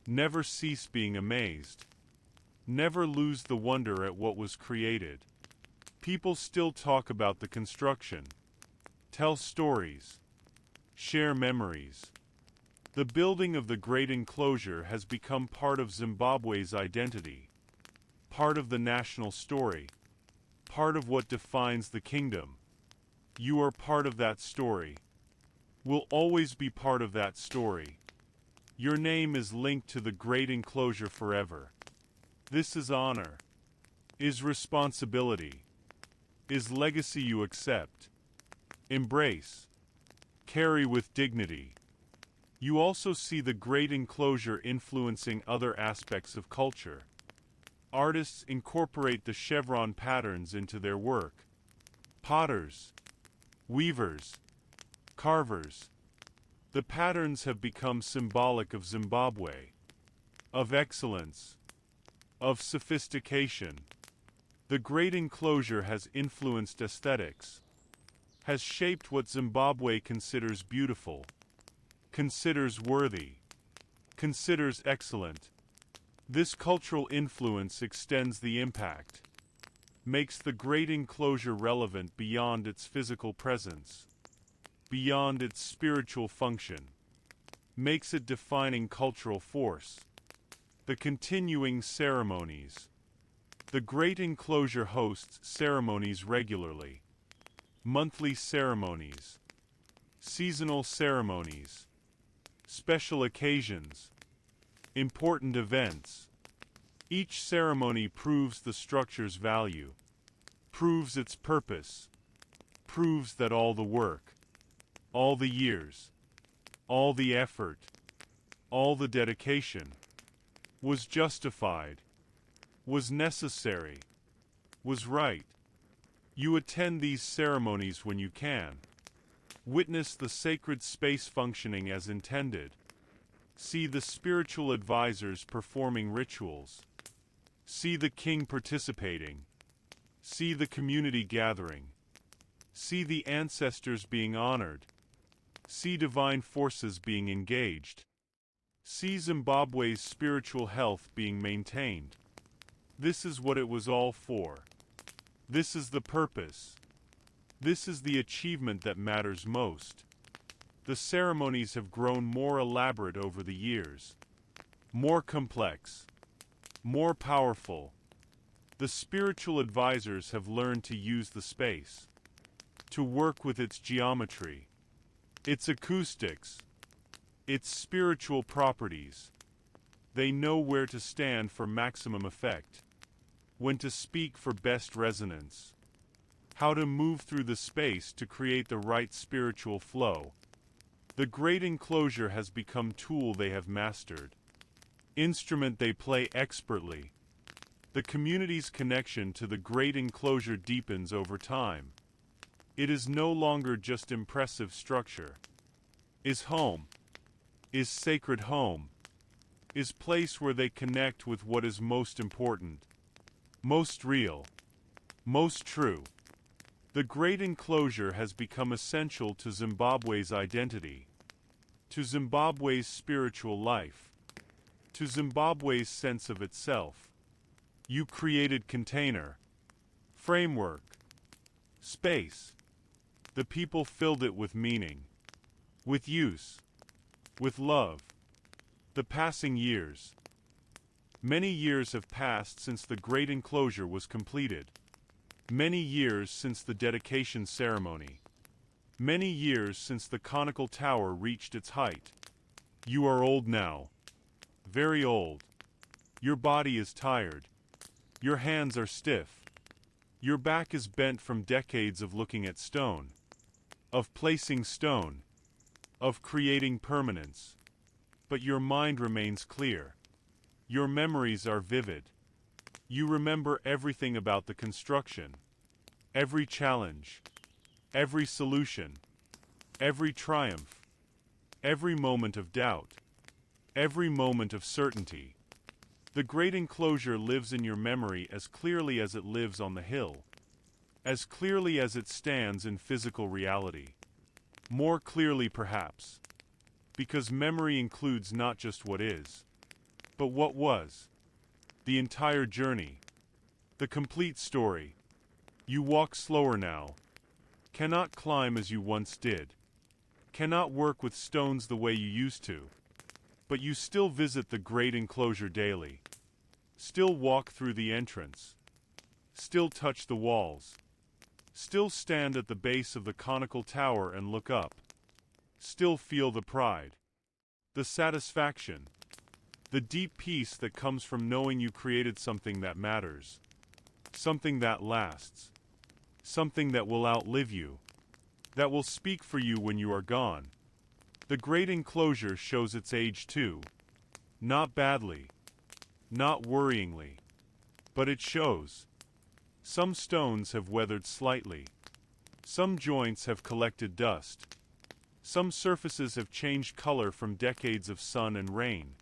Never cease being amazed. Never lose the wonder at what was created. People still talk about the construction. Tell stories. Share memories. The building of the Great Enclosure has become part of Zimbabwe's identity. Part of the national story. Part of what defines the kingdom. You are part of that story. Will always be part of that story. Your name is linked to the Great Enclosure forever. This is honor. Is responsibility. Is legacy you accept. Embrace. Carry with dignity. You also see the Great Enclosure influencing other aspects of culture. Artists incorporate the chevron patterns into their work. Potters, weavers, carvers. The patterns have become symbolic of Zimbabwe, of excellence, of sophistication. The great enclosure has influenced aesthetics, has shaped what Zimbabwe considers beautiful, considers worthy, considers excellent. This cultural influence extends the impact, makes the great enclosure relevant beyond its physical presence, beyond its spiritual function, makes it defining cultural force. The continuing ceremonies. The great enclosure hosts ceremonies regularly. Monthly ceremonies, seasonal ceremonies, special occasions, important events. Each ceremony proves the structure's value, proves its purpose, proves that all the work, all the years, all the effort, all the dedication was justified, was necessary, was right. You attend these ceremonies when you can. Witness the sacred space functioning as intended. See the spiritual advisors performing rituals. See the king participating. See the community gathering. See the ancestors being honored. See divine forces being engaged. See Zimbabwe's spiritual health being maintained. This is what it was all for. This is the purpose. This is the achievement that matters most. The ceremonies have grown more elaborate over the years, more complex, more powerful. The spiritual advisors have learned to use the space, to work with its geometry, its acoustics, its spiritual properties. They know where to stand for maximum effect, when to speak for best resonance, how to move through the space to create the right spiritual flow. The great enclosure has become tool they have mastered, instrument they play expertly. The community's connection to the great enclosure deepens over time. It is no longer just impressive structure. Is home, is sacred home, is place where they connect with what is most important, most real, most true. The great enclosure has become essential to Zimbabwe's identity, to Zimbabwe's spiritual life, to Zimbabwe's sense of itself. You created container, framework, space. The people filled it with meaning, with use, with love. The passing years. Many years have passed since the great enclosure was completed. Many years since the dedication ceremony. Many years since the conical tower reached its height. You are old now. Very old. Your body is tired. Your hands are stiff. Your back is bent from decades of looking at stone, of placing stone, of creating permanence. But your mind remains clear. Your memories are vivid. You remember everything about the construction, every challenge, every solution, every triumph, every moment of doubt, every moment of certainty. The great enclosure lives in your memory as clearly as it lives on the hill, as clearly as it stands in physical reality. More clearly, perhaps, because memory includes not just what is, but what was. The entire journey, the complete story. You walk slower now, cannot climb as you once did, cannot work with stones the way you used to, but you still visit the great enclosure daily, still walk through the entrance, still touch the walls, still stand at the base of the conical tower and look up, still feel the pride, the satisfaction, the deep peace that comes from knowing you created something that matters, something that lasts, something that will outlive you, that will speak for you when you are gone. The great enclosure shows its age too, not badly, not worryingly, but it shows. Some stones have weathered slightly, Some joints have collected dust. Some surfaces have changed color from decades of sun and rain.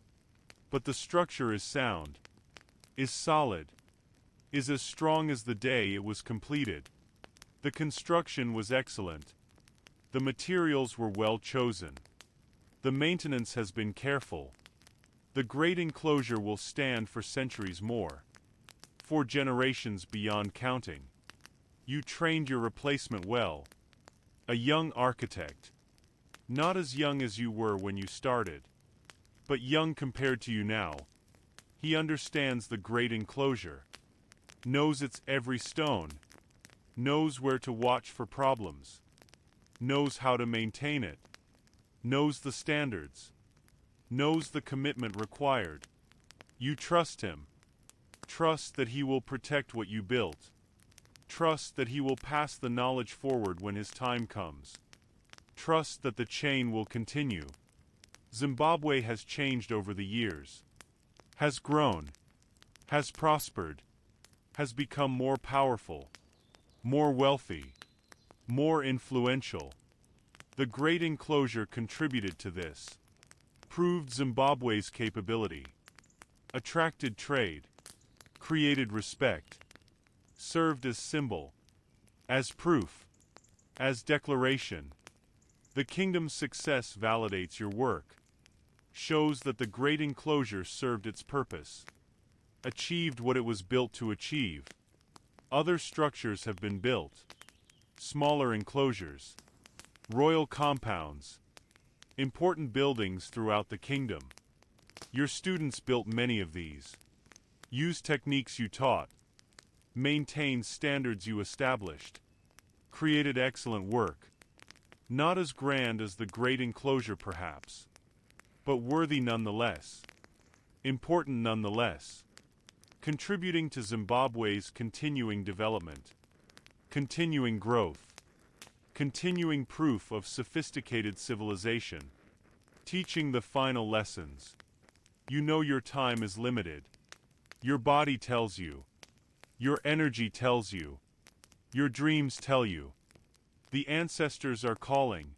But the structure is sound, is solid, is as strong as the day it was completed. The construction was excellent. The materials were well chosen. The maintenance has been careful. The great enclosure will stand for centuries more, for generations beyond counting. You trained your replacement well. A young architect. Not as young as you were when you started, but young compared to you now. He understands the great enclosure, knows its every stone, knows where to watch for problems, knows how to maintain it, knows the standards, knows the commitment required. You trust him. Trust that he will protect what you built. Trust that he will pass the knowledge forward when his time comes. Trust that the chain will continue. Zimbabwe has changed over the years, has grown, has prospered, has become more powerful, more wealthy, more influential. The great enclosure contributed to this, proved Zimbabwe's capability, attracted trade, created respect, served as symbol, as proof, as declaration. The kingdom's success validates your work, shows that the great enclosure served its purpose, achieved what it was built to achieve. Other structures have been built, smaller enclosures, royal compounds, important buildings throughout the kingdom. Your students built many of these, used techniques you taught, maintained standards you established, created excellent work. Not as grand as the great enclosure perhaps, but worthy nonetheless, important nonetheless, contributing to Zimbabwe's continuing development, continuing growth, continuing proof of sophisticated civilization, teaching the final lessons. You know your time is limited. Your body tells you. Your energy tells you. Your dreams tell you. The ancestors are calling,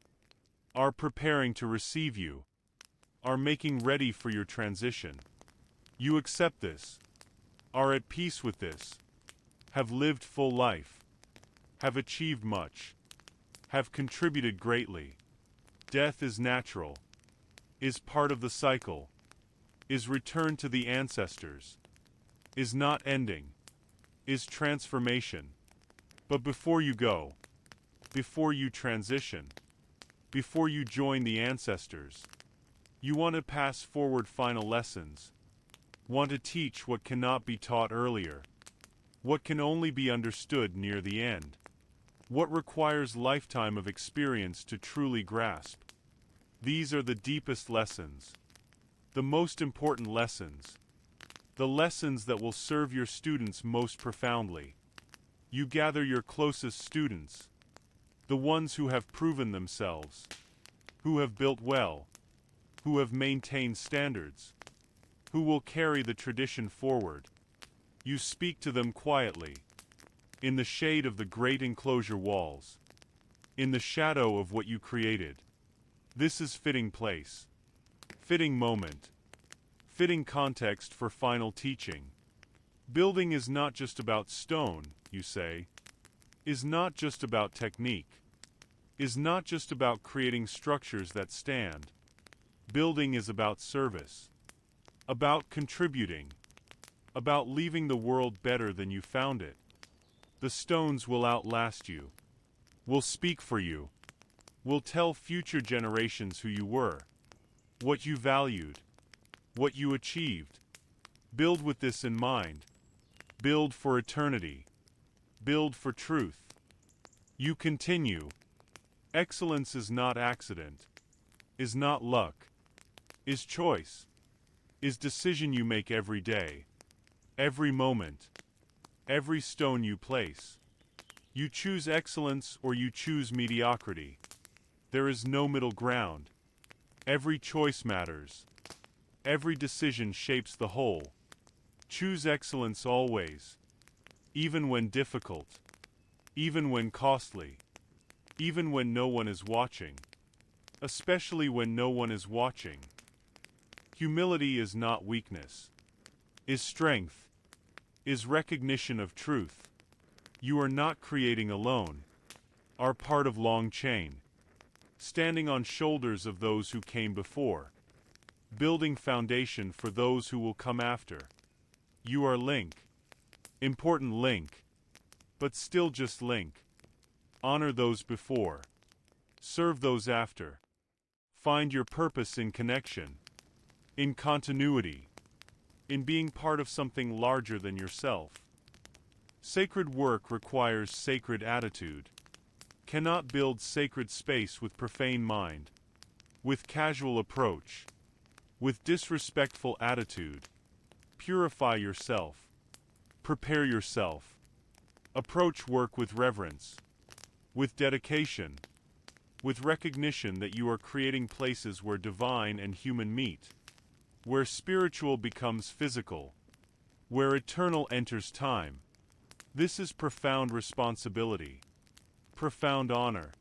are preparing to receive you, are making ready for your transition. You accept this, are at peace with this, have lived full life, have achieved much, have contributed greatly. Death is natural, is part of the cycle, is return to the ancestors, is not ending, is transformation. But before you go, before you transition, before you join the ancestors, you want to pass forward final lessons, want to teach what cannot be taught earlier, what can only be understood near the end, what requires lifetime of experience to truly grasp. These are the deepest lessons, the most important lessons, the lessons that will serve your students most profoundly. You gather your closest students, the ones who have proven themselves, who have built well, who have maintained standards, who will carry the tradition forward. You speak to them quietly, in the shade of the great enclosure walls, in the shadow of what you created. This is fitting place, fitting moment, fitting context for final teaching. Building is not just about stone, you say, is not just about technique, is not just about creating structures that stand. Building is about service, about contributing, about leaving the world better than you found it. The stones will outlast you, will speak for you, will tell future generations who you were, what you valued, what you achieved. Build with this in mind. Build for eternity. Build for truth. You continue. Excellence is not accident, is not luck, is choice, is decision you make every day, every moment, every stone you place. You choose excellence or you choose mediocrity. There is no middle ground. Every choice matters. Every decision shapes the whole. Choose excellence always, even when difficult, even when costly. even when no one is watching. Especially when no one is watching. Humility is not weakness. Is strength. Is recognition of truth. You are not creating alone. Are part of long chain. Standing on shoulders of those who came before. Building foundation for those who will come after. You are link. Important link. But still just link. Honor those before. Serve those after. Find your purpose in connection. In continuity. In being part of something larger than yourself. Sacred work requires sacred attitude. Cannot build sacred space with profane mind. With casual approach. With disrespectful attitude. Purify yourself. Prepare yourself. Approach work with reverence. With dedication. With recognition that you are creating places where divine and human meet. Where spiritual becomes physical. Where eternal enters time. This is profound responsibility. Profound honor.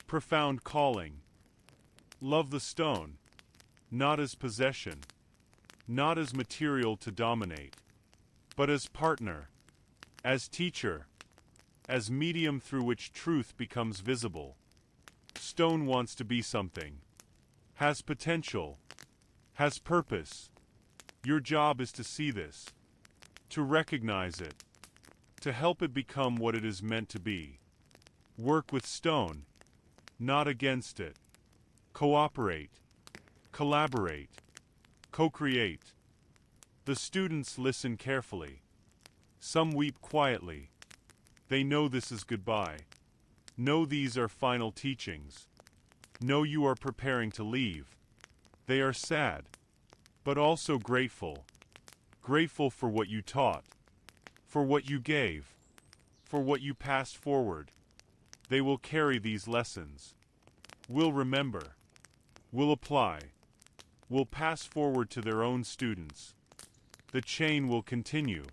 Profound calling. Love the stone. Not as possession. Not as material to dominate. But as partner. As teacher. As medium through which truth becomes visible. Stone wants to be something. Has potential. Has purpose. Your job is to see this. To recognize it. To help it become what it is meant to be. Work with stone. Not against it. Cooperate. Collaborate. Co-create. The students listen carefully. Some weep quietly. They know this is goodbye. Know these are final teachings. Know you are preparing to leave. They are sad, but also grateful. Grateful for what you taught, for what you gave, for what you passed forward. They will carry these lessons. Will remember. Will apply. Will pass forward to their own students. The chain will continue.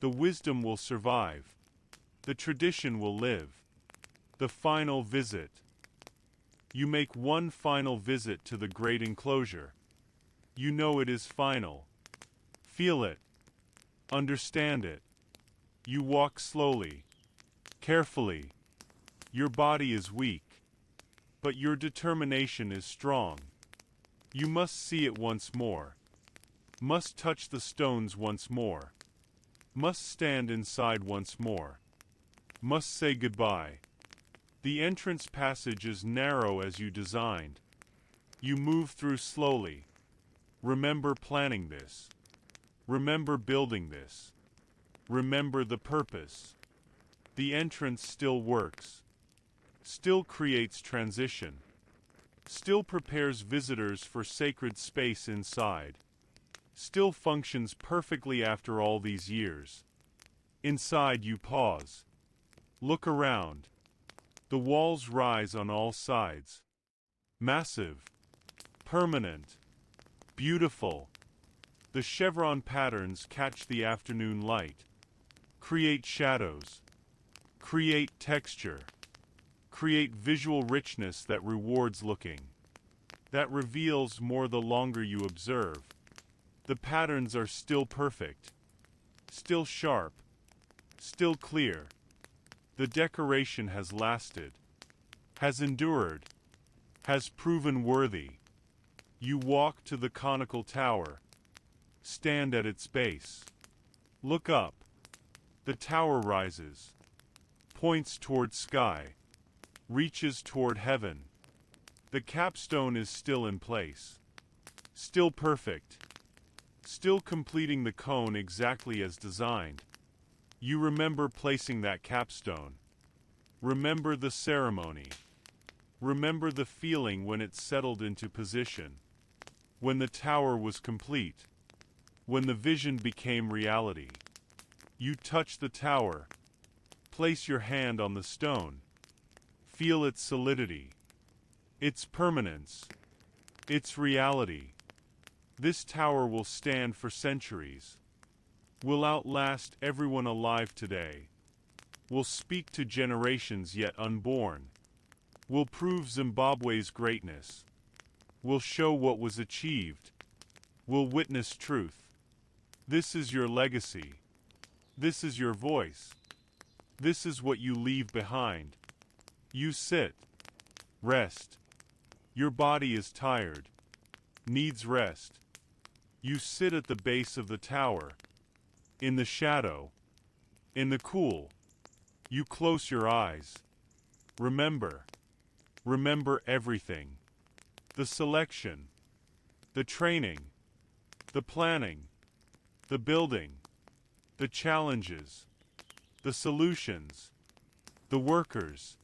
The wisdom will survive. The tradition will live. The final visit. You make one final visit to the great enclosure. You know it is final. Feel it. Understand it. You walk slowly. Carefully. Your body is weak. But your determination is strong. You must see it once more. Must touch the stones once more. Must stand inside once more. Must say goodbye. The entrance passage is narrow as you designed. You move through slowly. Remember planning this. Remember building this. Remember the purpose. The entrance still works. Still creates transition. Still prepares visitors for sacred space inside. Still functions perfectly after all these years. Inside you pause. Look around. The walls rise on all sides. Massive. Permanent. Beautiful. The chevron patterns catch the afternoon light. Create shadows. Create texture. Create visual richness that rewards looking. That reveals more the longer you observe. The patterns are still perfect. Still sharp. Still clear. The decoration has lasted. Has endured. Has proven worthy. You walk to the conical tower. Stand at its base. Look up. The tower rises. Points toward sky. Reaches toward heaven. The capstone is still in place. Still perfect. Still completing the cone exactly as designed. You remember placing that capstone. Remember the ceremony. Remember the feeling when it settled into position. When the tower was complete. When the vision became reality. You touch the tower. Place your hand on the stone. Feel its solidity. Its permanence. Its reality. This tower will stand for centuries. Will outlast everyone alive today. Will speak to generations yet unborn. will prove Zimbabwe's greatness, will show what was achieved, will witness truth. This is your legacy. This is your voice. This is what you leave behind. You sit. Rest. Your body is tired. Needs rest. You sit at the base of the tower. In the shadow. In the cool. You close your eyes. Remember. Remember everything. The selection. The training. The planning. The building. The challenges. The solutions. The workers.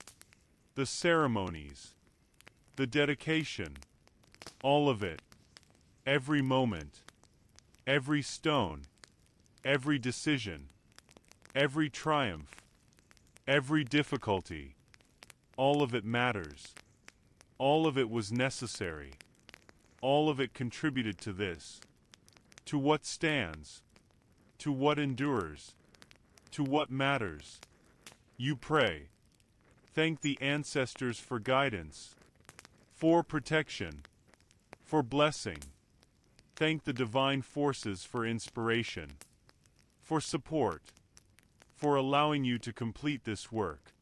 The ceremonies. The dedication. All of it. Every moment. Every stone. Every decision. Every triumph. Every difficulty. All of it matters. All of it was necessary. All of it contributed to this. To what stands. To what endures. To what matters. You pray. Thank the ancestors for guidance. For protection. For blessing. Thank the divine forces for inspiration. For support. For allowing you to complete this work.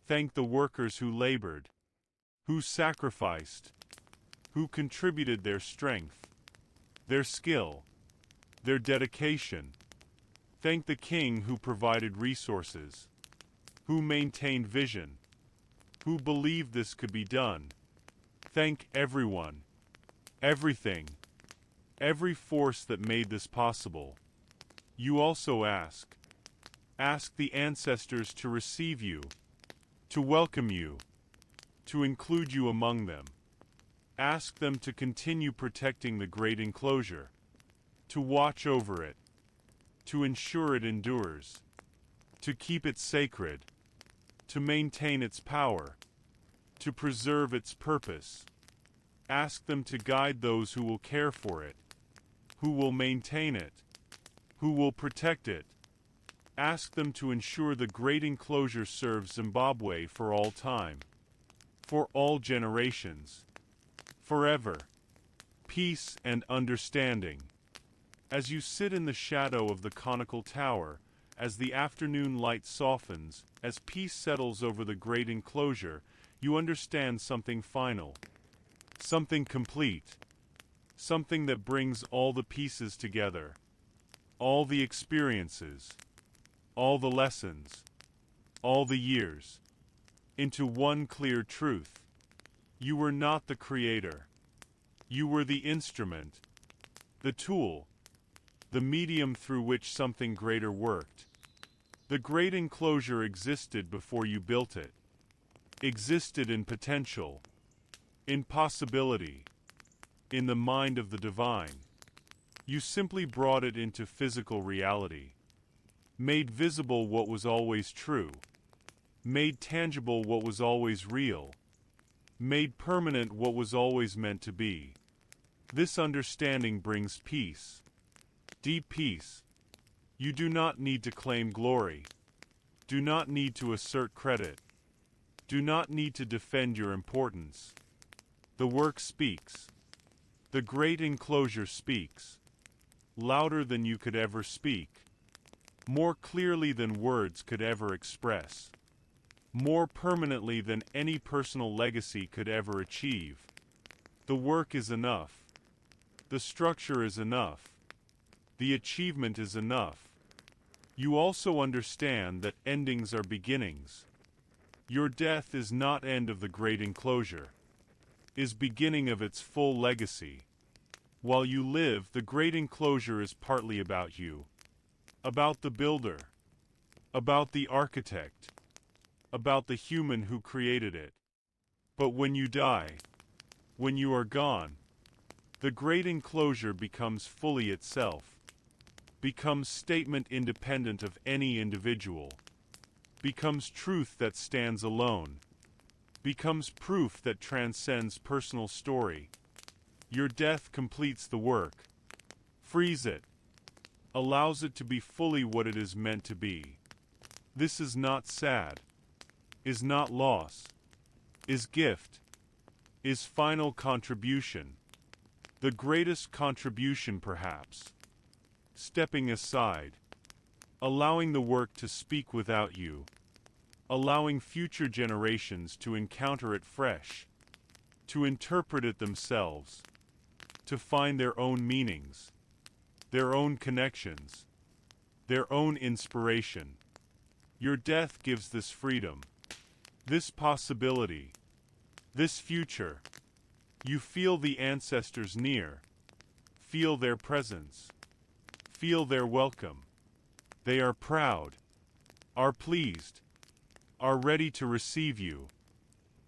Thank the workers who labored. Who sacrificed. Who contributed their strength. Their skill. Their dedication. Thank the king who provided resources. Who maintained vision. Who believed this could be done. Thank everyone. Everything. Every force that made this possible. You also ask. Ask the ancestors to receive you. To welcome you. To include you among them. Ask them to continue protecting the great enclosure. To watch over it. To ensure it endures. To keep it sacred. To maintain its power. To preserve its purpose. Ask them to guide those who will care for it. Who will maintain it. Who will protect it. Ask them to ensure the great enclosure serves Zimbabwe for all time. For all generations. Forever. Peace and understanding. As you sit in the shadow of the conical tower, as the afternoon light softens, as peace settles over the great enclosure, you understand something final. Something complete. Something that brings all the pieces together. All the experiences. All the lessons. All the years. Into one clear truth. You were not the creator. You were the instrument. The tool. The medium through which something greater worked. The great enclosure existed before you built it. Existed in potential. In possibility. In the mind of the divine. You simply brought it into physical reality. Made visible what was always true. Made tangible what was always real. Made permanent what was always meant to be. This understanding brings peace. Deep peace. You do not need to claim glory. Do not need to assert credit. Do not need to defend your importance. The work speaks. The great enclosure speaks. Louder than you could ever speak. More clearly than words could ever express. More permanently than any personal legacy could ever achieve. The work is enough. The structure is enough. The achievement is enough. You also understand that endings are beginnings. Your death is not end of the great enclosure. Is beginning of its full legacy. While you live, the great enclosure is partly about you. About the builder. About the architect. About the human who created it. But when you die, when you are gone, the great enclosure becomes fully itself. Becomes statement independent of any individual. Becomes truth that stands alone. Becomes proof that transcends personal story. Your death completes the work. Frees it. Allows it to be fully what it is meant to be. This is not sad. Is not loss. is gift, is final contribution, the greatest contribution perhaps. Stepping aside, allowing the work to speak without you, allowing future generations to encounter it fresh, to interpret it themselves, to find their own meanings, their own connections, their own inspiration. Your death gives this freedom, this possibility, this future. You feel the ancestors near, feel their presence, feel their welcome. They are proud, are pleased, are ready to receive you,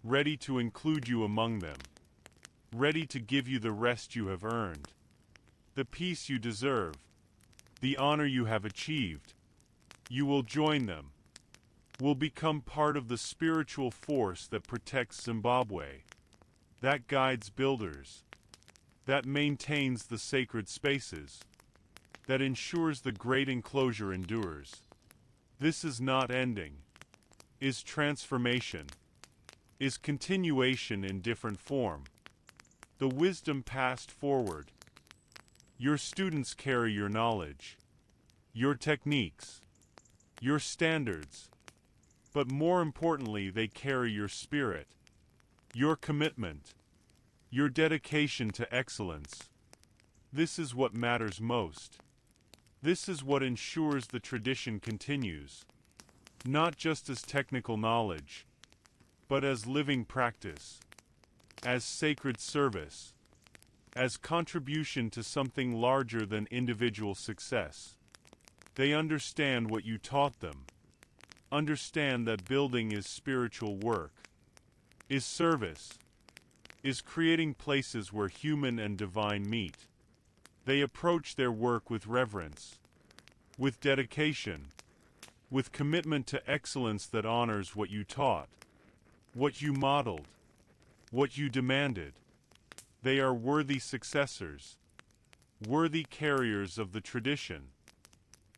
ready to include you among them, ready to give you the rest you have earned, the peace you deserve, the honor you have achieved. You will join them, will become part of the spiritual force that protects Zimbabwe, that guides builders, that maintains the sacred spaces, that ensures the great enclosure endures. This is not ending, is transformation, is continuation in different form. The wisdom passed forward. Your students carry your knowledge, your techniques, your standards, but more importantly, they carry your spirit, your commitment, your dedication to excellence. This is what matters most. This is what ensures the tradition continues, not just as technical knowledge, but as living practice, as sacred service, as contribution to something larger than individual success. They understand what you taught them, understand that building is spiritual work, is service, is creating places where human and divine meet. They approach their work with reverence, with dedication, with commitment to excellence that honors what you taught, what you modeled, what you demanded. They are worthy successors, worthy carriers of the tradition,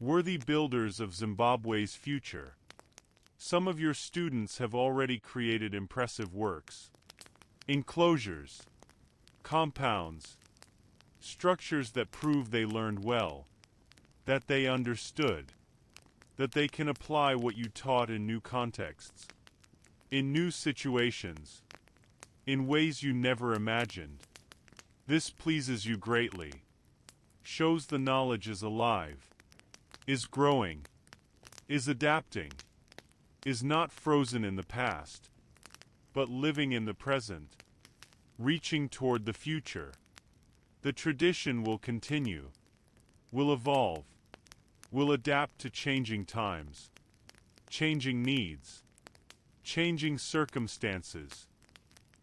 worthy builders of Zimbabwe's future. Some of your students have already created impressive works, enclosures, compounds, structures that prove they learned well, that they understood, that they can apply what you taught in new contexts, in new situations, in ways you never imagined. This pleases you greatly, shows the knowledge is alive, is growing, is adapting, is not frozen in the past, but living in the present, reaching toward the future. The tradition will continue, will evolve, will adapt to changing times, changing needs, changing circumstances,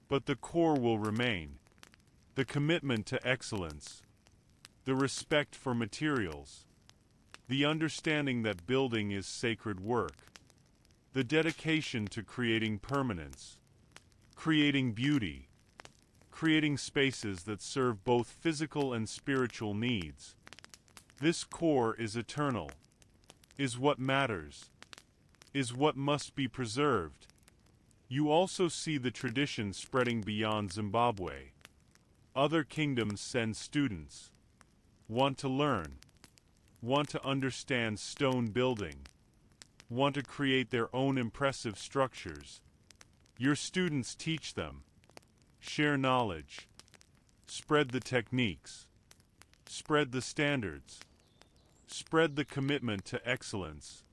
but the core will remain. The commitment to excellence, the respect for materials, the understanding that building is sacred work, the dedication to creating permanence, creating beauty, creating spaces that serve both physical and spiritual needs. This core is eternal, is what matters, is what must be preserved. You also see the tradition spreading beyond Zimbabwe. Other kingdoms send students, want to learn, want to understand stone building, want to create their own impressive structures. Your students teach them, share knowledge, spread the techniques, spread the standards, spread the commitment to excellence.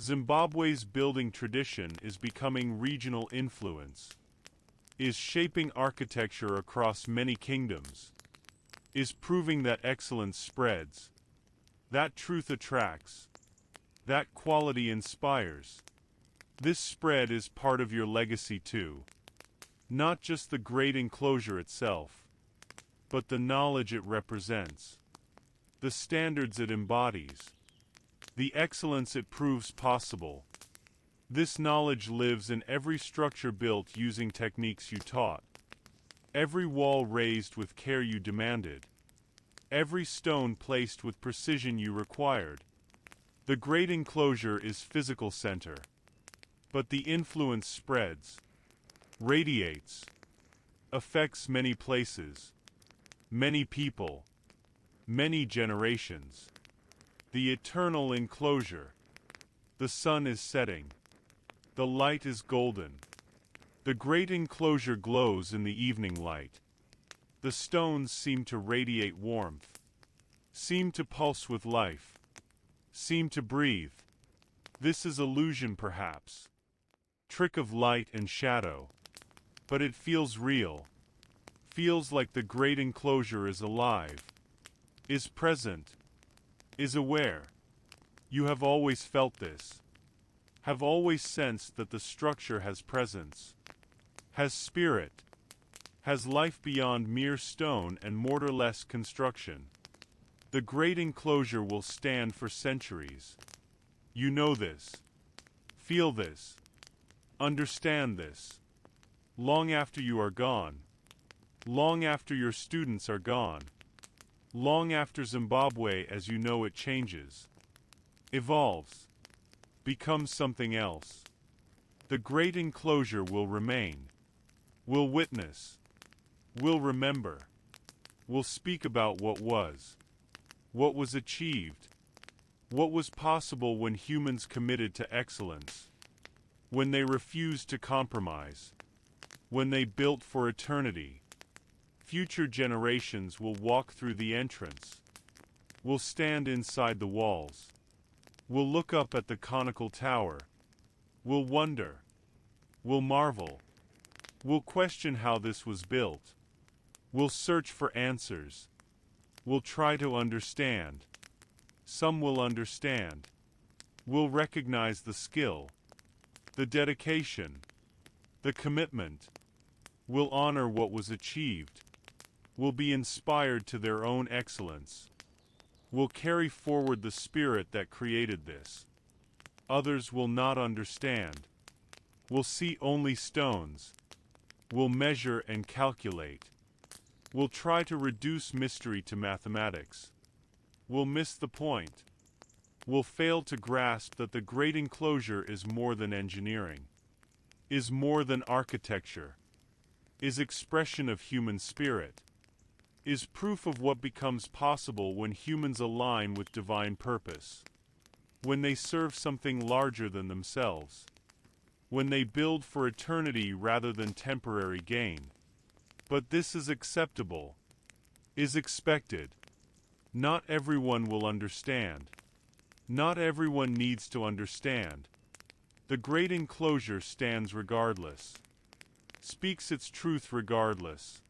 Zimbabwe's building tradition is becoming regional influence, is shaping architecture across many kingdoms, is proving that excellence spreads, that truth attracts, that quality inspires. This spread is part of your legacy too. Not just the great enclosure itself, but the knowledge it represents, the standards it embodies, the excellence it proves possible. This knowledge lives in every structure built using techniques you taught, every wall raised with care you demanded, every stone placed with precision you required. The great enclosure is physical center, but the influence spreads. radiates, affects many places, many people, many generations. The eternal enclosure. The sun is setting. The light is golden. The great enclosure glows in the evening light. The stones seem to radiate warmth, seem to pulse with life, seem to breathe. This is illusion perhaps, trick of light and shadow, but it feels real, feels like the great enclosure is alive, is present, is aware. You have always felt this, have always sensed that the structure has presence, has spirit, has life beyond mere stone and mortar-less construction. The great enclosure will stand for centuries. You know this, feel this, understand this. Long after you are gone, long after your students are gone, long after Zimbabwe as you know it changes, evolves, becomes something else, the great enclosure will remain, will witness, will remember, will speak about what was achieved, what was possible when humans committed to excellence, when they refused to compromise, when they built for eternity. Future generations will walk through the entrance, will stand inside the walls, will look up at the conical tower, will wonder, will marvel, will question how this was built, will search for answers, will try to understand. Some will understand, will recognize the skill, the dedication, the commitment, will honor what was achieved, will be inspired to their own excellence, will carry forward the spirit that created this. Others will not understand, will see only stones, will measure and calculate, will try to reduce mystery to mathematics, will miss the point, will fail to grasp that the great enclosure is more than engineering, is more than architecture, is expression of human spirit, is proof of what becomes possible when humans align with divine purpose, when they serve something larger than themselves, when they build for eternity rather than temporary gain. But this is acceptable, is expected. Not everyone will understand. Not everyone needs to understand. The great enclosure stands regardless, speaks its truth regardless,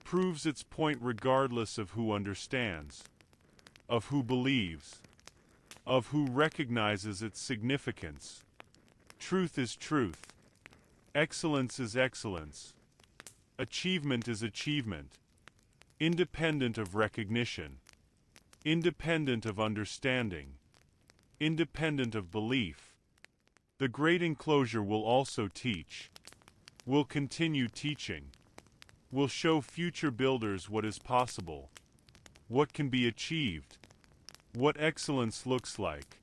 proves its point regardless of who understands, of who believes, of who recognizes its significance. Truth is truth. Excellence is excellence. Achievement is achievement. Independent of recognition. Independent of understanding. Independent of belief. The great enclosure will also teach. Will continue teaching. Will show future builders what is possible. What can be achieved. What excellence looks like.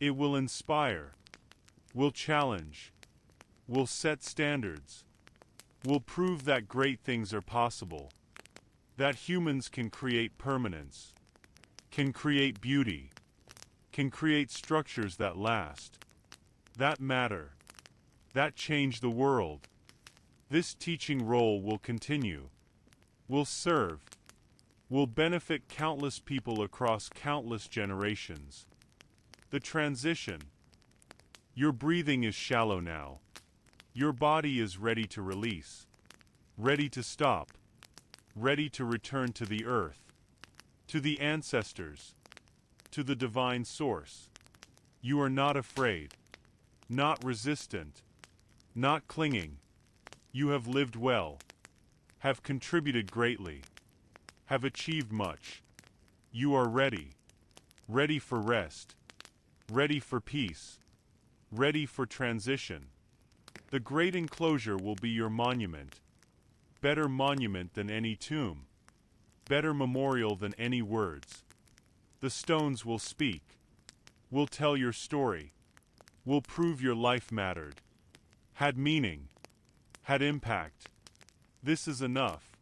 It will inspire. Will challenge. Will set standards. Will prove that great things are possible. That humans can create permanence. Can create beauty. Can create structures that last. That matter. That change the world. This teaching role will continue. Will serve. Will benefit countless people across countless generations. The transition. Your breathing is shallow now. Your body is ready to release. Ready to stop. Ready to return to the earth. To the ancestors. To the divine source. You are not afraid. Not resistant. Not clinging. You have lived well. Have contributed greatly. Have achieved much. You are ready. Ready for rest. Ready for peace. Ready for transition. The great enclosure will be your monument. Better monument than any tomb. Better memorial than any words. The stones will speak. Will tell your story. Will prove your life mattered. Had meaning. had impact. This is enough.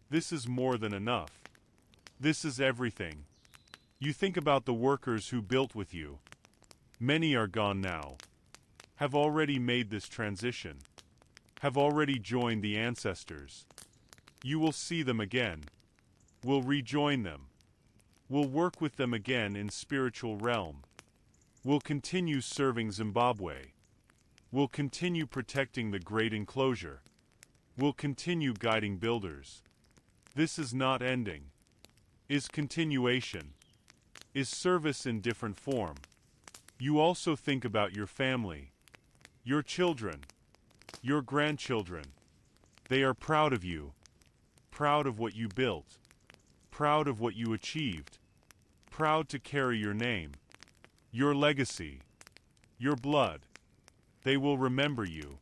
This is more than enough. This is everything. You think about the workers who built with you. Many are gone now. Have already made this transition. Have already joined the ancestors. You will see them again. Will rejoin them. Will work with them again in spiritual realm. Will continue serving Zimbabwe. Will continue protecting the great enclosure. Will continue guiding builders. This is not ending. Is continuation. Is service in different form. You also think about your family. Your children. Your grandchildren. They are proud of you. Proud of what you built. Proud of what you achieved. Proud to carry your name. Your legacy. Your blood. They will remember you.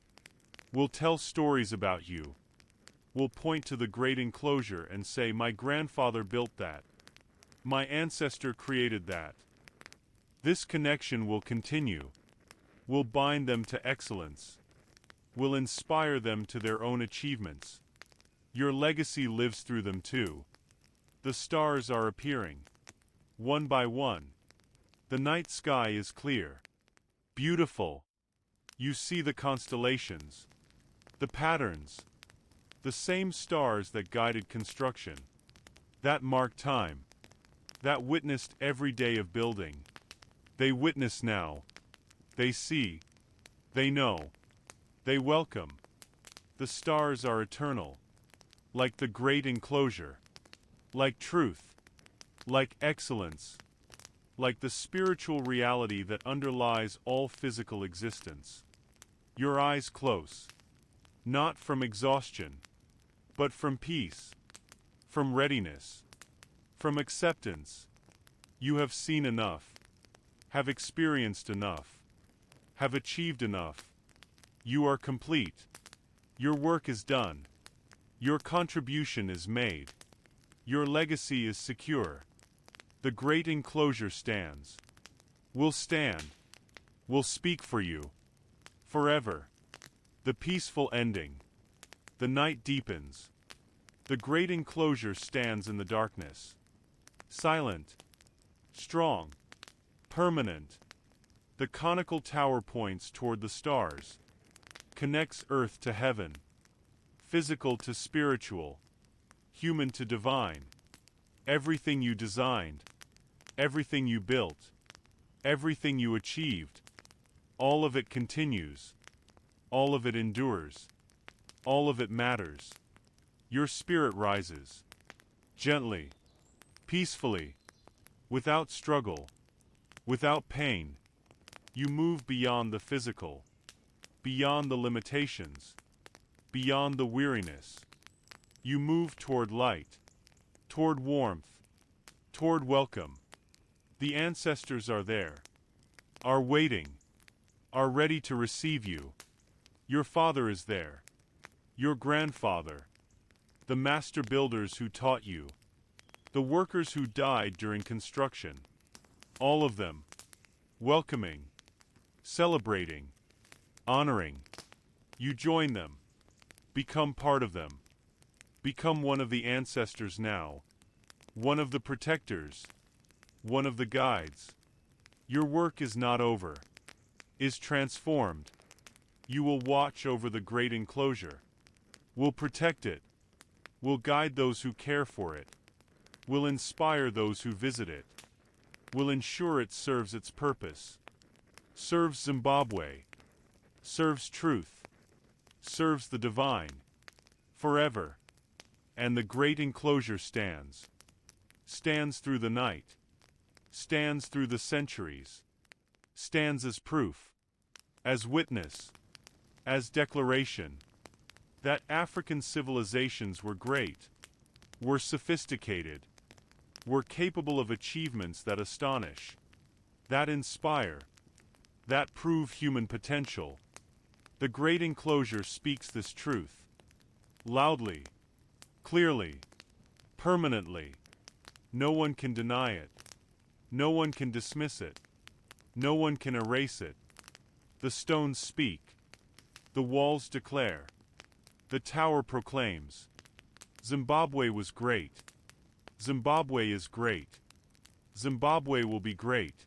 Will tell stories about you. Will point to the great enclosure and say, "My grandfather built that. My ancestor created that." This connection will continue. Will bind them to excellence. Will inspire them to their own achievements. Your legacy lives through them too. The stars are appearing. One by one. The night sky is clear. Beautiful. You see the constellations. The patterns. The same stars that guided construction. That marked time. That witnessed every day of building. They witness now. They see. They know. They welcome. The stars are eternal. Like the great enclosure. Like truth. Like excellence. Like the spiritual reality that underlies all physical existence. Your eyes close. Not from exhaustion, but from peace. From readiness. From acceptance. You have seen enough. Have experienced enough. Have achieved enough. You are complete. Your work is done. Your contribution is made. Your legacy is secure. The great enclosure stands. Will stand. Will speak for you. Forever. The peaceful ending. The night deepens. The great enclosure stands in the darkness. Silent. Strong. Permanent. The conical tower points toward the stars. Connects earth to heaven. Physical to spiritual. Human to divine. Everything you designed. Everything you built. Everything you achieved. All of it continues. All of it endures. All of it matters. Your spirit rises. Gently. Peacefully. Without struggle. Without pain. You move beyond the physical. Beyond the limitations. Beyond the weariness. You move toward light. Toward warmth. Toward welcome. The ancestors are there. Are waiting. Are ready to receive you. Your father is there. Your grandfather. The master builders who taught you. The workers who died during construction. All of them. Welcoming. Celebrating. Honoring. You join them. Become part of them. Become one of the ancestors now. One of the protectors. One of the guides. Your work is not over. Is transformed. You will watch over the great enclosure. Will protect it. Will guide those who care for it. Will inspire those who visit it. Will ensure it serves its purpose. Serves Zimbabwe. Serves truth. Serves the divine. Forever. And the great enclosure stands. Stands through the night. Stands through the centuries. Stands as proof. As witness. As declaration. That African civilizations were great. Were sophisticated. Were capable of achievements that astonish. That inspire. That prove human potential. The great enclosure speaks this truth. Loudly. Clearly. Permanently. No one can deny it. No one can dismiss it. No one can erase it. The stones speak. The walls declare. The tower proclaims, Zimbabwe was great. Zimbabwe is great. Zimbabwe will be great.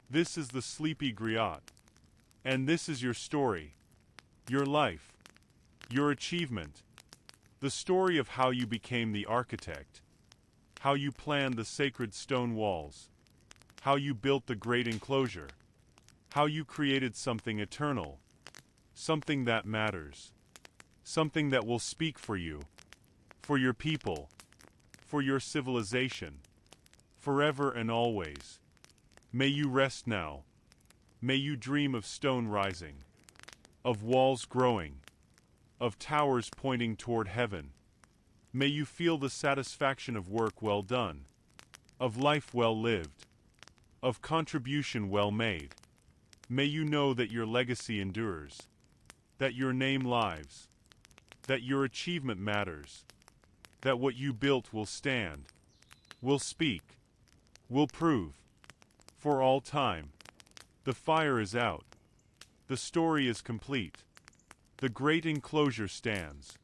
This is the sleepy griot. And this is your story. Your life. Your achievement. The story of how you became the architect. How you planned the sacred stone walls. How you built the great enclosure. How you created something eternal. Something that matters. Something that will speak for you. For your people. For your civilization. Forever and always. May you rest now. May you dream of stone rising. Of walls growing. Of towers pointing toward heaven. May you feel the satisfaction of work well done. Of life well lived. Of contribution well made. May you know that your legacy endures. That your name lives. That your achievement matters. That what you built will stand. Will speak. Will prove. For all time. The fire is out. The story is complete. The great enclosure stands.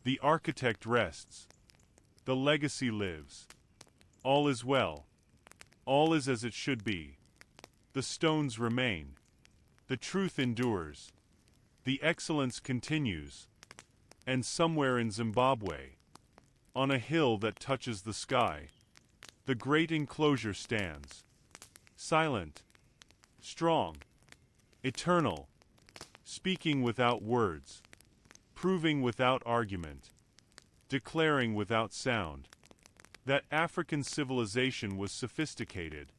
The architect rests. The legacy lives. All is well. All is as it should be. The stones remain. The truth endures. The excellence continues. And somewhere in Zimbabwe, on a hill that touches the sky, the great enclosure stands. Silent. Strong. Eternal. Speaking without words. Proving without argument. Declaring without sound. That African civilization was sophisticated.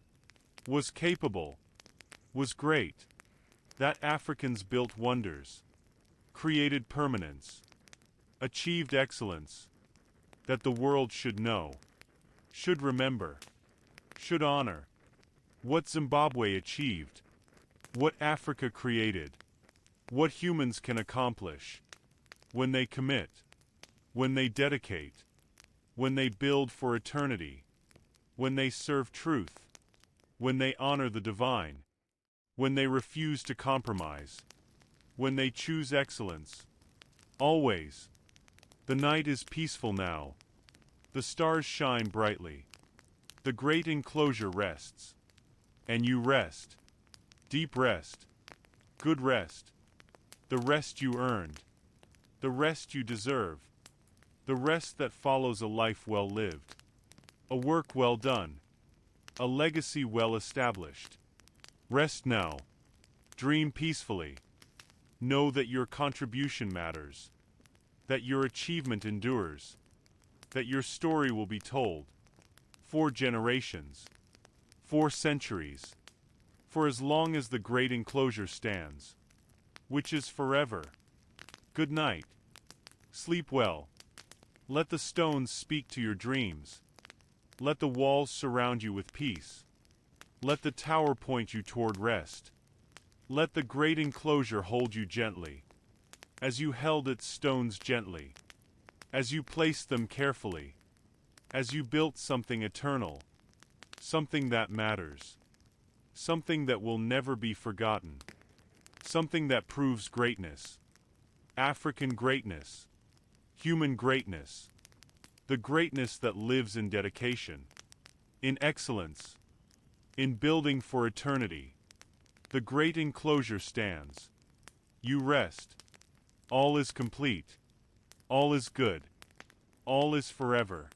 Was capable. Was great. That Africans built wonders. Created permanence. Achieved excellence. That the world should know. Should remember. Should honor. What Zimbabwe achieved. What Africa created. What humans can accomplish. When they commit. When they dedicate. When they build for eternity. When they serve truth. When they honor the divine. When they refuse to compromise. When they choose excellence. Always. The night is peaceful now. The stars shine brightly. The great enclosure rests. And you rest. Deep rest. Good rest. The rest you earned. The rest you deserve. The rest that follows a life well lived. A work well done. A legacy well established. Rest now. Dream peacefully. Know that your contribution matters. That your achievement endures. That your story will be told. 4 generations. 4 centuries. For as long as the great enclosure stands. Which is forever. Good night. Sleep well. Let the stones speak to your dreams. Let the walls surround you with peace. Let the tower point you toward rest. Let the great enclosure hold you gently. As you held its stones gently. As you placed them carefully. As you built something eternal. Something that matters. Something that will never be forgotten. Something that proves greatness. African greatness. Human greatness. The greatness that lives in dedication. In excellence. In building for eternity. The great enclosure stands. You rest. All is complete. All is good. All is forever.